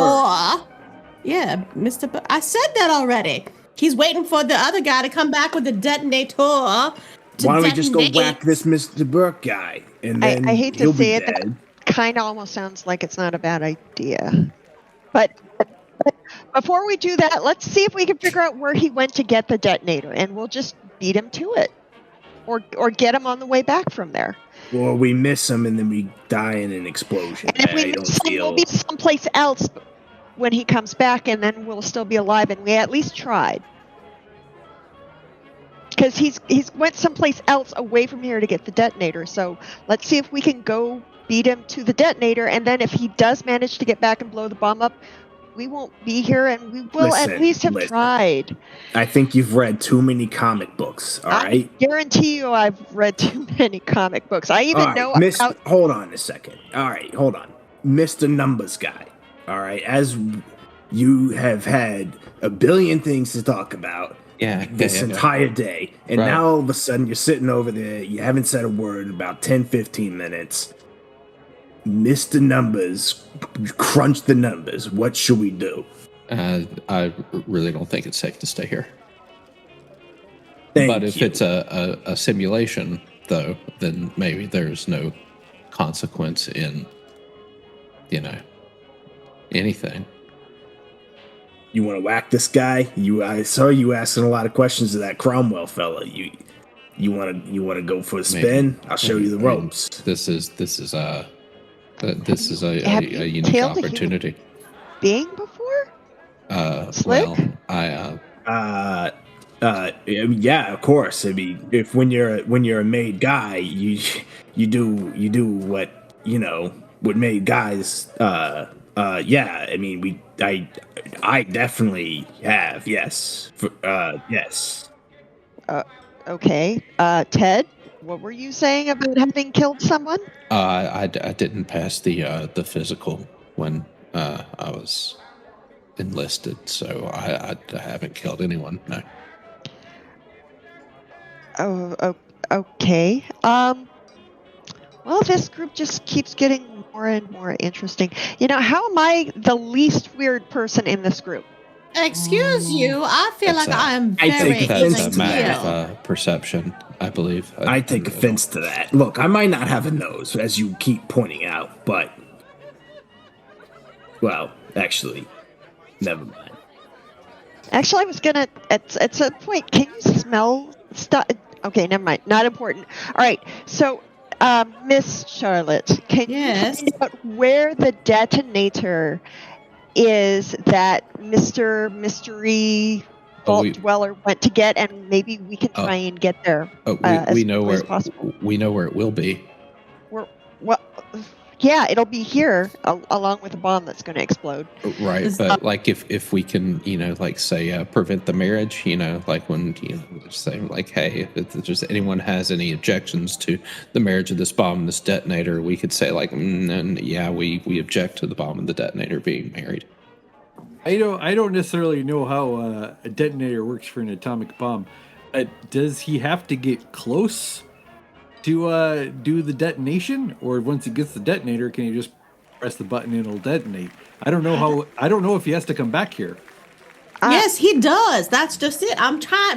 Yeah, Mr. Burke. I said that already. He's waiting for the other guy to come back with the detonator. Why don't we just go whack this Mr. Burke guy? And then I hate to say it, that kind of almost sounds like it's not a bad idea. But before we do that, let's see if we can figure out where he went to get the detonator, and we'll just beat him to it, or get him on the way back from there. Or we miss him and then we die in an explosion. And if we miss him, we'll be someplace else when he comes back, and then we'll still be alive, and we at least tried. Because he's went someplace else away from here to get the detonator. So let's see if we can go beat him to the detonator, and then if he does manage to get back and blow the bomb up, we won't be here, and we will at least have tried. I think you've read too many comic books, all right? I guarantee you I've read too many comic books. I even know about... Hold on a second. All right, hold on. Mr. Numbers Guy, all right? As you have had a billion things to talk about this entire day, and now all of a sudden you're sitting over there, you haven't said a word in about 10, 15 minutes. Mr. Numbers, crunch the numbers. What should we do? I really don't think it's safe to stay here. But if it's a simulation, though, then maybe there's no consequence in, anything. You want to whack this guy? I saw you asking a lot of questions to that Cromwell fella. You want to go for a spin? I'll show you the ropes. This is a unique opportunity. Being before? Slick? Well, yeah, of course. I mean, if when you're a made guy, you do what what made guys. Yeah. I mean, I definitely have. Yes. Yes. Okay. Ted, What were you saying about having killed someone? I didn't pass the physical when I was enlisted, so I haven't killed anyone. No. Oh, okay. Well, this group just keeps getting more and more interesting. You know, how am I the least weird person in this group? Excuse you, I feel That's like I am I very take That's offense a to even matter that. of perception, I believe. I take offense to that. Look, I might not have a nose, as you keep pointing out, but well, actually, never mind. Actually, I was gonna at some point. Can you smell stuff? Okay, never mind. Not important. All right. So, Miss Charlotte, can Yes. you find out where the detonator is that Mr. Mystery Vault Dweller went to get, and maybe we can try and get there as we know quickly where as possible. we know where it will be. Well, yeah, it'll be here along with a bomb that's going to explode. Right, but like if we can, like say prevent the marriage, like when say like, hey, if there's anyone has any objections to the marriage of this bomb and this detonator, we could say like, yeah, we object to the bomb and the detonator being married. I don't necessarily know how a detonator works for an atomic bomb. Does he have to get close to do the detonation, or once he gets the detonator, can he just press the button and it'll detonate? I don't know if he has to come back here. Yes, he does. That's just it.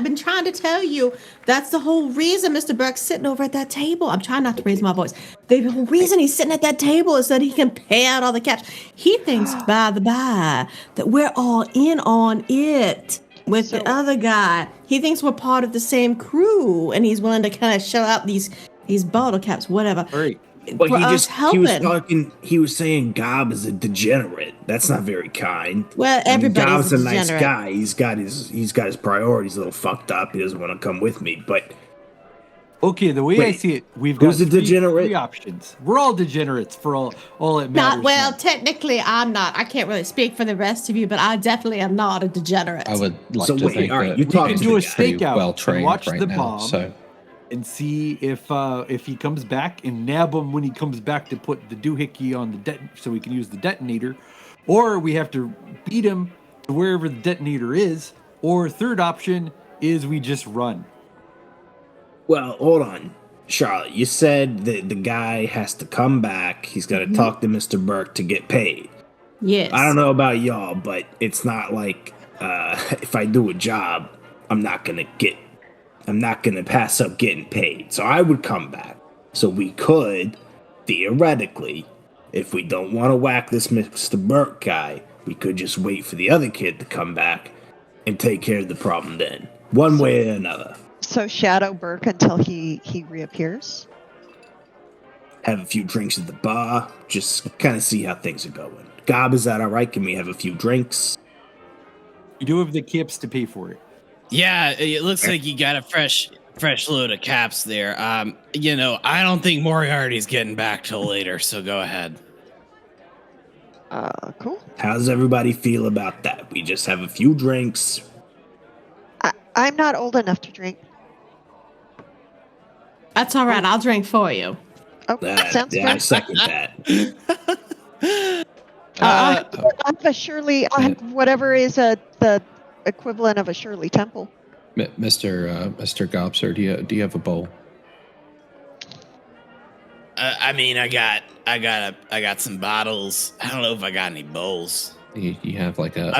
Been trying to tell you. That's the whole reason Mr. Burke's sitting over at that table. I'm trying not to raise my voice. The whole reason he's sitting at that table is that he can pay out all the cash. He thinks, by the by, that we're all in on it with the other guy. He thinks we're part of the same crew, and he's willing to kind of show out these bottle caps, whatever. All right. But helping. he was saying Gob is a degenerate. That's not very kind. Well, everybody's Gob's a a nice degenerate. guy. He's got his priorities a little fucked up. He doesn't want to come with me. But Okay, the way I Wait, see it, we've got who's a degenerate? three options. We're all degenerates for all it matters. Not well. now. Technically, I'm not. I can't really speak for the rest of you, but I definitely am not a degenerate. I would like So to wait, think all right, that you we talk can to do the a guy. Stake out well and trained watch right the now. bomb. So and see if he comes back and nab him when he comes back to put the doohickey on the so we can use the detonator, or we have to beat him to wherever the detonator is, or third option is we just run. well, hold on, Charlotte. You said that the guy has to come back. He's got to talk to Mr. Burke to get paid. Yes. I don't know about y'all, but it's not like if I do a job, I'm not gonna pass up getting paid. So I would come back. So we could, theoretically, if we don't want to whack this Mr. Burke guy, we could just wait for the other kid to come back and take care of the problem then. One way or another. So shadow Burke until he reappears. Have a few drinks at the bar. Just kind of see how things are going. Gob, is that alright? Can we have a few drinks? You do have the kips to pay for it. Yeah, it looks like you got a fresh load of caps there. I don't think Moriarty's getting back till later, so go ahead. Cool. How does everybody feel about that? We just have a few drinks. I'm not old enough to drink. That's all right. I'll drink for you. Oh, sounds I good. second that. I'll have a Shirley. I'll have whatever is the equivalent of a Shirley Temple. Mr. Gobser, do you have a bowl? I got some bottles. I don't know if I got any bowls. You have like a.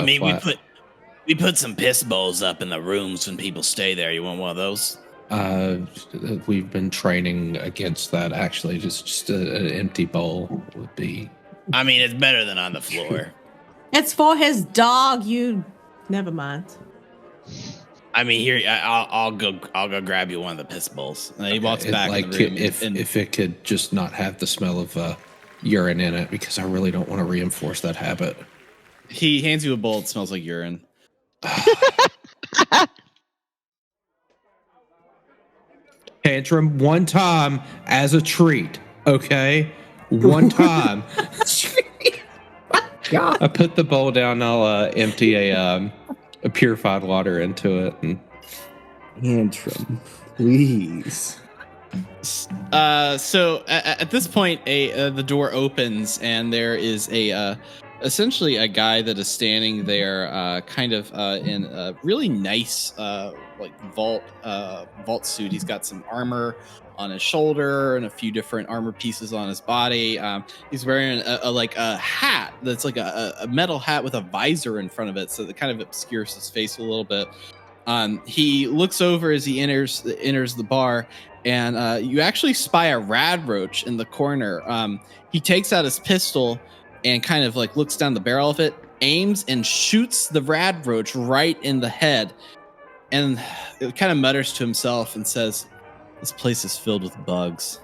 We put some piss bowls up in the rooms when people stay there. You want one of those? We've been training against that. Actually, just an empty bowl would be. I mean, it's better than on the floor. It's for his dog. Never mind. I mean, here I'll go grab you one of the piss bowls. And then he walks back in the room. If it could just not have the smell of urine in it, because I really don't want to reinforce that habit. He hands you a bowl that smells like urine. Tantrum one time as a treat, okay? One time. God. I put the bowl down. I'll empty a purified water into it. And Tantrum, please. So at this point, the door opens and there is essentially a guy that is standing there, in a really nice vault suit. He's got some armor on his shoulder and a few different armor pieces on his body. He's wearing a hat that's like a metal hat with a visor in front of it, so that kind of obscures his face a little bit. He looks over as he enters the bar, and you actually spy a rad roach in the corner. He takes out his pistol and kind of like looks down the barrel of it, aims and shoots the rad roach right in the head, and it kind of mutters to himself and says, "This place is filled with bugs."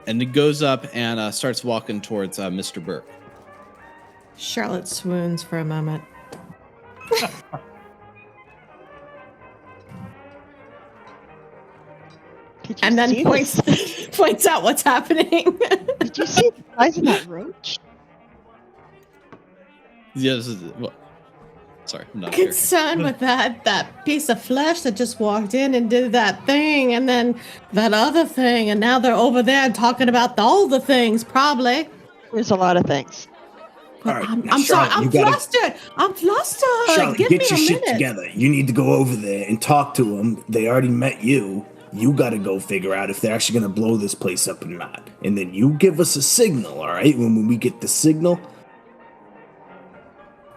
And he goes up and starts walking towards Mr. Burke. Charlotte swoons for a moment. And then points out what's happening. Did you see the size of that roach? Yes. Well, sorry, I'm not concerned with that piece of flesh that just walked in and did that thing, and then that other thing, and now they're over there talking about all the things. Probably. There's a lot of things. All right, I'm sorry. I'm flustered. I'm flustered. Charlotte, Give get me your a shit minute. together. You need to go over there and talk to them. They already met you. You got to go figure out if they're actually going to blow this place up or not. And then you give us a signal, all right? When we get the signal,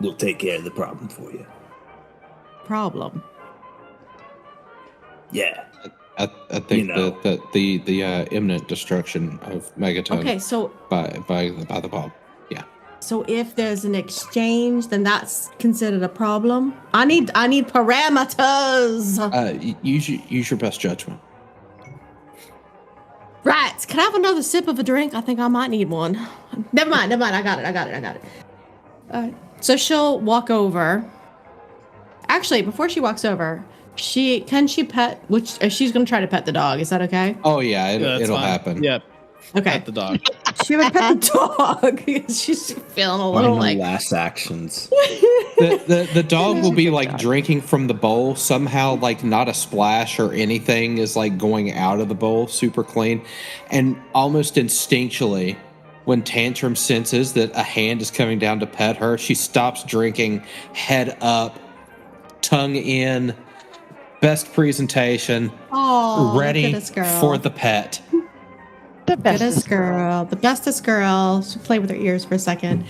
we'll take care of the problem for you. Problem. Yeah. I think that the imminent destruction of Megaton. Okay, so by the bomb. Yeah. So if there's an exchange, then that's considered a problem. I need parameters. Use your best judgment. Right. Can I have another sip of a drink? I think I might need one. Never mind. I got it. So she'll walk over. Actually, before she walks over, can she pet? She's going to try to pet the dog. Is that okay? Oh yeah, it'll happen. Yep. Okay. Pet the dog. She would pet the dog. She's feeling a little Final last actions. The dog will be like drinking from the bowl. Somehow, like not a splash or anything is like going out of the bowl, super clean. And almost instinctually, when Tantrum senses that a hand is coming down to pet her, she stops drinking, head up, tongue in, best presentation, ready for the pet. The bestest girl. She'll play with her ears for a second.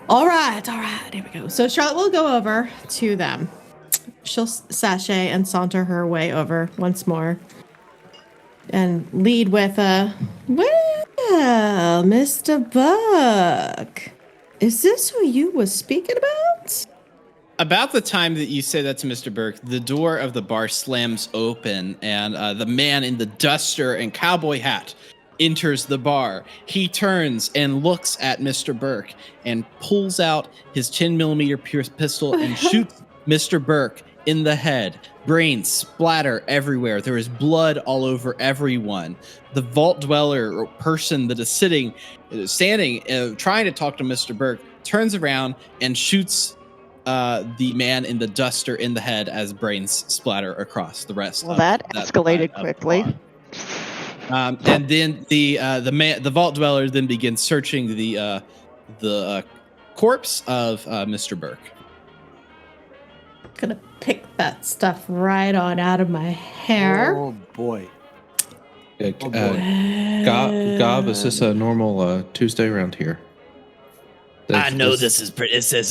All right. Here we go. So Charlotte will go over to them. She'll sashay and saunter her way over once more. And lead with well, Mr. Buck, is this who you were speaking about? About the time that you say that to Mr. Burke, the door of the bar slams open, and the man in the duster and cowboy hat enters the bar. He turns and looks at Mr. Burke and pulls out his 10mm pistol and shoots Mr. Burke in the head. Brains splatter everywhere. There is blood all over everyone. The vault dweller or person that is standing, trying to talk to Mr. Burke, turns around and shoots the man in the duster in the head as brains splatter across the rest. Well, that escalated quickly. And then the vault dweller then begins searching the corpse of Mr. Burke. Gonna pick that stuff right on out of my hair. Oh boy. Gob, is this a normal Tuesday around here? I know this is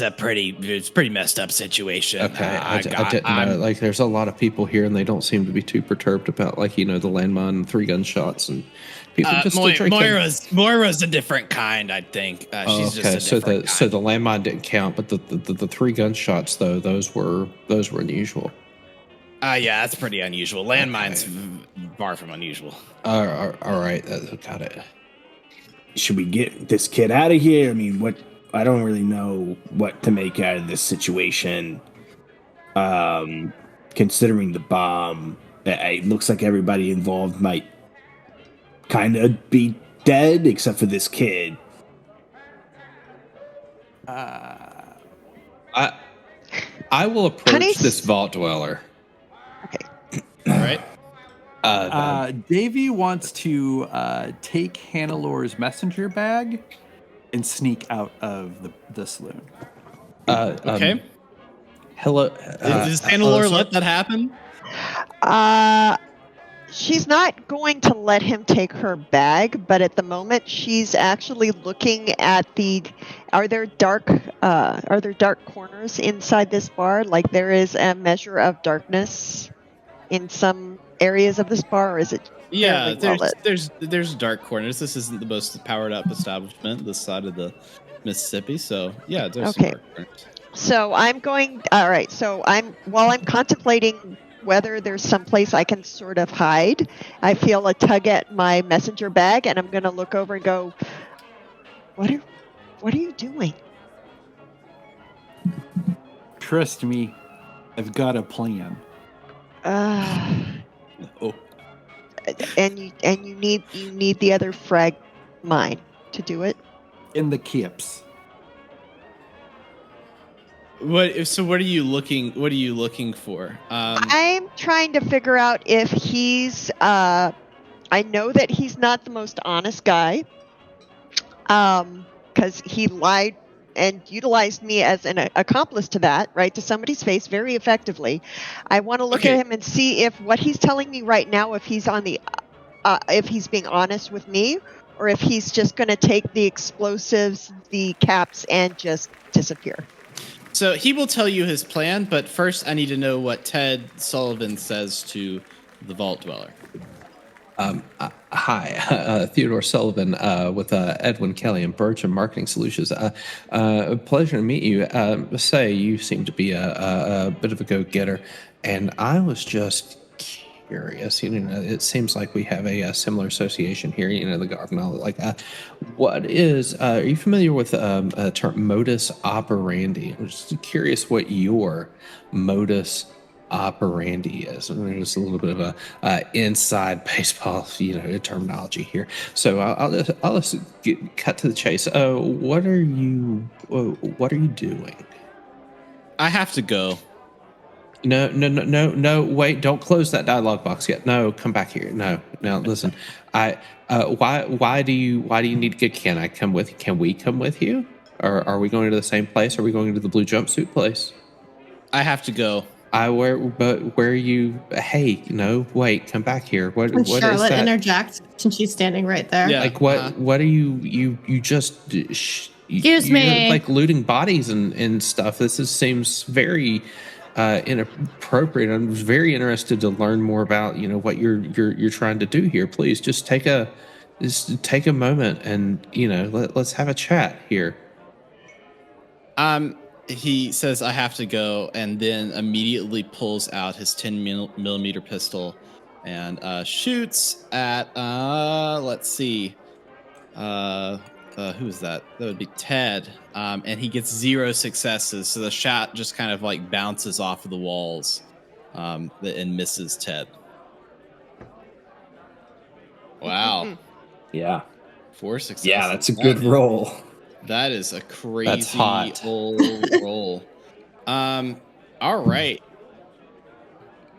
a pretty messed up situation. Okay, I didn't know. Like, there's a lot of people here, and they don't seem to be too perturbed about, like, the landmine and 3 gunshots, and people just still drinking. Moira's a different kind, I think. She's just a different kind. So the landmine didn't count, but the 3 gunshots though, those were unusual. Yeah, that's pretty unusual. Landmine's far from unusual. All right, got it. Should we get this kid out of here? I mean, I don't really know what to make out of this situation. Considering the bomb, it looks like everybody involved might kind of be dead, except for this kid. I will approach this vault dweller. Okay. All right. Davy wants to take Hannahlore's messenger bag and sneak out of the saloon. Okay. Hello. Does hello, Hannelore sir? let that happen? She's not going to let him take her bag, but at the moment she's actually looking at are there dark corners inside this bar? Like there is a measure of darkness in some areas of this bar, or is it Yeah, fairly well lit? there's dark corners. This isn't the most powered up establishment this side of the Mississippi, so yeah, there's some Okay. dark corners. So while I'm contemplating whether there's some place I can sort of hide, I feel a tug at my messenger bag, and I'm going to look over and go, what are you doing? Trust me, I've got a plan. Oh. And you need the other frag mine to do it. In the kips. What are you looking for? I'm trying to figure out if he's I know that he's not the most honest guy. Because he lied and utilized me as an accomplice to that, right, to somebody's face very effectively. I want to look at him and see if what he's telling me right now, if he's if he's being honest with me, or if he's just going to take the explosives, the caps, and just disappear. So he will tell you his plan, but first I need to know what Ted Sullivan says to the Vault Dweller. Hi, Theodore Sullivan with Edwin Kelly and Birch and Marketing Solutions. Pleasure to meet you. Say you seem to be a bit of a go-getter, and I was just curious. It seems like we have a similar association here. The Garvenal. Like, what is? Are you familiar with a term modus operandi? I'm just curious what your modus operandi is. And there's a little bit of a inside baseball, terminology here. So I'll just cut to the chase. What are you doing? I have to go. No. Wait, don't close that dialogue box yet. No, come back here. No, listen. Why do you need to get? Can I come with? Can we come with you? Or are we going to the same place? Are we going to the blue jumpsuit place? I have to go. Where are you? Hey, no, wait, come back here. What Charlotte is that? Interject, since she's standing right there. Yeah. Like what are you just Excuse me, like looting bodies and stuff. Seems very inappropriate. I'm very interested to learn more about what you're trying to do here. Please just take a moment and let's have a chat here. He says, I have to go, and then immediately pulls out his 10 millimeter pistol and shoots at, let's see, who is that? That would be Ted. And he gets 0 successes, so the shot just kind of like bounces off of the walls and misses Ted. Wow. Yeah. 4 successes. Yeah, that's a good roll. That is a crazy hot. old roll. All right.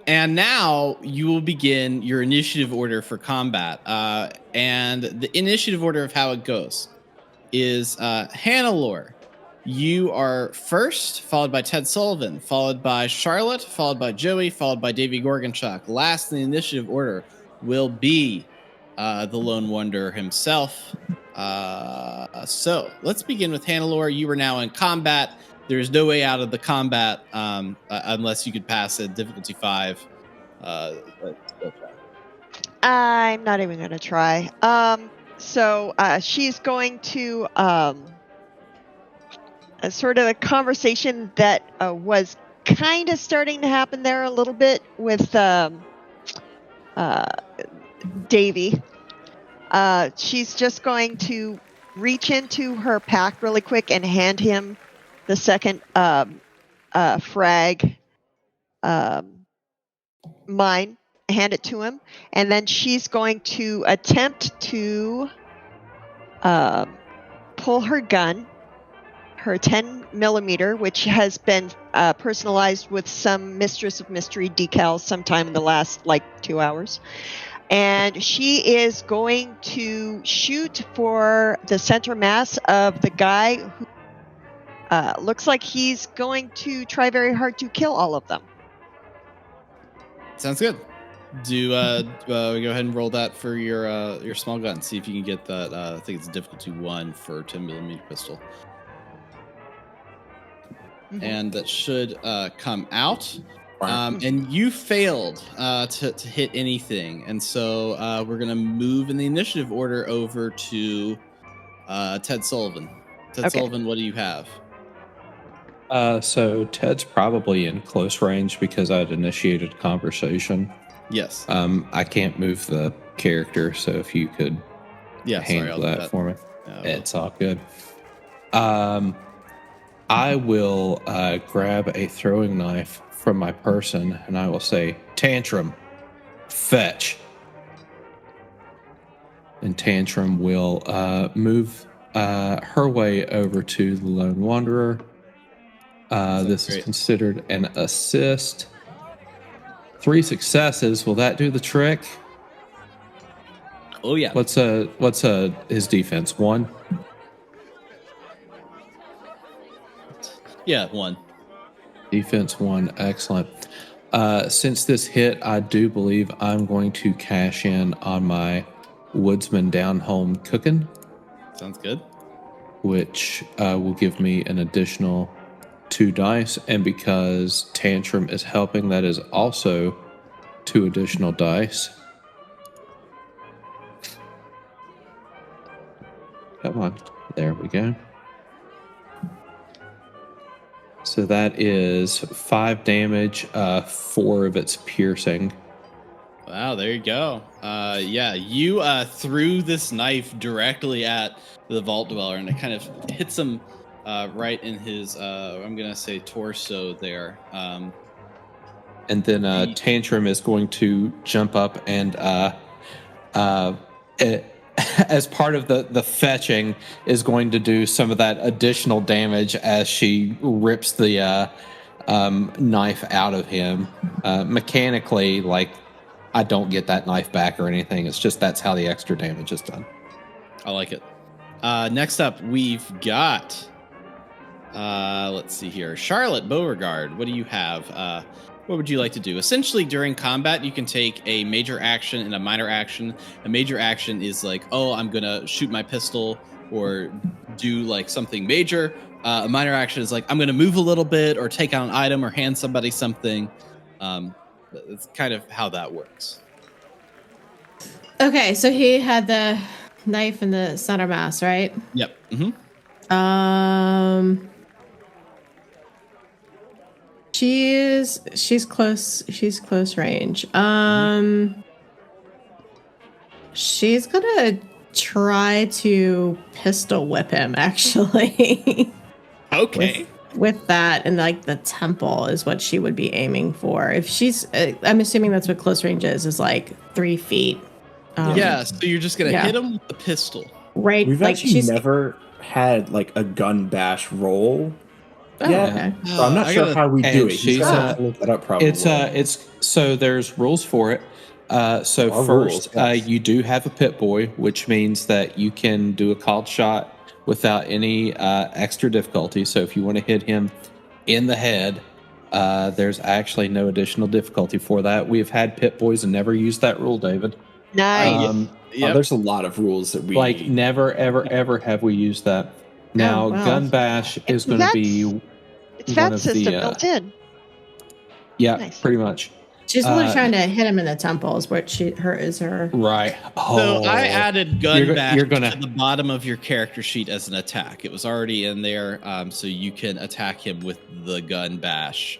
And now you will begin your initiative order for combat. And the initiative order of how it goes is Hannelore. You are first, followed by Ted Sullivan, followed by Charlotte, followed by Joey, followed by Davey Gorgonchuk. Last in the initiative order will be the Lone Wanderer himself. So let's begin with Hannelore. You are now in combat. There is no way out of the combat unless you could pass a difficulty 5. I'm not even going to try. So she's going to sort of a conversation that was kind of starting to happen there a little bit with Davey. She's just going to reach into her pack really quick and hand him the second frag mine. Hand it to him, and then she's going to attempt to pull her her 10 millimeter, which has been personalized with some Mistress of Mystery decals sometime in the last 2 hours. And she is going to shoot for the center mass of the guy who looks like he's going to try very hard to kill all of them. Sounds good. Do go ahead and roll that for your small gun. See if you can get that. I think it's difficulty 1 for 10mm pistol. Mm-hmm. And that should come out. And you failed to hit anything. And so we're going to move in the initiative order over to Ted Sullivan. Ted Sullivan, what do you have? So Ted's probably in close range because I'd initiated conversation. Yes. I can't move the character, so if you could handle that for me. It's all good. I will grab a throwing knife from my person, and I will say, Tantrum, fetch. And Tantrum will move her way over to the Lone Wanderer. This is considered an assist. 3 successes. Will that do the trick? Oh yeah. What's his defense? 1? Yeah, 1. Defense 1. Excellent. Since this hit, I do believe I'm going to cash in on my Woodsman Down Home cooking. Sounds good. Which will give me an additional 2 dice, and because Tantrum is helping, that is also 2 additional dice. Come on. There we go. So that is 5 damage, 4 of its piercing. Wow, there you go. You threw this knife directly at the Vault Dweller, and it kind of hits him right in his, I'm going to say, torso there. And then Tantrum is going to jump up and, as part of the fetching, is going to do some of that additional damage as she rips the knife out of him. Mechanically, I don't get that knife back or anything. It's just that's how the extra damage is done. I like it. Next up, we've got, let's see here, Charlotte Beauregard. What do you have? What would you like to do? Essentially, during combat, you can take a major action and a minor action. A major action is I'm going to shoot my pistol or do something major. A minor action is I'm going to move a little bit or take out an item or hand somebody something. That's kind of how that works. Okay, so he had the knife in the center mass, right? Yep. Mm-hmm. She's close. She's close range. She's gonna try to pistol whip him. Actually. Okay. With that, and the temple is what she would be aiming for. If she's, I'm assuming that's what close range is 3 feet. So you're just gonna hit him with the pistol, right? We've actually never had a gun bash roll. Okay. So I'm not sure how we do it. She's look that up probably. It's so there's rules for it. First, yes. You do have a pit boy, which means that you can do a called shot without any extra difficulty. So if you want to hit him in the head, there's actually no additional difficulty for that. We have had pit boys and never used that rule, David. Nice. There's a lot of rules that we never, ever have we used that. Now, gun bash is going to be it's VAT system built in. Yeah, nice. Pretty much. She's really trying to hit him in the temples, where her right. So I added gun bash to the bottom of your character sheet as an attack. It was already in there, so you can attack him with the gun bash.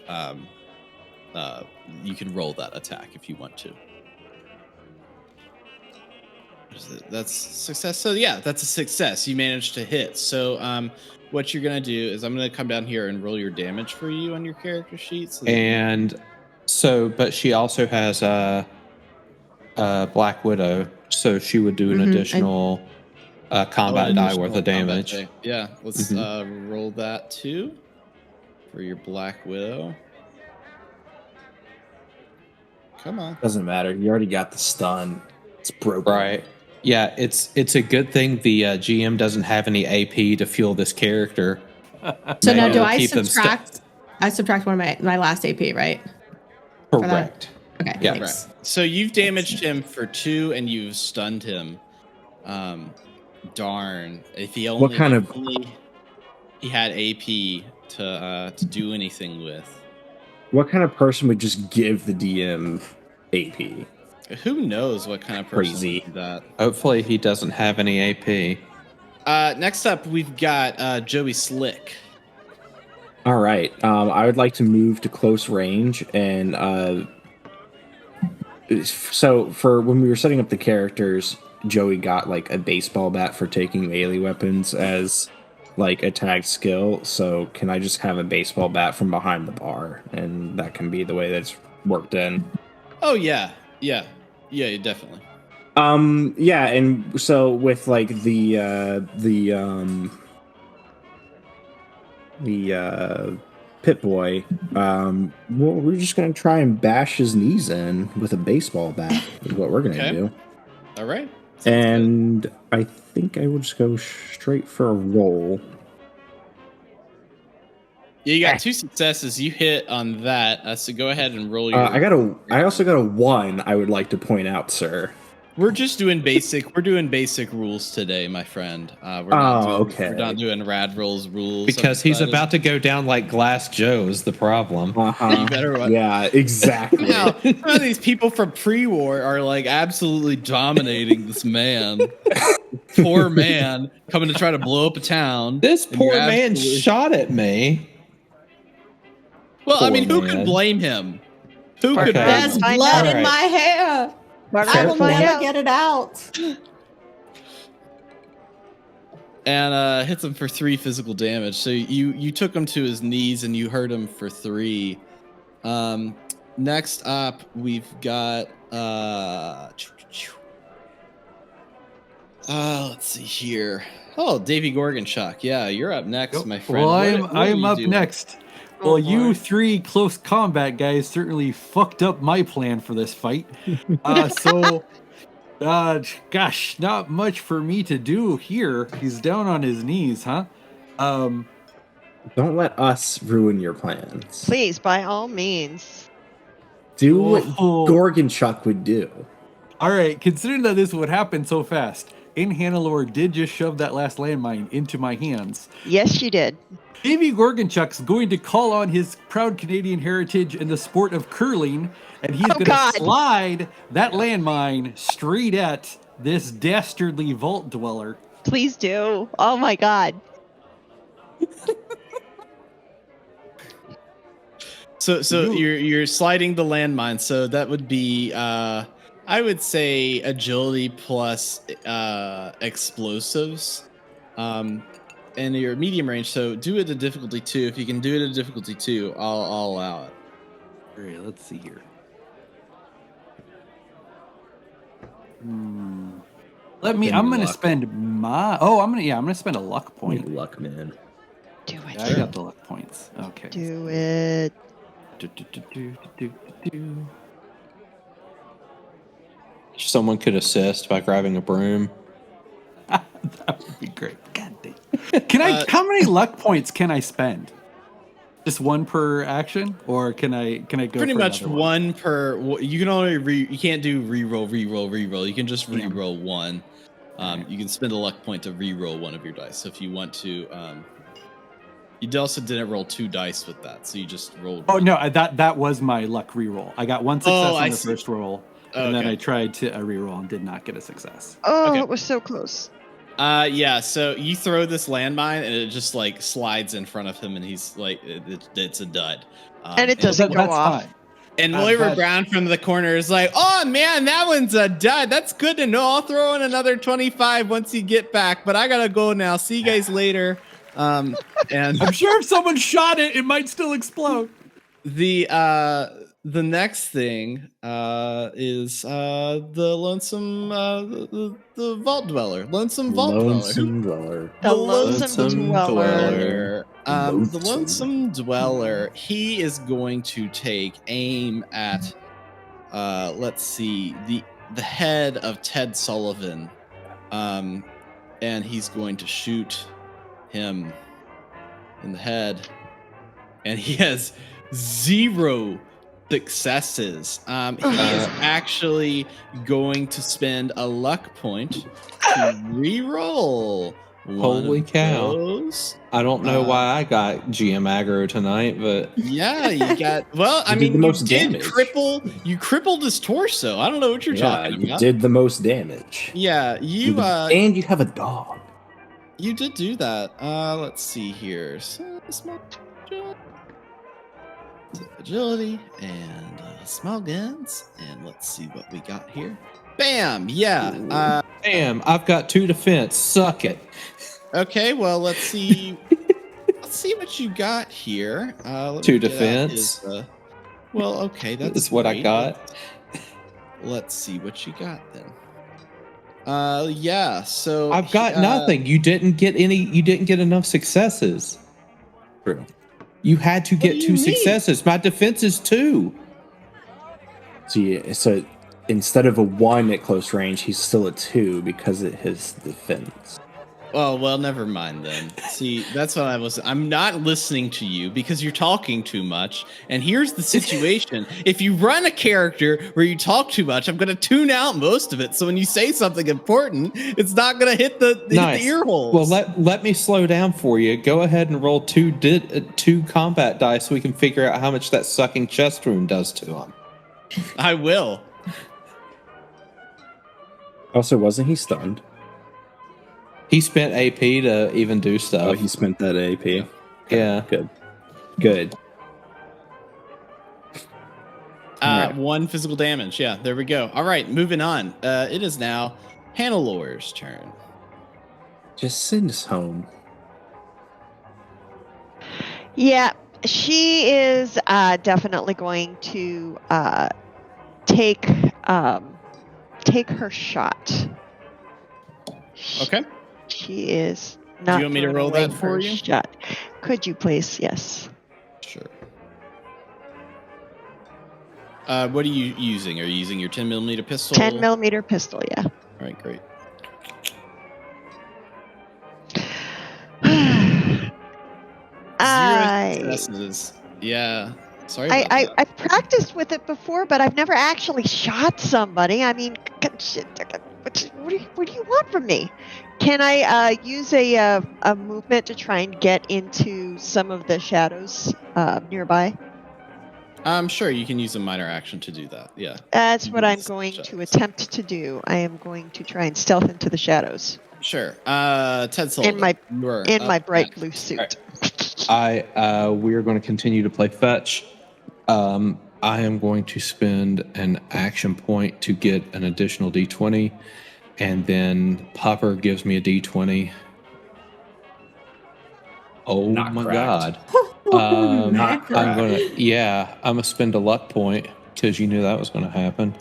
You can roll that attack if you want to. That's success. So yeah, that's a success. You managed to hit. So what you're gonna do is I'm gonna come down here and roll your damage for you on your character sheet. But she also has a Black Widow, so she would do an additional combat die worth of damage. Yeah, let's roll that too for your Black Widow. Come on. Doesn't matter. You already got the stun. It's broken. Right. Yeah, it's a good thing the GM doesn't have any AP to fuel this character. So now do It'll I keep them subtract? I subtract one of my last AP, right? Correct. Okay. Yeah. Thanks. So you've damaged him for 2 and you've stunned him. Darn. If he only, he had AP to do anything with. What kind of person would just give the DM AP? Who knows what kind of person Crazy. would do that? Hopefully he doesn't have any AP. Next up, we've got Joey Slick. All right. I would like to move to close range, and so for when we were setting up the characters, Joey got like a baseball bat for taking melee weapons as like a tagged skill. So can I just have a baseball bat from behind the bar, and that can be the way that's worked in? Oh yeah, definitely. Yeah, and so with like the Pit Boy, well, we're just gonna try and bash his knees in with a baseball bat. Is what we're gonna do. All right. And I think I will just go straight for a roll. Yeah, you got 2 successes. You hit on that. So go ahead and roll your. I also got a 1. I would like to point out, sir. We're just doing basic. We're doing basic rules today, my friend. We're not doing Rad Rolls rules Because he's about to go down like Glass Joe's the problem. You better run. Yeah, exactly. Now, some of these people from pre-war are like absolutely dominating this man. Poor man coming to try to blow up a town. This poor man shot at me. Well, Poor I mean, who man. could blame him? Who could blame There's him? blood All in right. my hair. I will never get it out. And hits him for 3 physical damage. So you took him to his knees and you hurt him for 3. Next up, we've got let's see here. Oh, Davey Gorgonchuk. Yeah, you're up next, my friend. Well, What are I'm you up doing? next. Well, you 3 close combat guys certainly fucked up my plan for this fight. Gosh, not much for me to do here. He's down on his knees, huh? Don't let us ruin your plans. Please, by all means. Do what Whoa. Gorgonchuk would do. All right, considering that this would happen so fast, Hannelore did just shove that last landmine into my hands. Yes, she did. Davey Gorgonchuk's going to call on his proud Canadian heritage in the sport of curling, and he's going to slide that landmine straight at this dastardly vault dweller. Please do. Oh my God. So you're sliding the landmine. So that would be I would say agility plus explosives. And your medium range, so do it at difficulty 2. If you can do it at difficulty 2, I'll allow it. All right, let's see here. I'm gonna spend my. I'm gonna spend a luck point. Luck, man. Do it. I got the luck points. Okay. Do it. Someone could assist by grabbing a broom. That would be great. God damn. Can I? How many luck points can I spend? Just 1 per action, or can I go Pretty for much another one per. You can only you can't do reroll. You can just reroll 1. You can spend a luck point to reroll 1 of your dice. So if you want to, you also didn't roll 2 dice with that, so you just rolled. Oh no, that was my luck reroll. I got 1 success on the first roll, and then okay. I tried to reroll and did not get a success. Oh, Okay. it was so close. Yeah, so you throw this landmine and it just like slides in front of him and he's like, it's a dud. And it doesn't go That's off. fine. And Moira Brown from the corner is like, oh man, that one's a dud. That's good to know. I'll throw in another 25 once you get back, but I gotta go now. See you guys later. And I'm sure if someone shot it, it might still explode. the the next thing is the lonesome the vault dweller, lonesome vault dweller. Lonesome dweller. The lonesome dweller. The lonesome dweller. He is going to take aim at let's see, the head of Ted Sullivan, and he's going to shoot him in the head, and he has 0 successes. He is actually going to spend a luck point to re-roll. Holy cow. Those. I don't know why I got GM aggro tonight, but Yeah, you got. Well, I You did mean, the most you did damage. You crippled his torso. I don't know what you're Yeah, talking you about. did the most damage. Yeah, you And you have a dog. you did do that. Let's see here. So, small agility and small guns, and let's see what we got here. Bam! Yeah. damn, I've got 2 defense. Suck it. Okay. Well, let's see. Let's see what you got here. Let me 2 get out defense. his, well, okay, that's what I great. got. Let's see what you got then. Yeah. So I've got nothing. You didn't get enough successes. True. You had to do get you 2 mean? successes. My defense is 2. So instead of a 1 at close range, he's still a 2 because of his defense. Oh, well, never mind then. See, that's what I'm not listening to you because you're talking too much. And here's the situation. If you run a character where you talk too much, I'm going to tune out most of it. So when you say something important, it's not going to hit the ear holes. Well, let me slow down for you. Go ahead and roll 2 combat dice so we can figure out how much that sucking chest wound does to him. I will. Also, wasn't he stunned? He spent AP to even do stuff. Oh, he spent that AP. Yeah. Good. Alright. 1 physical damage. Yeah, there we go. All right, moving on. It is now Hannelor's turn. Just send us home. Yeah, she is definitely going to take her shot. Okay. She is not. Do you want me to throwing roll away that for her you? Shot. Could you please? Yes. Sure. What are you using? Are you using your 10mm pistol? 10mm pistol. Yeah. All right, great. Zero successes. Yeah. Sorry about that. I've practiced with it before, but I've never actually shot somebody. I mean, what do you want from me? Can I use a movement to try and get into some of the shadows nearby? Sure, you can use a minor action to do that. Yeah. That's You what can I'm use going shadows. to attempt to do. I am going to try and stealth into the shadows Sure. Ted Sullivan. in my bright blue suit. We are going to continue to play fetch. I am going to spend an action point to get an additional d20, and then Popper gives me a d20. Oh Not my cracked. god. Not I'm gonna spend a luck point because you knew that was gonna happen.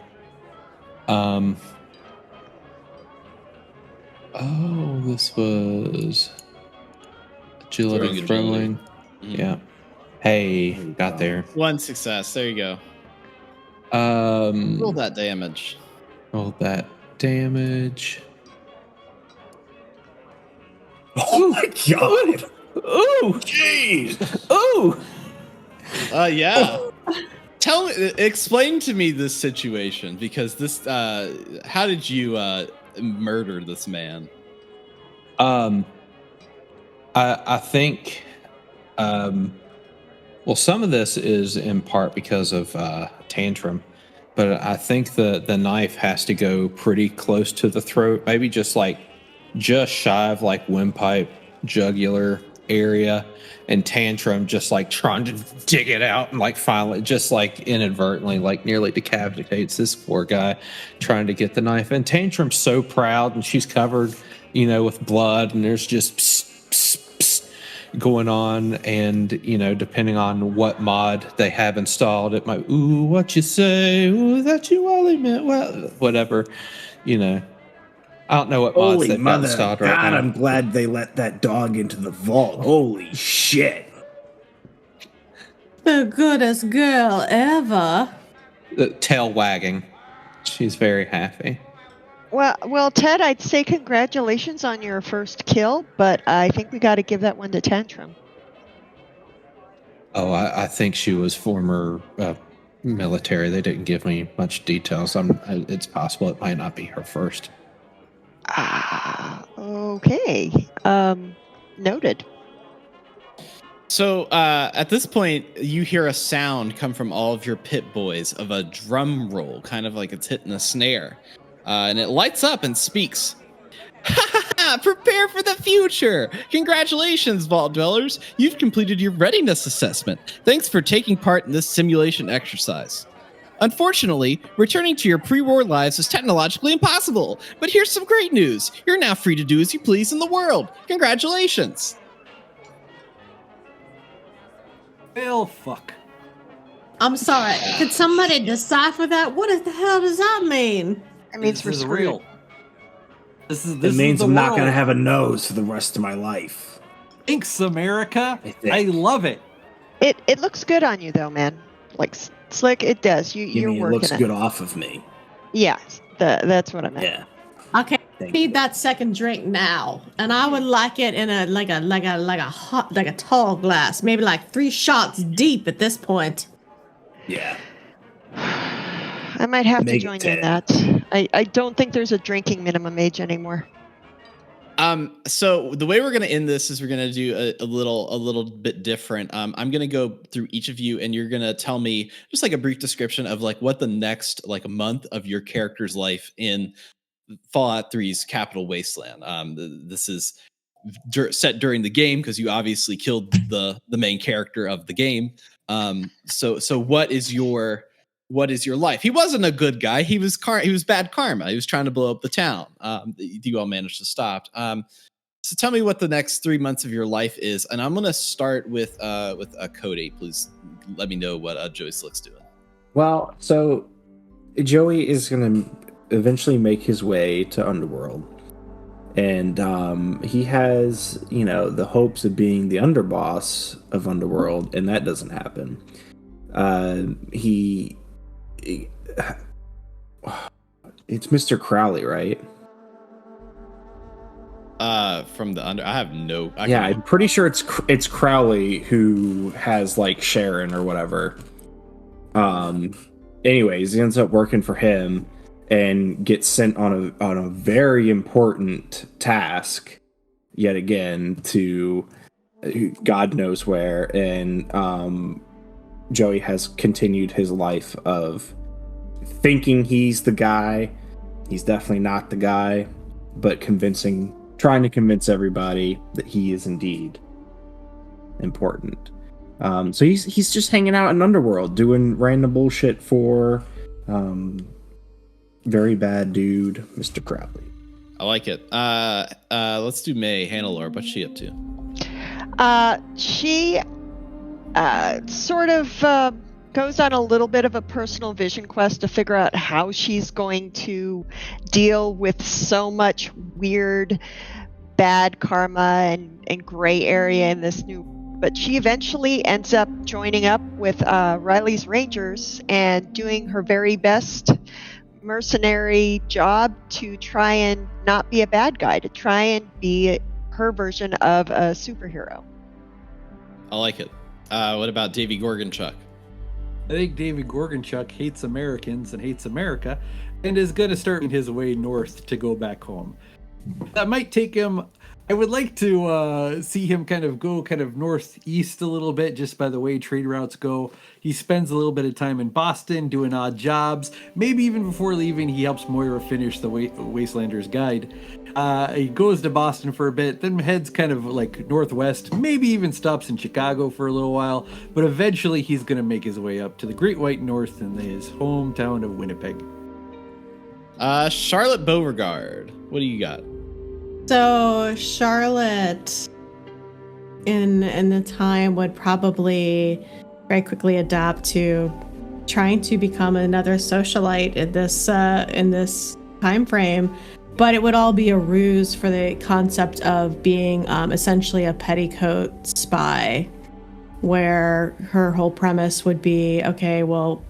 This was agility Throwing throwing. Mhm. Yeah. Hey, got there. 1 success. There you go. Roll that damage. Roll that damage. Oh my god! Ooh! Jeez! Ooh! Yeah. Explain to me this situation because this. How did you murder this man? I think. Well, some of this is in part because of Tantrum, but I think the knife has to go pretty close to the throat, maybe just shy of windpipe, jugular area, and Tantrum just trying to dig it out and finally just inadvertently nearly decapitates this poor guy trying to get the knife. And Tantrum's so proud, and she's covered, with blood, and there's just psst, psst, psst, going on, and depending on what mod they have installed, it might what you say, that you only meant whatever. I don't know what mods Holy they've got mother installed of right God, now. I'm glad they let that dog into the vault. Holy shit. The goodest girl ever. The tail wagging. She's very happy. Well, Ted, I'd say congratulations on your first kill, but I think we got to give that one to Tantrum. Oh, I think she was former military. They didn't give me much details. It's possible it might not be her first. Okay. Noted. So at this point, you hear a sound come from all of your pit boys of a drum roll, kind of like it's hitting a snare. And it lights up and speaks. Prepare for the future! Congratulations, Vault Dwellers! You've completed your readiness assessment. Thanks for taking part in this simulation exercise. Unfortunately, returning to your pre-war lives is technologically impossible, but here's some great news. You're now free to do as you please in the world. Congratulations! Well, fuck. I'm sorry. Could somebody decipher that? What the hell does that mean? It means we're This is screwed. real. This It is means the I'm not world. going to have a nose for the rest of my life. Thanks, America. I think. I love it. It looks good on you though, man. Like slick, it does. You You're mean it working looks good off of me? Yeah, that's what I meant. Yeah. Okay, Thank need you. that second drink now, and I would like it in a tall glass, maybe like 3 shots deep at this point. Yeah. I might have to Make it join you in 10. that. I don't think there's a drinking minimum age anymore. So the way we're going to end this is we're going to do a little bit different. I'm going to go through each of you, and you're going to tell me just like a brief description of like what the next like a month of your character's life in Fallout 3's Capital Wasteland. This is set during the game because you obviously killed the main character of the game. So what is your life? He wasn't a good guy. He was bad karma. He was trying to blow up the town. You all managed to stop. So tell me what the next 3 months of your life is, and I'm gonna start with Cody. Please let me know what Joey Slick's doing. Well, so Joey is going to eventually make his way to Underworld. And he has, the hopes of being the underboss of Underworld, and that doesn't happen. It's Mr. Crowley, right? From the under, I have no. I'm pretty sure it's Crowley who has like Sharon or whatever. Anyways, he ends up working for him and gets sent on a very important task yet again to God knows where. And Joey has continued his life of thinking he's the guy. He's definitely not the guy, but trying to convince everybody that he is indeed important. So he's just hanging out in Underworld doing random bullshit for very bad dude Mr. Crowley. I like it. Let's do May Hannelore. What's she up to? She sort of goes on a little bit of a personal vision quest to figure out how she's going to deal with so much weird, bad karma and gray area in this new. But she eventually ends up joining up with Riley's Rangers and doing her very best mercenary job to try and not be a bad guy, to try and be her version of a superhero. I like it. What about Davy Gorgonchuk? I think David Gorgonchuk hates Americans and hates America and is going to start his way north to go back home. That might take him. I would like to see him go northeast a little bit just by the way trade routes go. He spends a little bit of time in Boston doing odd jobs. Maybe even before leaving, he helps Moira finish the Wastelander's Guide. He goes to Boston for a bit, then heads kind of like northwest, maybe even stops in Chicago for a little while, but eventually he's going to make his way up to the Great White North in his hometown of Winnipeg. Charlotte Beauregard. What do you got? So Charlotte in the time would probably very quickly adapt to trying to become another socialite in this time frame, but it would all be a ruse for the concept of being essentially a petticoat spy, where her whole premise would be, okay, well,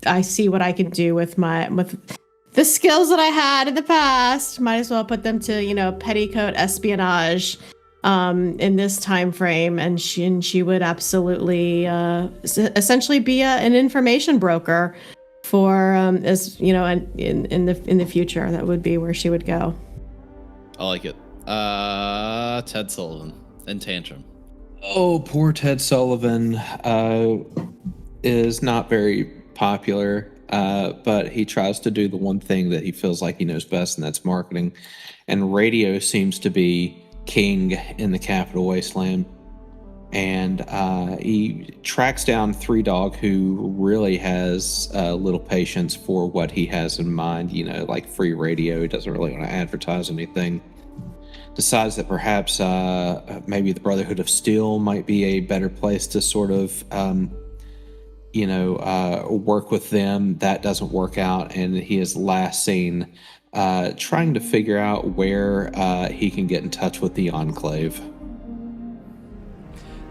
I see what I can do with the skills that I had in the past. Might as well put them to, petticoat espionage in this time frame, and she would absolutely essentially be an information broker for as in the future. That would be where she would go. I like it. Ted Sullivan and Tantrum. Oh, poor Ted Sullivan is not very popular, but he tries to do the one thing that he feels like he knows best, and that's marketing. And radio seems to be king in the capital wasteland. And he tracks down Three Dog, who really has little patience for what he has in mind, like free radio. He doesn't really want to advertise anything. Decides that perhaps maybe the Brotherhood of Steel might be a better place to sort of, work with them. That doesn't work out, and he is last seen trying to figure out where he can get in touch with the Enclave.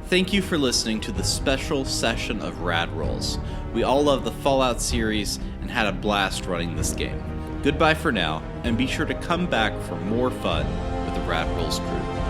Thank you for listening to the special session of Rad Rolls. We all love the Fallout series and had a blast running this game. Goodbye for now, and be sure to come back for more fun with the Rad Rolls crew.